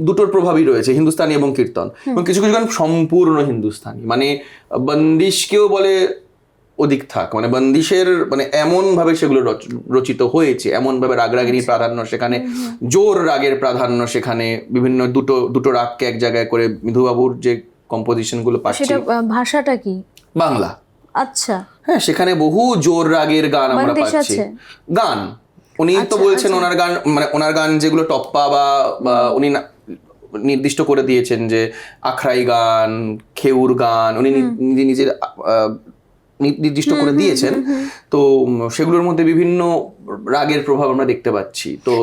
দুটোর প্রভাবই রয়েছে, হিন্দুস্তানি এবং কীর্তন। এবং কিছু কিছু গান সম্পূর্ণ হিন্দুস্তানি, মানে বন্দিশকেও বলে অধিক থাক, মানে বন্দিশের মানে এমন ভাবে সেগুলো রচিত হয়েছে, এমন ভাবে রাগরাগিনীর প্রাধান্য সেখানে, জোর রাগের প্রাধান্য সেখানে, বিভিন্ন দুটো রাগকে এক জায়গায় করে মিধুবাবুর যে কম্পোজিশন গুলো পাচ্ছি। ভাষাটা কি? বাংলা। আচ্ছা, হ্যাঁ, সেখানে বহু জোর রাগের গান আমরা পাচ্ছি। গান উনি তো বলছেন ওনার গান যেগুলো টপ্পা বা উনি নির্দিষ্ট করে দিয়েছেন যে আখড়াই গান, খেউর গান, উনি নিজের নির্দিষ্ট করে দিয়েছেন। তো সেগুলোর মধ্যে বিভিন্ন রাগের প্রভাব আমরা দেখতে পাচ্ছি। তো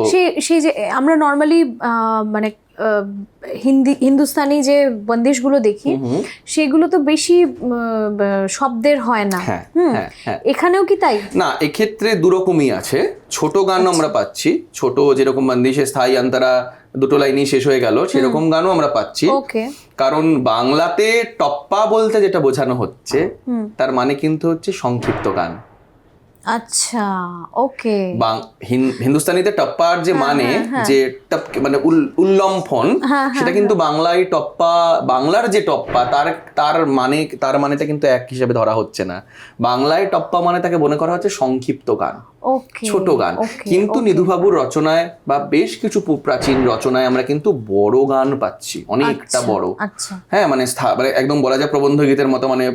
সেই যে আমরা নর্মালি মানে হিন্দুস্তানি যে বন্দিশগুলো দেখি সেগুলো তো বেশি শব্দের হয় না। এখানেও কি তাই? না, এক্ষেত্রে দুরকমই আছে। ছোট গান আমরা পাচ্ছি, ছোট যেরকম বন্দিশে স্থায়ী অন্তরা দুটো লাইনই শেষ হয়ে গেল, সেরকম গানও আমরা পাচ্ছি। কারণ বাংলাতে টপ্পা বলতে যেটা বোঝানো হচ্ছে তার মানে কিন্তু হচ্ছে সংক্ষিপ্ত গান। আচ্ছা, ওকে। হিন্দুস্তানিতে টপ্পার যে মানে যে মানে উল্লম্ফন, সেটা কিন্তু বাংলায় টপ্পা, বাংলার যে টপ্পা তার মানেটা কিন্তু এক হিসেবে ধরা হচ্ছে না। বাংলায় টপ্পা মানে তাকে মনে করা হচ্ছে সংক্ষিপ্ত গান, ছোট গান। কিন্তু নিধুবাবুর রচনায় বা বেশ কিছু প্রাচীন রচনায় আমরা কিন্তু বড় গান পাচ্ছি, অনেকটা বড়। হ্যাঁ, মানে একদম বলা যায় প্রবন্ধ গীতের মতো, মানে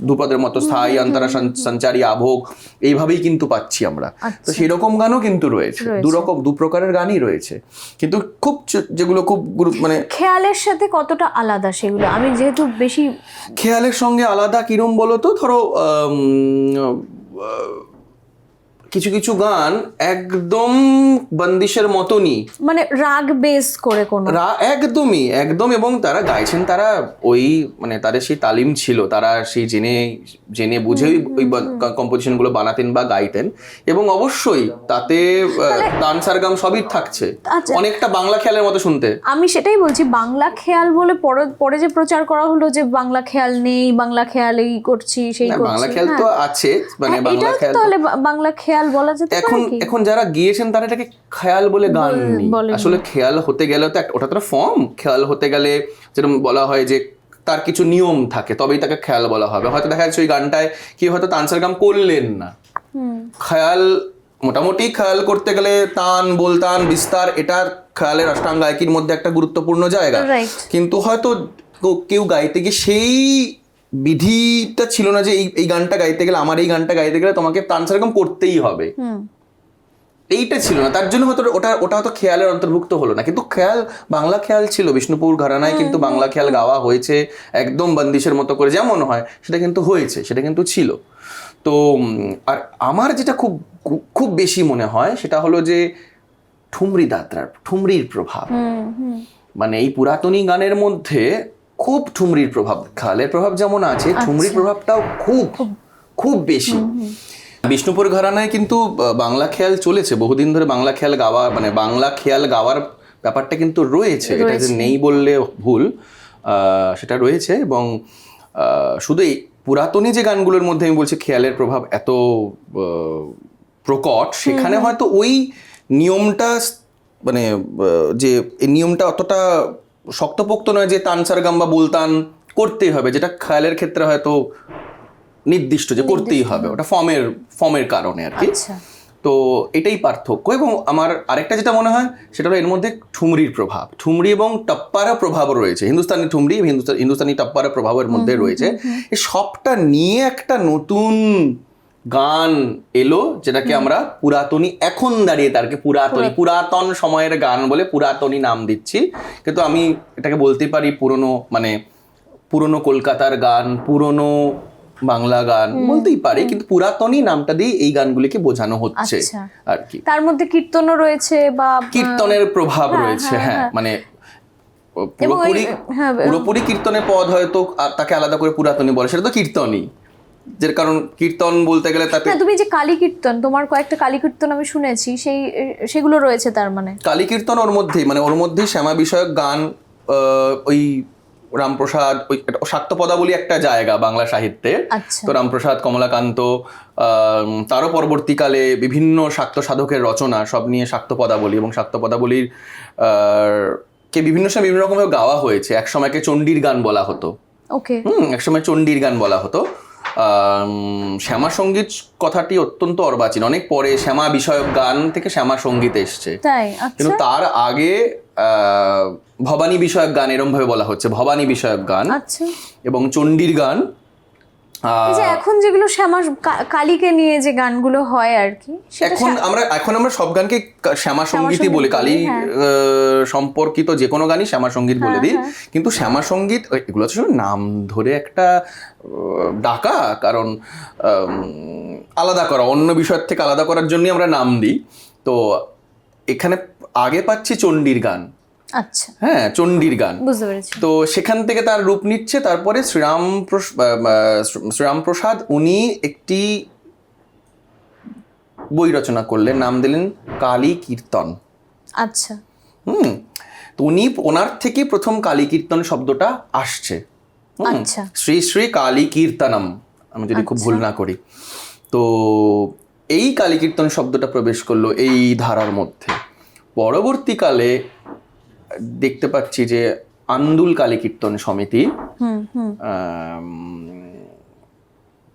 ধ্রুপদের মতো স্থায়ী অন্তরা সঞ্চারী আভোগ, এইভাবেই কিন্তু পাচ্ছি আমরা। তো সেরকম গানও কিন্তু রয়েছে, দু প্রকারের গানই রয়েছে, কিন্তু খুব যেগুলো খুব মানে খেয়ালের সাথে কতটা আলাদা সেগুলো, আমি যেহেতু বেশি খেয়ালের সঙ্গে আলাদা কিরম বলো তো, ধরো কিছু কিছু গান একদম বন্দিশের মতনই, মানে রাগ বেস করে কোনো একদমই একদম, এবং তারা গাইছেন, তারা ওই মানে তাদের সেই তালিম ছিল, তারা সেই জেনে বুঝেই ওই কম্পোজিশন গুলো বানাতেন বা গাইতেন, এবং অবশ্যই তাতে তান সারগাম সবই থাকছে, অনেকটা বাংলা খেয়ালের মতো শুনতে। আমি সেটাই বলছি, বাংলা খেয়াল বলে পরে যে প্রচার করা হলো যে বাংলা খেয়াল নেই, বাংলা খেয়াল এই করছি সেই করছি, বাংলা খেয়াল তো আছে, মানে বাংলা খেয়াল, তাহলে বাংলা খেয়াল বলা যেতে পারে কি? এখন যারা গিয়েছেন তারা এটাকে খেয়াল বলে গান নেই, আসলে খেয়াল হতে গেলে তো ওটা তো ফর্ম, খেয়াল হতে গেলে যেরকম বলা হয় যে তার কিছু নিয়ম থাকে, তবেই তাকে খেয়াল বলা হবে। হয়তো দেখা যাচ্ছে ওই গানটায় কি হয়তো তানসার গাম করলেন না, খেয়াল মোটামুটি খেয়াল করতে গেলে তান, বোলতান, বিস্তার, এটা খেয়ালের অষ্টাঙ্গায়িকির মধ্যে একটা গুরুত্বপূর্ণ জায়গা, কিন্তু হয়তো কেউ গাইতে গিয়ে সেই বিধিটা ছিল না যে এই গানটা গাইতে গেলে, আমার এই গানটা গাইতে গেলে তোমাকে তানসার গাম করতেই হবে, এইটা ছিল না, তার জন্য হয়তো ওটা হয়তো খেয়ালের অন্তর্ভুক্ত হলো না। কিন্তু খেয়াল, বাংলা খেয়াল ছিল, বিষ্ণুপুর ঘরানায় কিন্তু বাংলা খেয়াল গাওয়া হয়েছে একদম বন্দিশের মতো করে যেমন হয়, সেটা কিন্তু হয়েছে, সেটা কিন্তু ছিল। তো আর আমার যেটা খুব খুব বেশি মনে হয় সেটা হলো যে ঠুমরি দাত্রার, ঠুমরির প্রভাব, মানে এই পুরাতনী গানের মধ্যে খুব ঠুমরির প্রভাব, খেয়ালের প্রভাব যেমন আছে, ঠুমরির প্রভাবটাও খুব খুব বেশি। বিষ্ণুপুর ঘরানায় কিন্তু বাংলা খেয়াল চলেছে বহুদিন ধরে, বাংলা খেয়াল গাওয়া, মানে বাংলা খেয়াল গাওয়ার ব্যাপারটা কিন্তু রয়েছে, এটা যে নেই বললে ভুল, সেটা রয়েছে। এবং শুধু এই পুরাতনী যে গানগুলোর মধ্যে আমি বলছি খেয়ালের প্রভাব এত প্রকট, সেখানে হয়তো ওই নিয়মটা, মানে যে এই নিয়মটা অতটা শক্তপোক্ত নয় যে তানসার গাম বা বুলতান করতেই হবে, যেটা খেয়ালের ক্ষেত্রে হয়তো নির্দিষ্ট যে করতেই হবে, ওটা ফর্মের কারণে আর কি। তো এটাই পার্থক্য। এবং আমার আরেকটা যেটা মনে হয় সেটা হলো এর মধ্যে ঠুমরির প্রভাব, ঠুমরি এবং টপ্পারও প্রভাব রয়েছে, হিন্দুস্তানি ঠুমরি, হিন্দুস্তানি টপ্পারও প্রভাবের মধ্যে রয়েছে। এই সবটা নিয়ে একটা নতুন গান এলো, যেটাকে আমরা পুরাতনী, এখন দাঁড়িয়ে তারকে পুরাতন সময়ের গান বলে পুরাতনী নাম দিচ্ছি, কিন্তু আমি এটাকে বলতে পারি পুরনো কলকাতার গান, পুরনো বাংলা গান বলতেই পারি, কিন্তু পুরাতনী নামটা দিয়ে এই গানগুলিকে বোঝানো হচ্ছে আর কি। তার মধ্যে কীর্তনও রয়েছে বা কীর্তনের প্রভাব রয়েছে, হ্যাঁ, মানে পুরোপুরি কীর্তনের পদ হয়তো তাকে আলাদা করে পুরাতনী বলে, সেটা তো কীর্তনই, যের কারণ কীর্তন বলতে গেলে তাতে, তুমি যে কালী কীর্তন, তোমার কয়েকটা কালী কীর্তন আমি শুনেছি, সেগুলো রয়েছে, তার মানে কালী কীর্তন ওর মধ্যেই শ্যামা বিষয়ক গান, ওই রামপ্রসাদ, ওই শাক্ত পদাবলী একটা জায়গা বাংলা সাহিত্যে, তো রামপ্রসাদ, কমলাকান্ত, তারও পরবর্তীকালে বিভিন্ন শাক্ত সাধকের রচনা, সব নিয়ে শাক্ত পদাবলী, এবং শাক্ত পদাবলীর কে বিভিন্ন সময় বিভিন্ন রকমভাবে গাওয়া হয়েছে। এক সময়কে চণ্ডীর গান বলা হতো, এক সময় চণ্ডীর গান বলা হতো। শ্যামা সঙ্গীত কথাটি অত্যন্ত অর্বাচীন, অনেক পরে শ্যামা বিষয়ক গান থেকে শ্যামা সঙ্গীত এসছে, কিন্তু তার আগে ভবানী বিষয়ক গান এরকম ভাবে বলা হচ্ছে, ভবানী বিষয়ক গান এবং চণ্ডীর গান। এখন যেগুলো শ্যামা কালীকে নিয়ে যে গানগুলো হয় আর কি, এখন আমরা সব গানকে শ্যামা সঙ্গীতই বলি, কালী সম্পর্কিত যে কোনো গানই শ্যামা সঙ্গীত বলে দিই, কিন্তু শ্যামা সঙ্গীত এগুলো তো নাম ধরে একটা ডাকা, কারণ আলাদা করা, অন্য বিষয়ের থেকে আলাদা করার জন্যই আমরা নাম দিই। তো এখানে আগে পাচ্ছি চণ্ডীর গান, হ্যাঁ, চণ্ডীর গান, তো সেখান থেকে তার রূপ নিচ্ছে। তারপরে শ্রীরামপ্রসাদ উনি একটি বই রচনা করলেন, নাম দিলেন কালী কীর্তন। তো ওনার থেকে প্রথম কালী কীর্তন শব্দটা আসছে, শ্রী শ্রী কালী কীর্তনম, আমি যদি খুব ভুল না করি। তো এই কালী কীর্তন শব্দটা প্রবেশ করলো এই ধারার মধ্যে। পরবর্তীকালে দেখতে পাচ্ছি যে আন্দুল কালী কীর্তন সমিতি,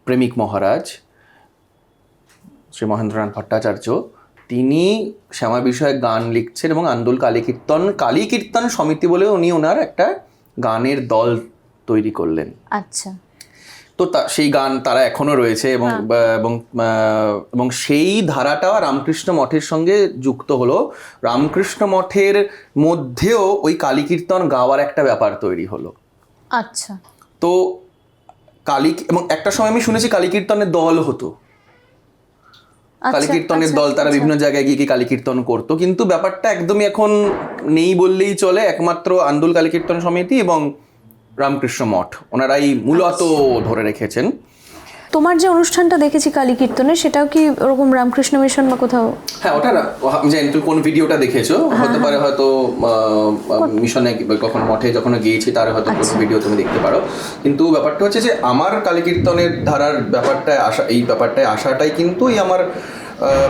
প্রেমিক মহারাজ শ্রী মহেন্দ্রনাথ ভট্টাচার্য, তিনি শ্যামা বিষয়ে গান লিখছেন এবং আন্দুল কালী কীর্তন সমিতি বলে উনি ওনার একটা গানের দল তৈরি করলেন। আচ্ছা। তো সেই গান তারা এখনো রয়েছে এবং এবং সেই ধারাটা রামকৃষ্ণ মঠের সঙ্গে যুক্ত হলো। রামকৃষ্ণ মঠের মধ্যেও ওই কালী কীর্তন গাওয়ার একটা ব্যাপার তৈরি হলো। আচ্ছা। তো এবং একটা সময় আমি শুনেছি কালী কীর্তনের দল হতো, কালী কীর্তনের দল, তারা বিভিন্ন জায়গায় গিয়ে কালী কীর্তন করতো, কিন্তু ব্যাপারটা একদমই এখন নেই বললেই চলে। একমাত্র আন্দুল কালী কীর্তন সমিতি এবং রামকৃষ্ণ মঠ ওনারাই মূলত ধরে রেখেছেন। তোমার যে অনুষ্ঠানটা দেখেছি কালী কীর্তনের, সেটাও কি ওরকম রামকৃষ্ণ মিশন বা কোথাও? হ্যাঁ, ওটা আমি জানি তুমি কোন ভিডিওটা দেখেছো, হতে পারে হয়তো মিশনে কখন মঠে যখন গিয়েছি তার হয়তো ভিডিও তুমি দেখতে পারো। কিন্তু ব্যাপারটা হচ্ছে যে আমার কালী কীর্তনের ধারার ব্যাপারটায় আসাটাই কিন্তু এই আমার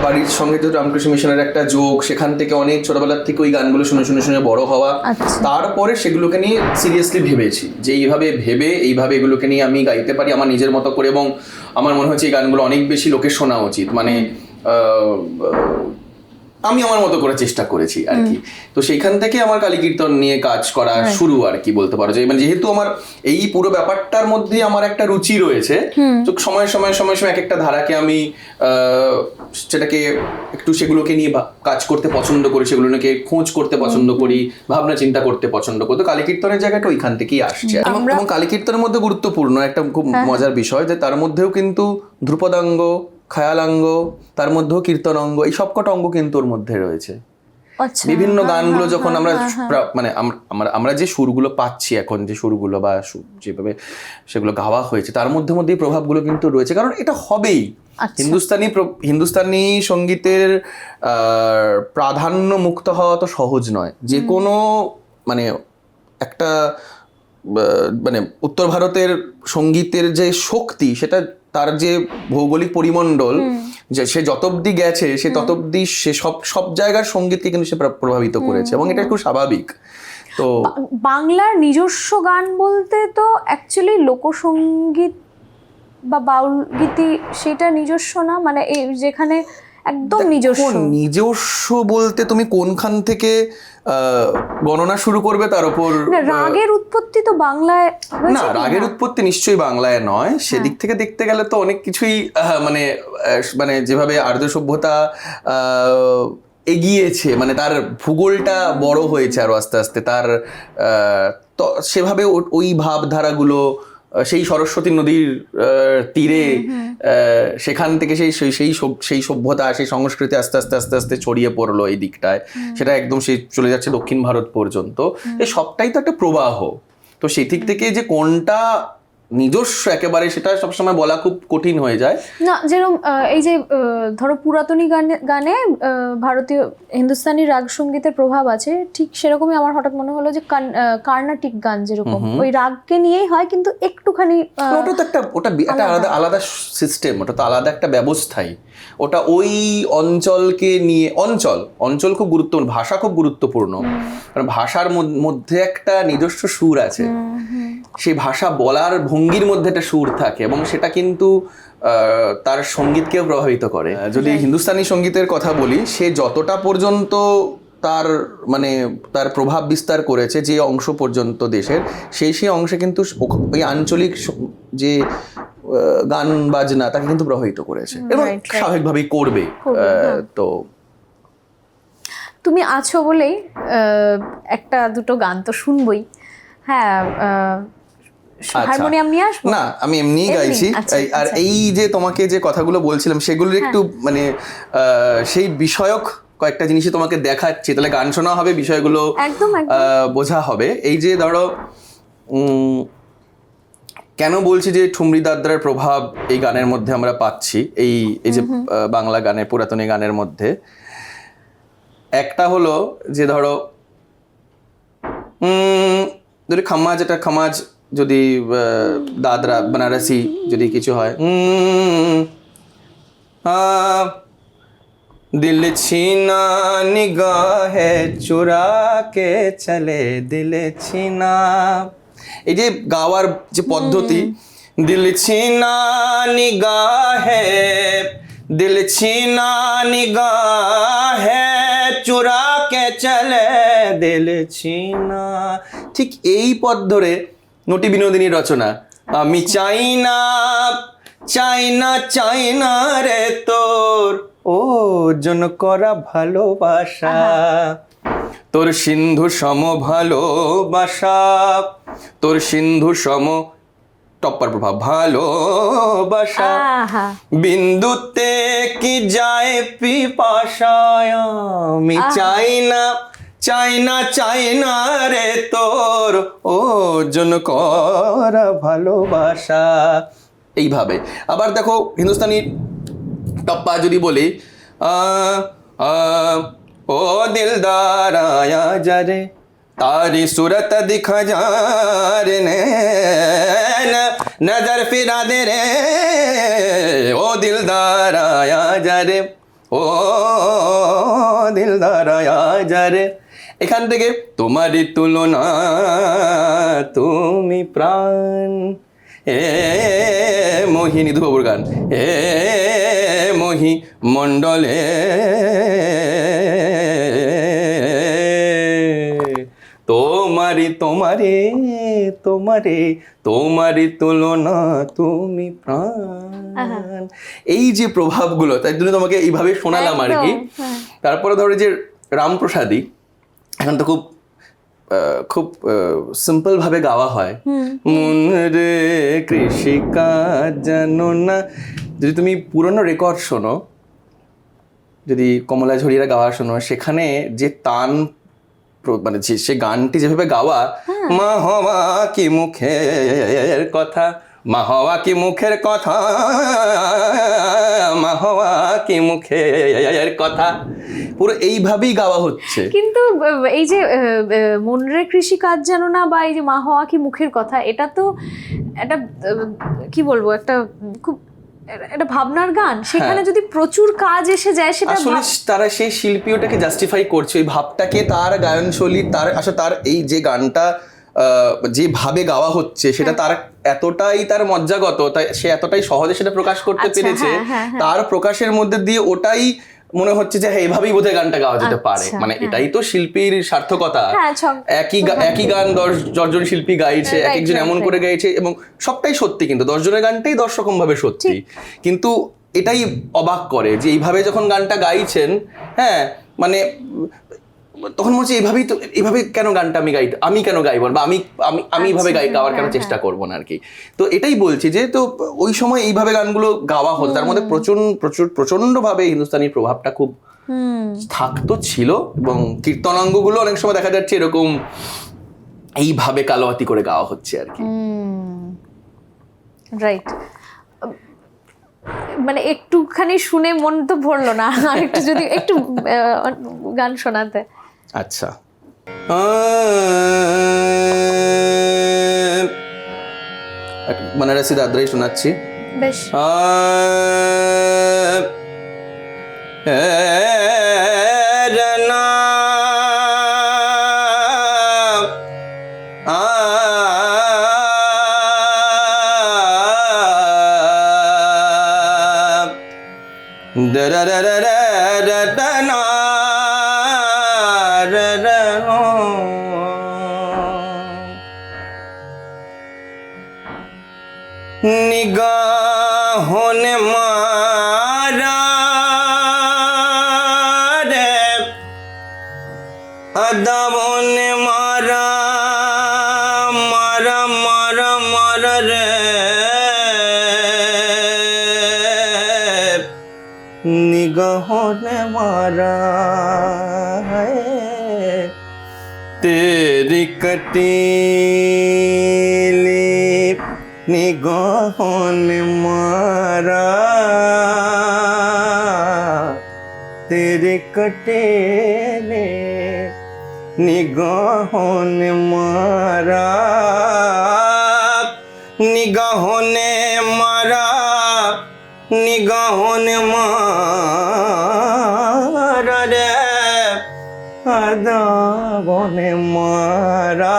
বাড়ির সঙ্গে যে রামকৃষ্ণ মিশনের একটা যোগ, সেখান থেকে অনেক ছোটবেলার থেকে ওই গানগুলো শুনে শুনে শুনে বড় হওয়া। তারপরে সেগুলোকে নিয়ে সিরিয়াসলি ভেবেছি যে এইভাবে এগুলোকে নিয়ে আমি গাইতে পারি আমার নিজের মতো করে, এবং আমার মনে হচ্ছে এই গানগুলো অনেক বেশি লোকের শোনা উচিত। মানে আমি আমার মতো করে চেষ্টা করেছি আর কি। তো সেইখান থেকে আমার কালী কীর্তন নিয়ে কাজ করা শুরু আর কি বলতে পারো। যে মানে যেহেতু আমার এই পুরো ব্যাপারটার মধ্যে আমার একটা রুচি রয়েছে, তো সময় সময় এক একটা ধারাকে আমি সেটাকে একটু সেগুলোকে নিয়ে কাজ করতে পছন্দ করি, সেগুলোকে খোঁজ করতে পছন্দ করি, ভাবনা চিন্তা করতে পছন্দ করি। তো কালী কীর্তনের জায়গাটা ওইখান থেকেই আসছে। এবং কালী কীর্তনের মধ্যে গুরুত্বপূর্ণ একটা খুব মজার বিষয় যে তার মধ্যেও কিন্তু ধ্রুপদাঙ্গ, খায়ালাঙ্গ, তার মধ্যেও কীর্তনাঙ্গ, এই সবকটা অঙ্গ কিন্তু ওর মধ্যে রয়েছে। বিভিন্ন গানগুলো যখন আমরা মানে আমরা যে সুরগুলো পাচ্ছি এখন, যে সুরগুলো বা যেভাবে সেগুলো গাওয়া হয়েছে, তার মধ্যে এই প্রভাবগুলো কিন্তু রয়েছে। কারণ এটা হবেই, হিন্দুস্তানি সঙ্গীতের প্রাধান্য মুক্ত হওয়া তো সহজ নয়। যে কোনো মানে একটা মানে উত্তর ভারতের সঙ্গীতের যে শক্তি, সেটা তার যে ভৌগোলিক পরিমণ্ডল, যে সে যত অব্দি গেছে সে তত অব্দি সে সব জায়গার সঙ্গীতকে কিন্তু সে প্রভাবিত করেছে, এবং এটা খুব স্বাভাবিক। তো বাংলার নিজস্ব গান বলতে তো অ্যাকচুয়ালি লোকসঙ্গীত বা বাউল গীতি, সেটা নিজস্ব না? মানে এই যেখানে একদম নিজস্ব বলতে তুমি কোনখান থেকে গণনা শুরু করবে তার উপর। রাগের উৎপত্তি তো বাংলায় না, রাগের উৎপত্তি নিশ্চয়ই বাংলায় নয়। সেদিক থেকে দেখতে গেলে তো অনেক কিছুই মানে যেভাবে আর্য সভ্যতা এগিয়েছে, মানে তার ভূগোলটা বড় হয়েছে আরো আস্তে আস্তে, তার তো সেভাবে ওই ভাবধারাগুলো সেই সরস্বতী নদীর তীরে সেখান থেকে সেই সভ্যতা, সেই সংস্কৃতি আস্তে আস্তে আস্তে আস্তে ছড়িয়ে পড়লো এই দিকটায়। সেটা একদম সেই চলে যাচ্ছে দক্ষিণ ভারত পর্যন্ত। এই সবটাই তো একটা প্রবাহ। তো সেই দিক থেকে যে কোনটা নিজস্ব একেবারে সেটা সবসময় বলা খুব কঠিন হয়ে যায় না। যেরকম এই যে ধরো পুরাতনী গানে ভারতীয় হিন্দুস্তানি রাগ সঙ্গীতের প্রভাব আছে, ঠিক সেরকমই আমার হঠাৎ মনে হলো যে কার্নাটিক গান যেরকম ওই রাগকে নিয়েই হয়, কিন্তু একটুখানি ওটা একটা আলাদা সিস্টেম, ওটা তো আলাদা একটা ব্যবস্থাই। ওটা ওই অঞ্চলকে নিয়ে, অঞ্চল খুব গুরুত্বপূর্ণ, ভাষা খুব গুরুত্বপূর্ণ। কারণ ভাষার মধ্যে একটা নিজস্ব সুর আছে, সেই ভাষা বলার ভঙ্গির মধ্যে একটা সুর থাকে, এবং সেটা কিন্তু তার সঙ্গীতকেও প্রভাবিত করে। যদি হিন্দুস্তানি সঙ্গীতের কথা বলি, সে যতটা পর্যন্ত তার প্রভাব বিস্তার করেছে যে অংশ পর্যন্ত দেশের, সেই অংশে কিন্তু ওই আঞ্চলিক যে গান বাজনা তাকে কিন্তু প্রভাবিত করেছে, এবং স্বাভাবিকভাবেই করবে। তো তুমি আছো বলেই একটা দুটো গান তো শুনবই। হ্যাঁ, হারমোনিয়াম নিয়ে আসবো না, আমি এমনিই গাইছি। আর এই যে তোমাকে যে কথাগুলো বলছিলাম সেগুলোর একটু মানে সেই বিষয়ক কয়েকটা জিনিসই তোমাকে দেখাচ্ছি, তাহলে গান শোনা হবে, বিষয়গুলো বোঝা হবে। এই যে ধরো কেন বলছি যে ঠুমরি দাদরার প্রভাব এই গানের মধ্যে আমরা পাচ্ছি, এই যে বাংলা গানের, পুরাতনী গানের মধ্যে। একটা হলো যে ধরো খামাজ যদি দাদরা বানারসি যদি কিছু হয়, दिल छीना निगाहे चुरा के चले दिल छीना, এই যে গাওয়ার যে পদ্ধতি, দিল ছিনা নিগাহে, দিল ছিনা নিগাহে চুরা কে চলে দিল ছিনা, ঠিক এই পদ ধরে নটি বিনোদিনীর রচনা। আমি চাই না চাই না চাই না রে তোর ও জন করা ভালোবাসা, তোর সিন্ধু সম ভালোবাসা, তোর সিন্ধু সম টপ্পার প্রভাব ভালোবাসা, আহা বিন্দুতে কি যায় পিপাসায়, আমি চাই না চাই না চাই না রে তোর ও জন করা ভালোবাসা। এইভাবে আবার দেখো হিন্দুস্তানি টপ্পা যদি বলি, ओ दिलदार आया जा रे तारी सूरत दिखा जा रे नजर फिरा दे रे, ओ दिलदार आया जा रे ও দিলদার আয়া যা রে, এখান থেকে তোমারই তুলনা তুমি প্রাণ, এ মোহিনী ধুবুর গান, এ মোহি মণ্ডলে তোমারি তোমারে তোমারে তোমারি তুলনা তুমি প্রাণ, এই যে প্রভাবগুলো, তাই জন্য তোমাকে এইভাবে শোনালাম আর কি। তারপরে ধরো যে রামপ্রসাদী, এখন তো খুব খুব সিম্পল ভাবে গাওয়া হয়, মন রে কৃষিকাজ জানো না, যদি তুমি পুরনো রেকর্ড শোনো, যদি কমলা ঝরিয়ারা গাওয়া শোনো, সেখানে যে তান মানে সে গানটি যেভাবে গাওয়া, মা হওয়া কি মুখের কথা, মা হওয়া কি মুখের কথা, মা হওয়া কি মুখের কথা, পুরো এইভাবেই গাওয়া হচ্ছে। কিন্তু এই যে মনরে কৃষি কাজ জানো না বা এই যে মা হওয়া কি মুখের কথা, এটা তো একটা কি বলবো, একটা খুব একটা ভাবনার গান, সেখানে যদি প্রচুর কাজ এসে যায়, সেটা আসলে তারা সেই শিল্পী ওটাকে জাস্টিফাই করছে, ওই ভাবটাকে, তার গায়ন শৈলী, তার আসলে তার এই যে গানটা যেভাবে গাওয়া হচ্ছে সেটা তার এতটাই তার মজ্জাগত, তাই সে এতটাই সহজে সেটা প্রকাশ করতে পেরেছে, তার প্রকাশের মধ্যে দিয়ে ওটাই মনে হচ্ছে যে হ্যাঁ এভাবেই বোধহয় গানটা গাওয়া যেতে পারে, মানে এটাই তো শিল্পীর সার্থকতা। একই গান 10 জন শিল্পী গাইছে, এক একজন এমন করে গাইছে, এবং সবটাই সত্যি, কিন্তু 10 জনের গানটাই 10 রকম ভাবে সত্যি, কিন্তু এটাই অবাক করে যে এইভাবে যখন গানটা গাইছেন, হ্যাঁ মানে তখন মনে হচ্ছে এইভাবে কেন গানটা আমি কেন গাইবো, বা আমি এইভাবে গাওয়ার কেন চেষ্টা করবো না আর কি। তো এটাই বলছি যে তো ওই সময় এইভাবে গানগুলো গাওয়া হতো, তার মধ্যে প্রচন্ড ভাবে হিন্দুস্তানির প্রভাবটা খুব থাকতো ছিল, এবং কীর্তনাঙ্গগুলো অনেক সময় দেখা যাচ্ছে এরকম এইভাবে কালোয়াতি করে গাওয়া হচ্ছে আর কি। রাইট, মানে একটুখানি শুনে মন তো ভরলো না, আর একটু যদি একটু গান শোনাতে। আচ্ছা, বানারসি দাদরাই শোনাচ্ছি বেশ। निगाहों ने मारा रे, अदाओं ने मारा मारा मारा मारा रे, निगाहों ने मारा है, तेरी कटीली निगाहों ने मारा, तेरे कटेले निगाहों ने मारा, निगाहों ने मारा निगाहों ने मारा रे अदाओं ने मारा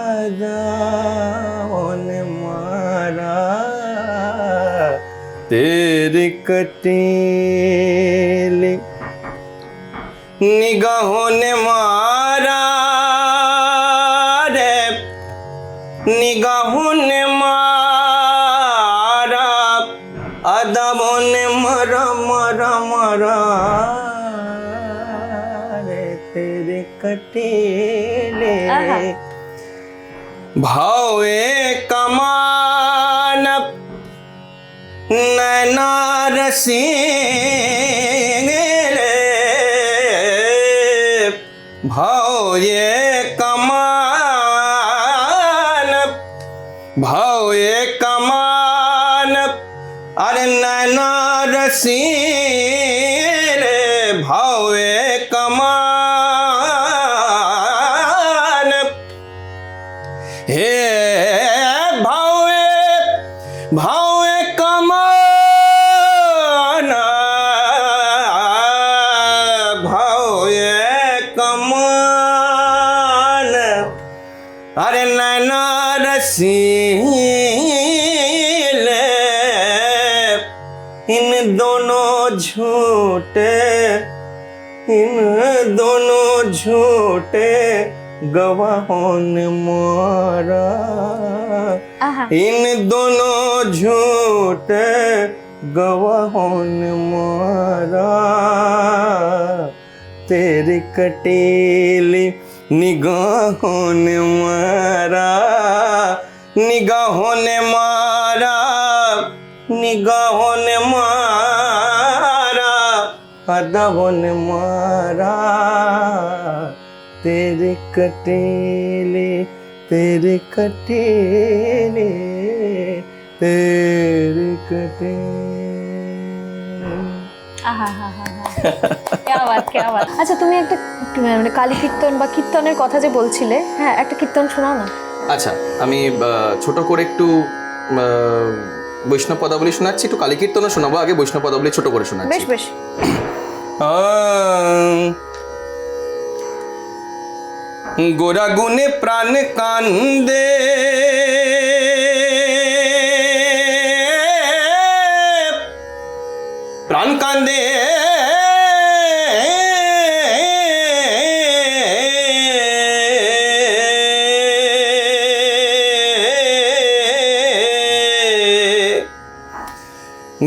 अदाओं ने मारा तेरी कटीली निगाहों ने मारा रे निगाहों ने मारा अदाबों ने मरा मरा मरा रे तेरे कटीले भावे कमान नैना रसीले भाव ये कमान भाव ये कमान अरे नैना रसीले भाव ये कमान हे भावे कमान भावे कमान अरे नैना रसीले इन दोनों झूठे गवाहों ने मारा इन दोनों झूठे गवाहों ने मारा तेरी कटीली निगाहों ने मारा निगाहों ने मारा निगाहों ने मारा अदाबों ने मारा तेरी कटीली तेरी कटीली तेरी कटीली क्या बात আচ্ছা তুমি একটা মানে কালী কীর্তন বা কীর্তনের কথা যে বলছিলে, হ্যাঁ একটা কীর্তন শোনাও না। আচ্ছা আমি ছোট করে একটু বৈষ্ণব পদাবলী শোনাচ্ছি, একটু কালী কীর্তনও শোনাবো, আগে বৈষ্ণব পদাবলী ছোট করে শোনাচ্ছি। বেশ বেশ। গোরা গুনে প্রাণ কান্দে প্রাণ কান্দে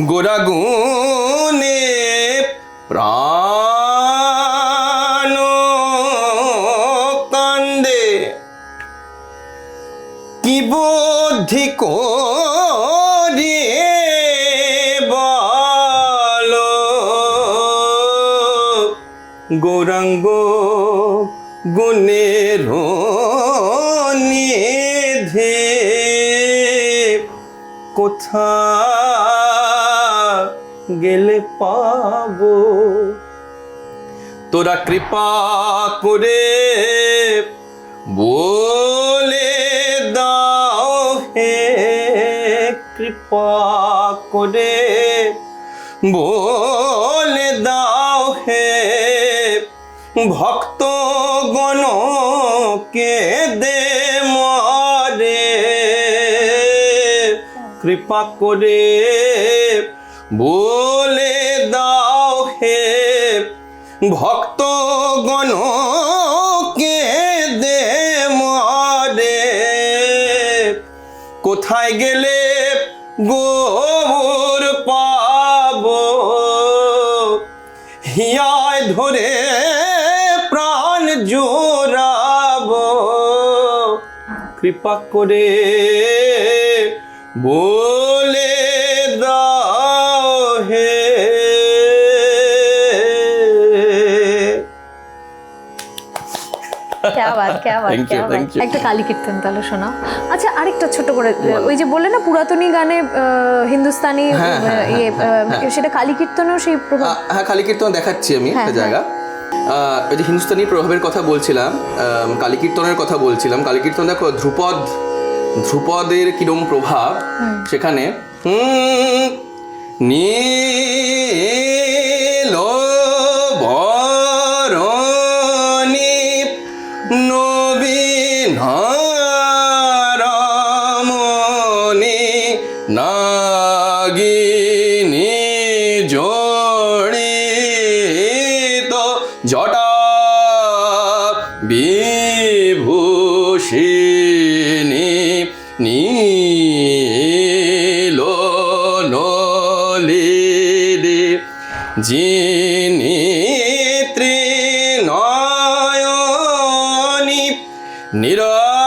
গোরা গুনে প্রাণ কান্দে কি বুদ্ধি করে বলো গৌরাঙ্গ গুণের নিধে কোথা গেলে পাবো তোরা কৃপা করে বলে দাও হে কৃপা করে বলে দাও হে ভক্ত গণ কে দে মরে কৃপা করে বলে দাও হে ভক্ত গণ কে দে মরে কোথায় গেলে গোবর পাবো হিয়ায় ধরে প্রাণ জোড়াবো কৃপা করে বলে দাও হে একটা কালী কীর্তন তাহলে শোনাও। আচ্ছা আরেকটা ছোট করে, ওই যে বললে না পুরাতনী গানে হিন্দুস্তানি সেটা কালী কীর্তনও সেই প্রভাব? হ্যাঁ কালী কীর্তন দেখাচ্ছি আমি একটা জায়গা। ওই যে হিন্দুস্তানি প্রভাবের কথা বলছিলাম, কালী কীর্তনের কথা বলছিলাম। কালী কীর্তন দেখো ধ্রুপদের কিরম প্রভাব সেখানে। নীল বরণী নবীন রমণী নাগিনী জড়িত জটা বিভূষিণী নীল নলিনী যিনি ত্রিনয়নী নিরখিলাম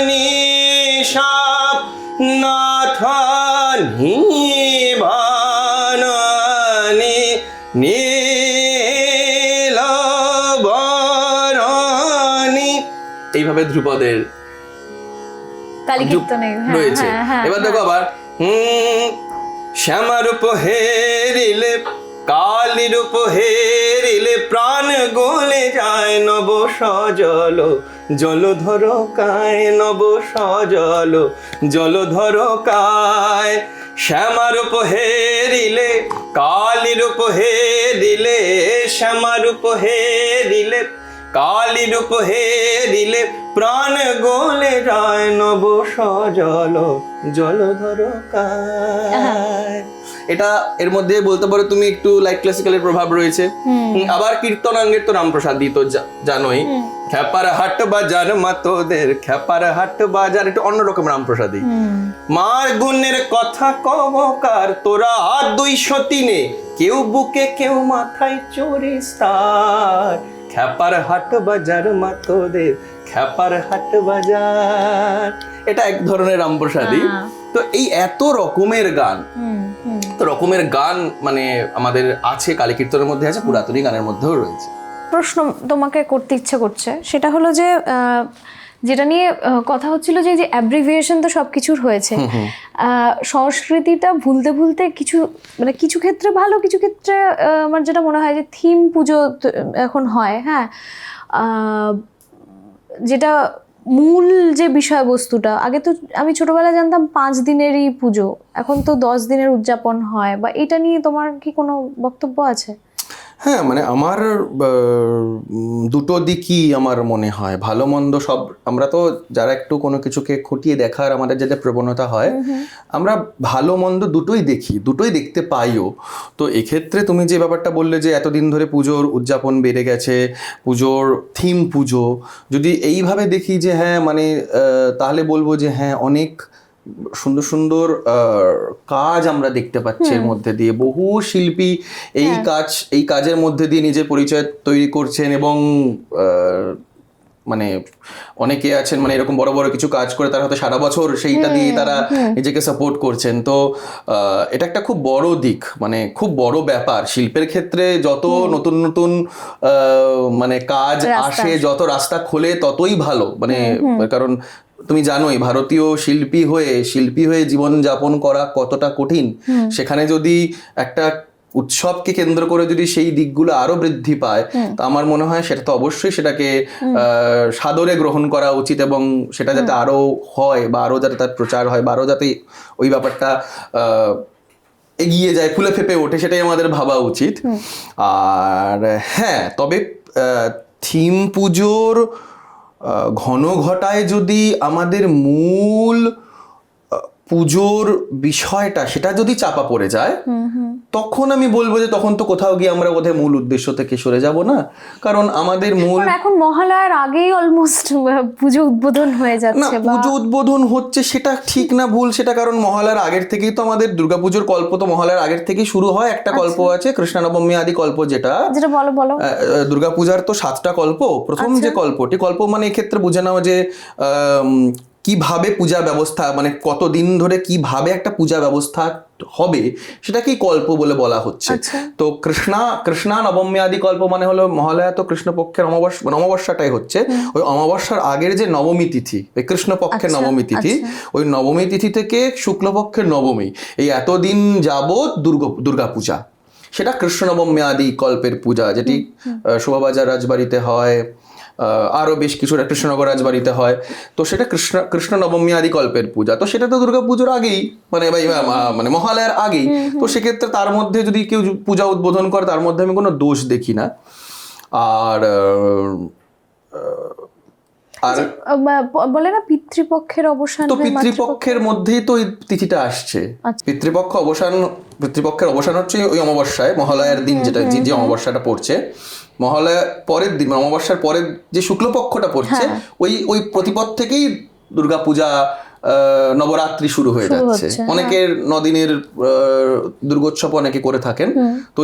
নিশা নাথ নিবানী নীলবরণী। এইভাবে ধ্রুপদের কালী কীর্তনে রয়েছে। এবার দেখো আবার শ্যামারূপ হেরিলে কালীরূপ হেরিলে প্রাণ গলে যায় নব সজল জলধর কায় নব সজল জলধর কায়। শ্যামারূপ হেরিলে কালীরূপ হেরিলে শ্যামারূপ হেরিলে কালীরূপ হেরিলে প্রাণ গলে যায় নব সজল জলধর কায়। এটা এর মধ্যে বলতে পারো তুমি একটু লাইক ক্লাসিক্যালের প্রভাব রয়েছে। আবার কীর্তনাঙ্গের তো রামপ্রসাদ তো জানোই, খ্যাপার হাট বাজার মাতোদের খ্যাপার হাট বাজার, একটু অন্যরকম রামপ্রসাদী। মার গুণের কথা কবকার তোরা 203 কেউ বুকে কেউ মাথায় চড়িস তার, খ্যাপার হাট বাজার মাতোদের খ্যাপার হাট বাজার। এটা এক ধরনের রামপ্রসাদী। তো এই এত রকমের গান, তো রকমের গান মানে আমাদের আছে, কালী কীর্তনের মধ্যে আছে, পুরাতনী গানের মধ্যেও রয়েছে। প্রশ্ন তোমাকে করতে ইচ্ছে করছে, সেটা হলো যে যেটা নিয়ে কথা হচ্ছিল যে যে অ্যাব্রিভিয়েশন তো সবকিছুর হয়েছে, সংস্কৃতিটা ভুলতে ভুলতে কিছু মানে কিছু ক্ষেত্রে ভালো, কিছু ক্ষেত্রে আমার যেটা মনে হয় যে থিম পুজো এখন হয়, হ্যাঁ, যেটা মূল যে বিষয়বস্তুটা, আগে তো আমি ছোটবেলায় জানতাম 5 দিনেরই পুজো, এখন তো 10 দিনের উদযাপন হয়, বা এটা নিয়ে তোমার কি কোনো বক্তব্য আছে? হ্যাঁ, মানে আমার দুটো দিকই আমার মনে হয়, ভালো মন্দ সব। আমরা তো যারা একটু কোনো কিছুকে খতিয়ে দেখার আমাদের যাতে প্রবণতা হয়, আমরা ভালো মন্দ দুটোই দেখি, দুটোই দেখতে পাইও। তো এক্ষেত্রে তুমি যে ব্যাপারটা বললে যে এতদিন ধরে পুজোর উদযাপন বেড়ে গেছে, পুজোর থিম পুজো, যদি এইভাবে দেখি যে হ্যাঁ মানে তাহলে বলবো যে হ্যাঁ অনেক সুন্দর সুন্দর কাজ আমরা দেখতে পাচ্ছি এর মধ্যে দিয়ে। বহু শিল্পী এই কাজের মধ্যে দিয়ে নিজের পরিচয় তৈরি করছেন, এবং মানে অনেকে আছেন মানে এরকম বড় বড় কিছু কাজ করে তারা হয়তো সারা বছর সেইটা দিয়ে তারা নিজেকে সাপোর্ট করছেন। তো এটা একটা খুব বড় দিক, মানে খুব বড় ব্যাপার। শিল্পের ক্ষেত্রে যত নতুন নতুন মানে কাজ আসে, যত রাস্তা খোলে ততই ভালো, মানে কারণ তুমি জানোই ভারতীয় শিল্পী হয়ে জীবন যাপন করা কতটা কঠিন। সেখানে যদি একটা উৎসবকে কেন্দ্র করে যদি সেই দিকগুলো আরো বৃদ্ধি পায়, তা আমার মনে হয় সেটা তো অবশ্যই সেটাকে সাদরে গ্রহণ করা উচিত, এবং সেটা যাতে আরো হয় বা আরো যাতে তার প্রচার হয় বা আরো যাতে ওই ব্যাপারটা এগিয়ে যায়, ফুলে ফেপে ওঠে, সেটাই আমাদের ভাবা উচিত। আর হ্যাঁ, তবে থিম পুজোর ঘন ঘটায় যদি আমাদের মূল পুজোর বিষয়টা সেটা যদি চাপা পড়ে যায়, তখন আমি বলবো যে তখন তো কোথাও গিয়ে আমরা বোধহয় মূল উদ্দেশ্য থেকে সরে যাব না। কারণ আমাদের মূল এখন মহালয়ার আগেই অলমোস্ট পুজো উদ্বোধন হয়ে যাচ্ছে। না, পুজো উদ্বোধন হচ্ছে সেটা ঠিক না ভুল সেটা, কারণ মহালয়ার আগের থেকেই তো আমাদের দুর্গাপুজোর কল্প তো মহালয়ার আগের থেকেই শুরু হয়। একটা কল্প আছে কৃষ্ণ নবমী আদি কল্প, যেটা বলো দুর্গাপূজার তো 7টা কল্প। প্রথম যে কল্প মানে এক্ষেত্রে বুঝে নাও যে কিভাবে পূজা ব্যবস্থা, মানে কতদিন ধরে কিভাবে একটা পূজা ব্যবস্থা হবে সেটাকেই কল্প বলে বলা হচ্ছে। তো কৃষ্ণা নবমী আদি কল্প মানে হলো মহালয়া তো কৃষ্ণপক্ষের অমাবস্যাটাই হচ্ছে, ওই অমাবস্যার আগের যে নবমী তিথি, ওই কৃষ্ণপক্ষের নবমী তিথি, ওই নবমী তিথি থেকে শুক্লপক্ষের নবমী, এই এতদিন যাবৎ দুর্গা পূজা, সেটা কৃষ্ণ নবমী আদি কল্পের পূজা, যেটি শোভাবাজার রাজবাড়িতে হয়। আরো বেশ কিছু কৃষ্ণনগর রাজবাড়িতে হয়। তো সেটা কৃষ্ণ নবমী আদি কল্পের পূজা, তো সেটা তো দুর্গাপুজোর আগেই, মানে মহালয়ার আগেই। তো সেক্ষেত্রে তার মধ্যে যদি কেউ পূজা উদ্বোধন করে, তার মধ্যে আমি কোনো দোষ দেখি না। আর আর বলে না পিতৃপক্ষের অবসান, তো পিতৃপক্ষের মধ্যেই তো এই তিথিটা আসছে। পিতৃপক্ষের অবসান হচ্ছে ওই অমাবস্যায়, মহালয়ার দিন, যেটা যে অমাবস্যাটা পড়ছে, মহালয়া পরের দিন, অমাবস্যার পরের যে শুক্লপক্ষটা পড়ছে, ওই প্রতিপদ থেকেই দুর্গাপূজা, নবরাত্রি শুরু হয়ে যাচ্ছে। অনেকের 9 দিনের দুর্গোৎসব অনেকে করে থাকেন, তো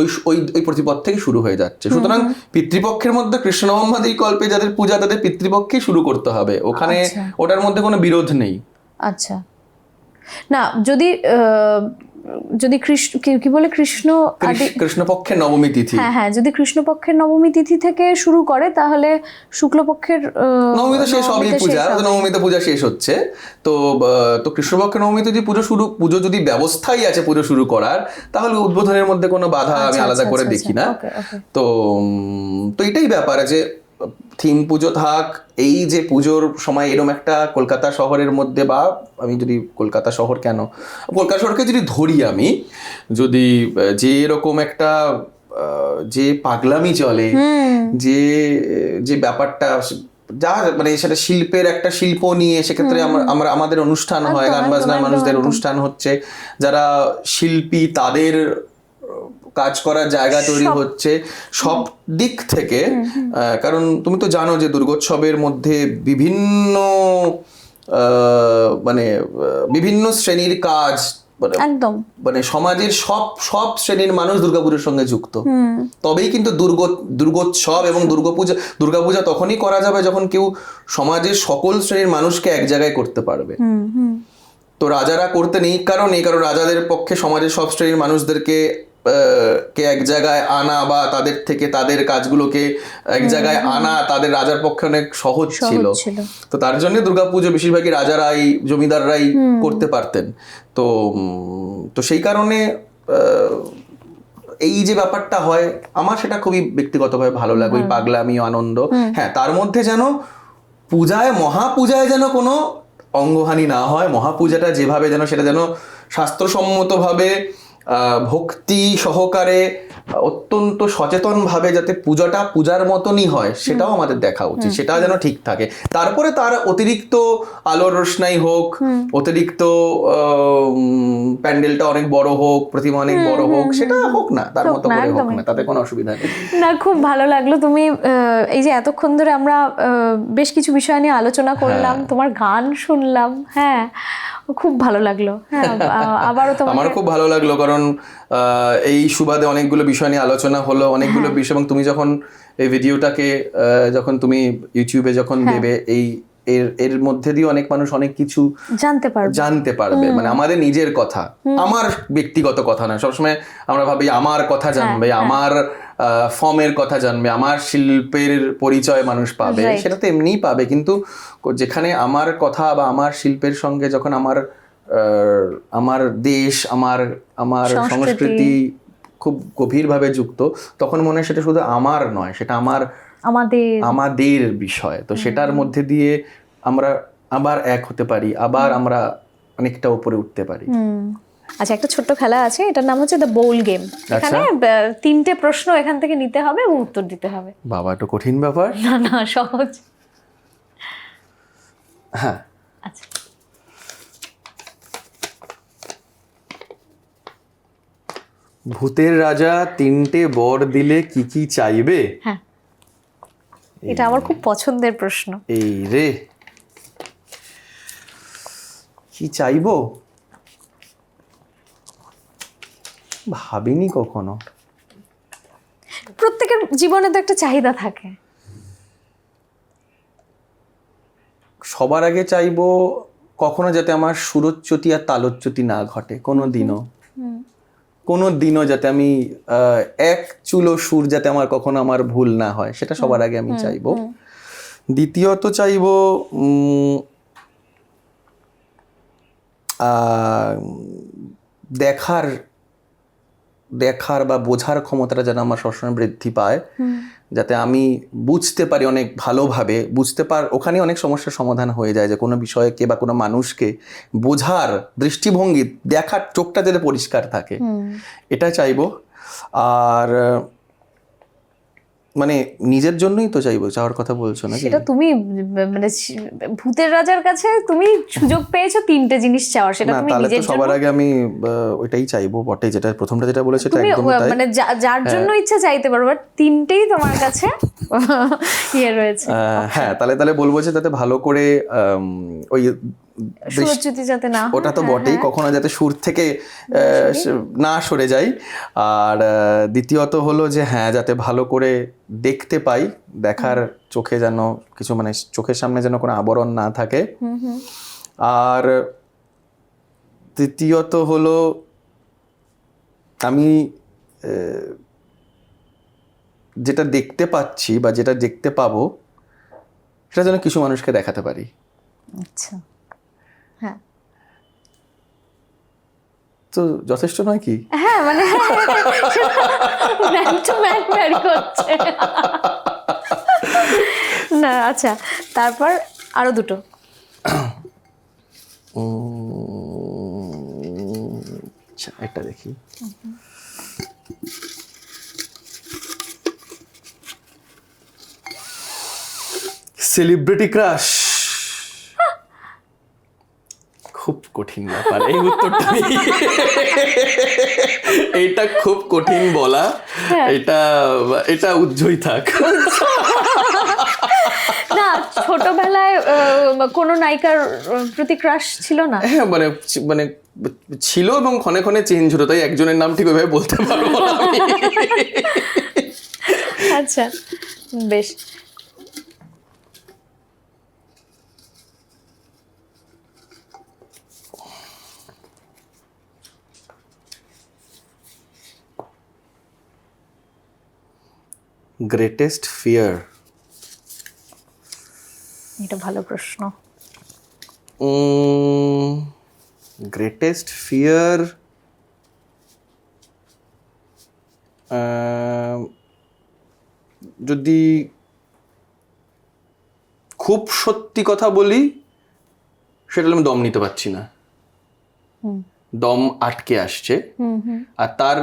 ওই প্রতিপদ থেকে শুরু হয়ে যাচ্ছে। সুতরাং পিতৃপক্ষের মধ্যে কৃষ্ণ নবমী কল্পে যাদের পূজা, তাদের পিতৃপক্ষেই শুরু করতে হবে, ওখানে ওটার মধ্যে কোনো বিরোধ নেই। আচ্ছা, না যদি কি বলে কৃষ্ণপক্ষের নবমী তিথি, হ্যাঁ যদি কৃষ্ণপক্ষের নবমী তিথি থেকে শুরু করে, তাহলে শুক্লপক্ষের নবমী তো শেষ হবেই, নবমীতে পূজা শেষ হচ্ছে। তো কৃষ্ণপক্ষের নবমীতে যদি পুজো যদি ব্যবস্থাই আছে পুজো শুরু করার, তাহলে উদ্বোধনের মধ্যে কোনো বাধা আমি আলাদা করে দেখি না। তো এটাই ব্যাপার আছে, থিম পুজো থাক, এই যে পুজোর সময় এরকম একটা কলকাতা শহরের মধ্যে, বা আমি যদি কলকাতা শহরকে যদি ধরি, আমি যদি যে এরকম একটা যে পাগলামি চলে, যে ব্যাপারটা, যা মানে সেটা শিল্পের একটা শিল্প নিয়ে, সেক্ষেত্রে আমাদের অনুষ্ঠান হয়, গান বাজনার মানুষদের অনুষ্ঠান হচ্ছে, যারা শিল্পী তাদের কাজ করার জায়গা তৈরি হচ্ছে সব দিক থেকে। কারণ তুমি তো জানো যে দুর্গোৎসবের মধ্যে বিভিন্ন শ্রেণীর কাজ, একদম মানে সমাজের সব শ্রেণীর মানুষ দুর্গাপুজোর সঙ্গে যুক্ত। তবেই কিন্তু দুর্গোৎসব এবং দুর্গাপূজা তখনই করা যাবে যখন কেউ সমাজের সকল শ্রেণীর মানুষকে এক জায়গায় করতে পারবে। তো রাজারা করতে নেই, কারণ রাজাদের পক্ষে সমাজের সব শ্রেণীর মানুষদেরকে এক জায়গায় আনা, বা তাদের থেকে তাদের কাজগুলোকে এক জায়গায় আনা, তাদের রাজার পক্ষে অনেক সহজ ছিল। তো তার জন্য দুর্গাপুজো বেশিরভাগই রাজারাই, জমিদাররাই করতে পারতেন। তো সেই কারণে এই যে ব্যাপারটা হয়, আমার সেটা খুবই ব্যক্তিগতভাবে ভালো লাগে, ওই পাগলামি আনন্দ। হ্যাঁ, তার মধ্যে যেন মহাপূজায় যেন কোনো অঙ্গহানি না হয়, মহাপূজাটা যেভাবে যেন সেটা যেন শাস্ত্রসম্মতভাবে, ভক্তি সহকারে, অত্যন্ত সচেতন ভাবে যাতে পূজার মতনই হয়, সেটাও আমাদের দেখা উচিত, সেটা যেন ঠিক থাকে। তারপরে তার অতিরিক্ত আলোর রোশনাই হোক, অতিরিক্ত প্যান্ডেলটা অনেক বড় হোক, প্রতিমা অনেক বড় হোক, সেটা হোক না, তার মতো করে হোক না, তাতে কোনো অসুবিধা নেই। না, খুব ভালো লাগলো। তুমি এই যে এতক্ষণ ধরে আমরা বেশ কিছু বিষয় নিয়ে আলোচনা করলাম, তোমার গান শুনলাম, হ্যাঁ খুব ভালো লাগলো। হ্যাঁ, আবারও আমার খুব ভালো লাগলো, কারণ এই সুবাদে অনেকগুলো বিষয় নিয়ে আলোচনা হলো, অনেকগুলো বিষয়, এবং তুমি যখন এই ভিডিওটাকে যখন তুমি ইউটিউবে যখন দেবে, এর মধ্যে দিয়ে অনেক মানুষ অনেক কিছু জানতে পারবে, মানে আমাদের নিজের কথা, আমার ব্যক্তিগত কথা না। সবসময় আমরা ভাবি আমার কথা জানবে, আমার ফর্মের কথা জানবে, আমার শিল্পের পরিচয় মানুষ পাবে, সেটা তো এমনিই পাবে, কিন্তু যেখানে আমার কথা বা আমার শিল্পের সঙ্গে যখন আমার দেশ, আমার সংস্কৃতি খুব গভীরভাবে যুক্ত, তখন মনে হয় সেটা শুধু আমার নয়, সেটা আমাদের বিষয়। তো সেটার মধ্যে দিয়ে আমরা আবার এক হতে পারি, আবার আমরা অনেকটা উপরে উঠতে পারি। আচ্ছা, একটা ছোট্ট খেলা আছে, এটার নাম হচ্ছে দ্য বোল গেম। এখানে 3টে প্রশ্ন এখান থেকে নিতে হবে এবং উত্তর দিতে হবে। বাবা, একটু কঠিন ব্যাপার। না, সহজ। হ্যাঁ, আচ্ছা, ভূতের রাজা 3টে বর দিলে কি কি চাইবে? হ্যাঁ, এটা আমার খুব পছন্দের প্রশ্ন। এই রে, কি চাইবো ভাবিনি কখনো। প্রত্যেকের জীবনে তো একটা চাহিদা থাকে। সবার আগে চাইবো কখনো যাতে আমার সুরচ্যুতি আর তালোচ্যুতি না ঘটে কোনো দিনও, যাতে আমি এক চুলো সুর যাতে আমার কখনো আমার ভুল না হয়, সেটা সবার আগে আমি চাইবো। দ্বিতীয়ত চাইবো দেখার বা বোঝার ক্ষমতাটা যেন আমার সবসময় বৃদ্ধি পায়, যাতে আমি বুঝতে পারি অনেক ভালোভাবে, ওখানে অনেক সমস্যার সমাধান হয়ে যায়, যে কোনো বিষয়কে বা কোনো মানুষকে বোঝার দৃষ্টিভঙ্গি, দেখার চোখটা যাতে পরিষ্কার থাকে, এটা চাইবো। আর মানে নিজের জন্যই তো চাইবো, চাওয়ার কথা বলছো না? সেটা তুমি মানে ভূতের রাজার কাছে তুমি সুযোগ পেয়েছো 3টে জিনিস চাওয়ার, সেটা না, তুমি তাহলে নিজের তো জন্য, সবার আগে আমি ওইটাই চাইবো বটে, যেটা প্রথমটা যেটা বলেছে সেটা তুমি একদম তাই। মানে যার জন্য ইচ্ছা চাইতে পারো, বাট 3টেই তোমার কাছে রয়েছে। হ্যাঁ, তাহলে বলবো যে যাতে ভালো করে ওই সুরচ্যুতি যাতে না হয়, ওটা তো বটেই, কখনো যাতে সুর থেকে না সরে যাই। আর দ্বিতীয়ত হলো যে হ্যাঁ, যাতে ভালো করে দেখতে পাই, দেখার চোখে যেন কিছু, মানে চোখের সামনে যেন কোনো আবরণ না থাকে। আর তৃতীয়ত হলো আমি যেটা দেখতে পাচ্ছি বা যেটা দেখতে পাবো, সেটা যেন কিছু মানুষকে দেখাতে পারি। আচ্ছা, হ্যাঁ, তো যথেষ্ট নয় কি? হ্যাঁ, মানে ম্যান টু ম্যান ম্যারি হচ্ছে না। আচ্ছা, তারপর আরো দুটো। আচ্ছা, একটা দেখি। Celebrity crush. খুব কঠিন ব্যাপার এই উত্তরটা। এটা খুব কঠিন বলা, এটা উজ্জ্বল থাক। না, ছোটবেলায় কোনো নায়িকার প্রতি ক্রাশ ছিল না? হ্যাঁ, মানে ছিল, এবং ক্ষণে ক্ষণে চেঞ্জ হতো, তাই একজনের নাম ঠিক ওইভাবে বলতে পারবো না আমি। আচ্ছা, বেশ। গ্রেটেস্ট ফিয়ার, এটা ভালো প্রশ্ন। গ্রেটেস্ট ফিয়ার যদি খুব সত্যি কথা বলি, সেটা হলো আমি দম নিতে পারছি না, দম আটকে আসছে। আর তার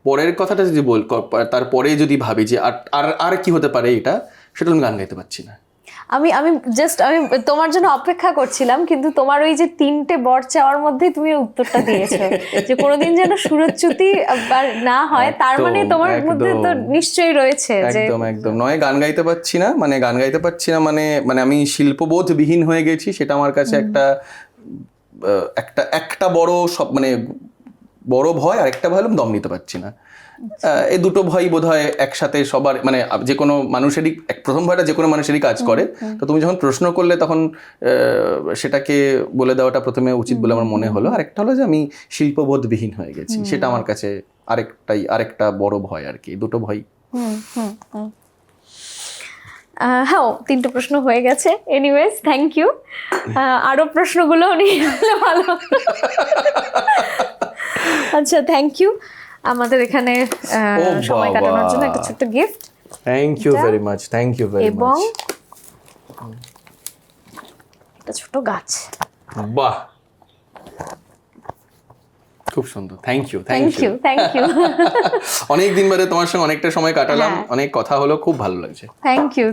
পরের কথাটা যদি তারপরে যদি ভাবি যে আর কি হতে পারে, এটা সেটা আমি গান গাইতে পারছি না। আমি তোমার জন্য অপেক্ষা করছিলাম, কিন্তু তোমার ওই যে 3টে বর চাওয়ার মধ্যে তুমি উত্তরটা দিয়েছো যে কোনোদিন যেন সুরচ্যুতি না হয়, তার মানে তোমার মধ্যে তো নিশ্চয়ই রয়েছে যে একদম নয়, গান গাইতে পারছি না, মানে আমি শিল্পবোধবিহীন হয়ে গেছি, সেটা আমার কাছে একটা বড় সব, মানে বড় ভয়। আর একটা ভয় হলো দম নিতে পারছি না। এই দুটো ভয় বোধহয় একসাথে সবার, মানে যে কোনো মানুষেরই, প্রথম ভয়টা যে কোনো মানুষেরই কাজ করে। তো তুমি যখন প্রশ্ন করলে তখন সেটাকে বলে দেওয়াটা প্রথমে উচিত বলে আমার মনে হলো। আরেকটা হলো যে আমি শিল্পবোধবিহীন হয়ে গেছি, সেটা আমার কাছে আরেকটা বড় ভয় আর কি। দুটো ভয়। হ্যাঁ, 3টে প্রশ্ন হয়ে গেছে। Anyways, thank you. আরো প্রশ্নগুলো নিয়ে ভালো। আচ্ছা, থ্যাংক ইউ আমাদের এখানে সময় কাটানোর জন্য একটা ছোট্ট gift. Thank you very much, thank you very much. এবং একটা ছোট গাছ। বাহ, খুব সুন্দর। Thank you. অনেক দিন বাদে তোমার সঙ্গে অনেকটা সময় কাটালাম, অনেক কথা হলো, খুব ভালো লাগছে। Thank you.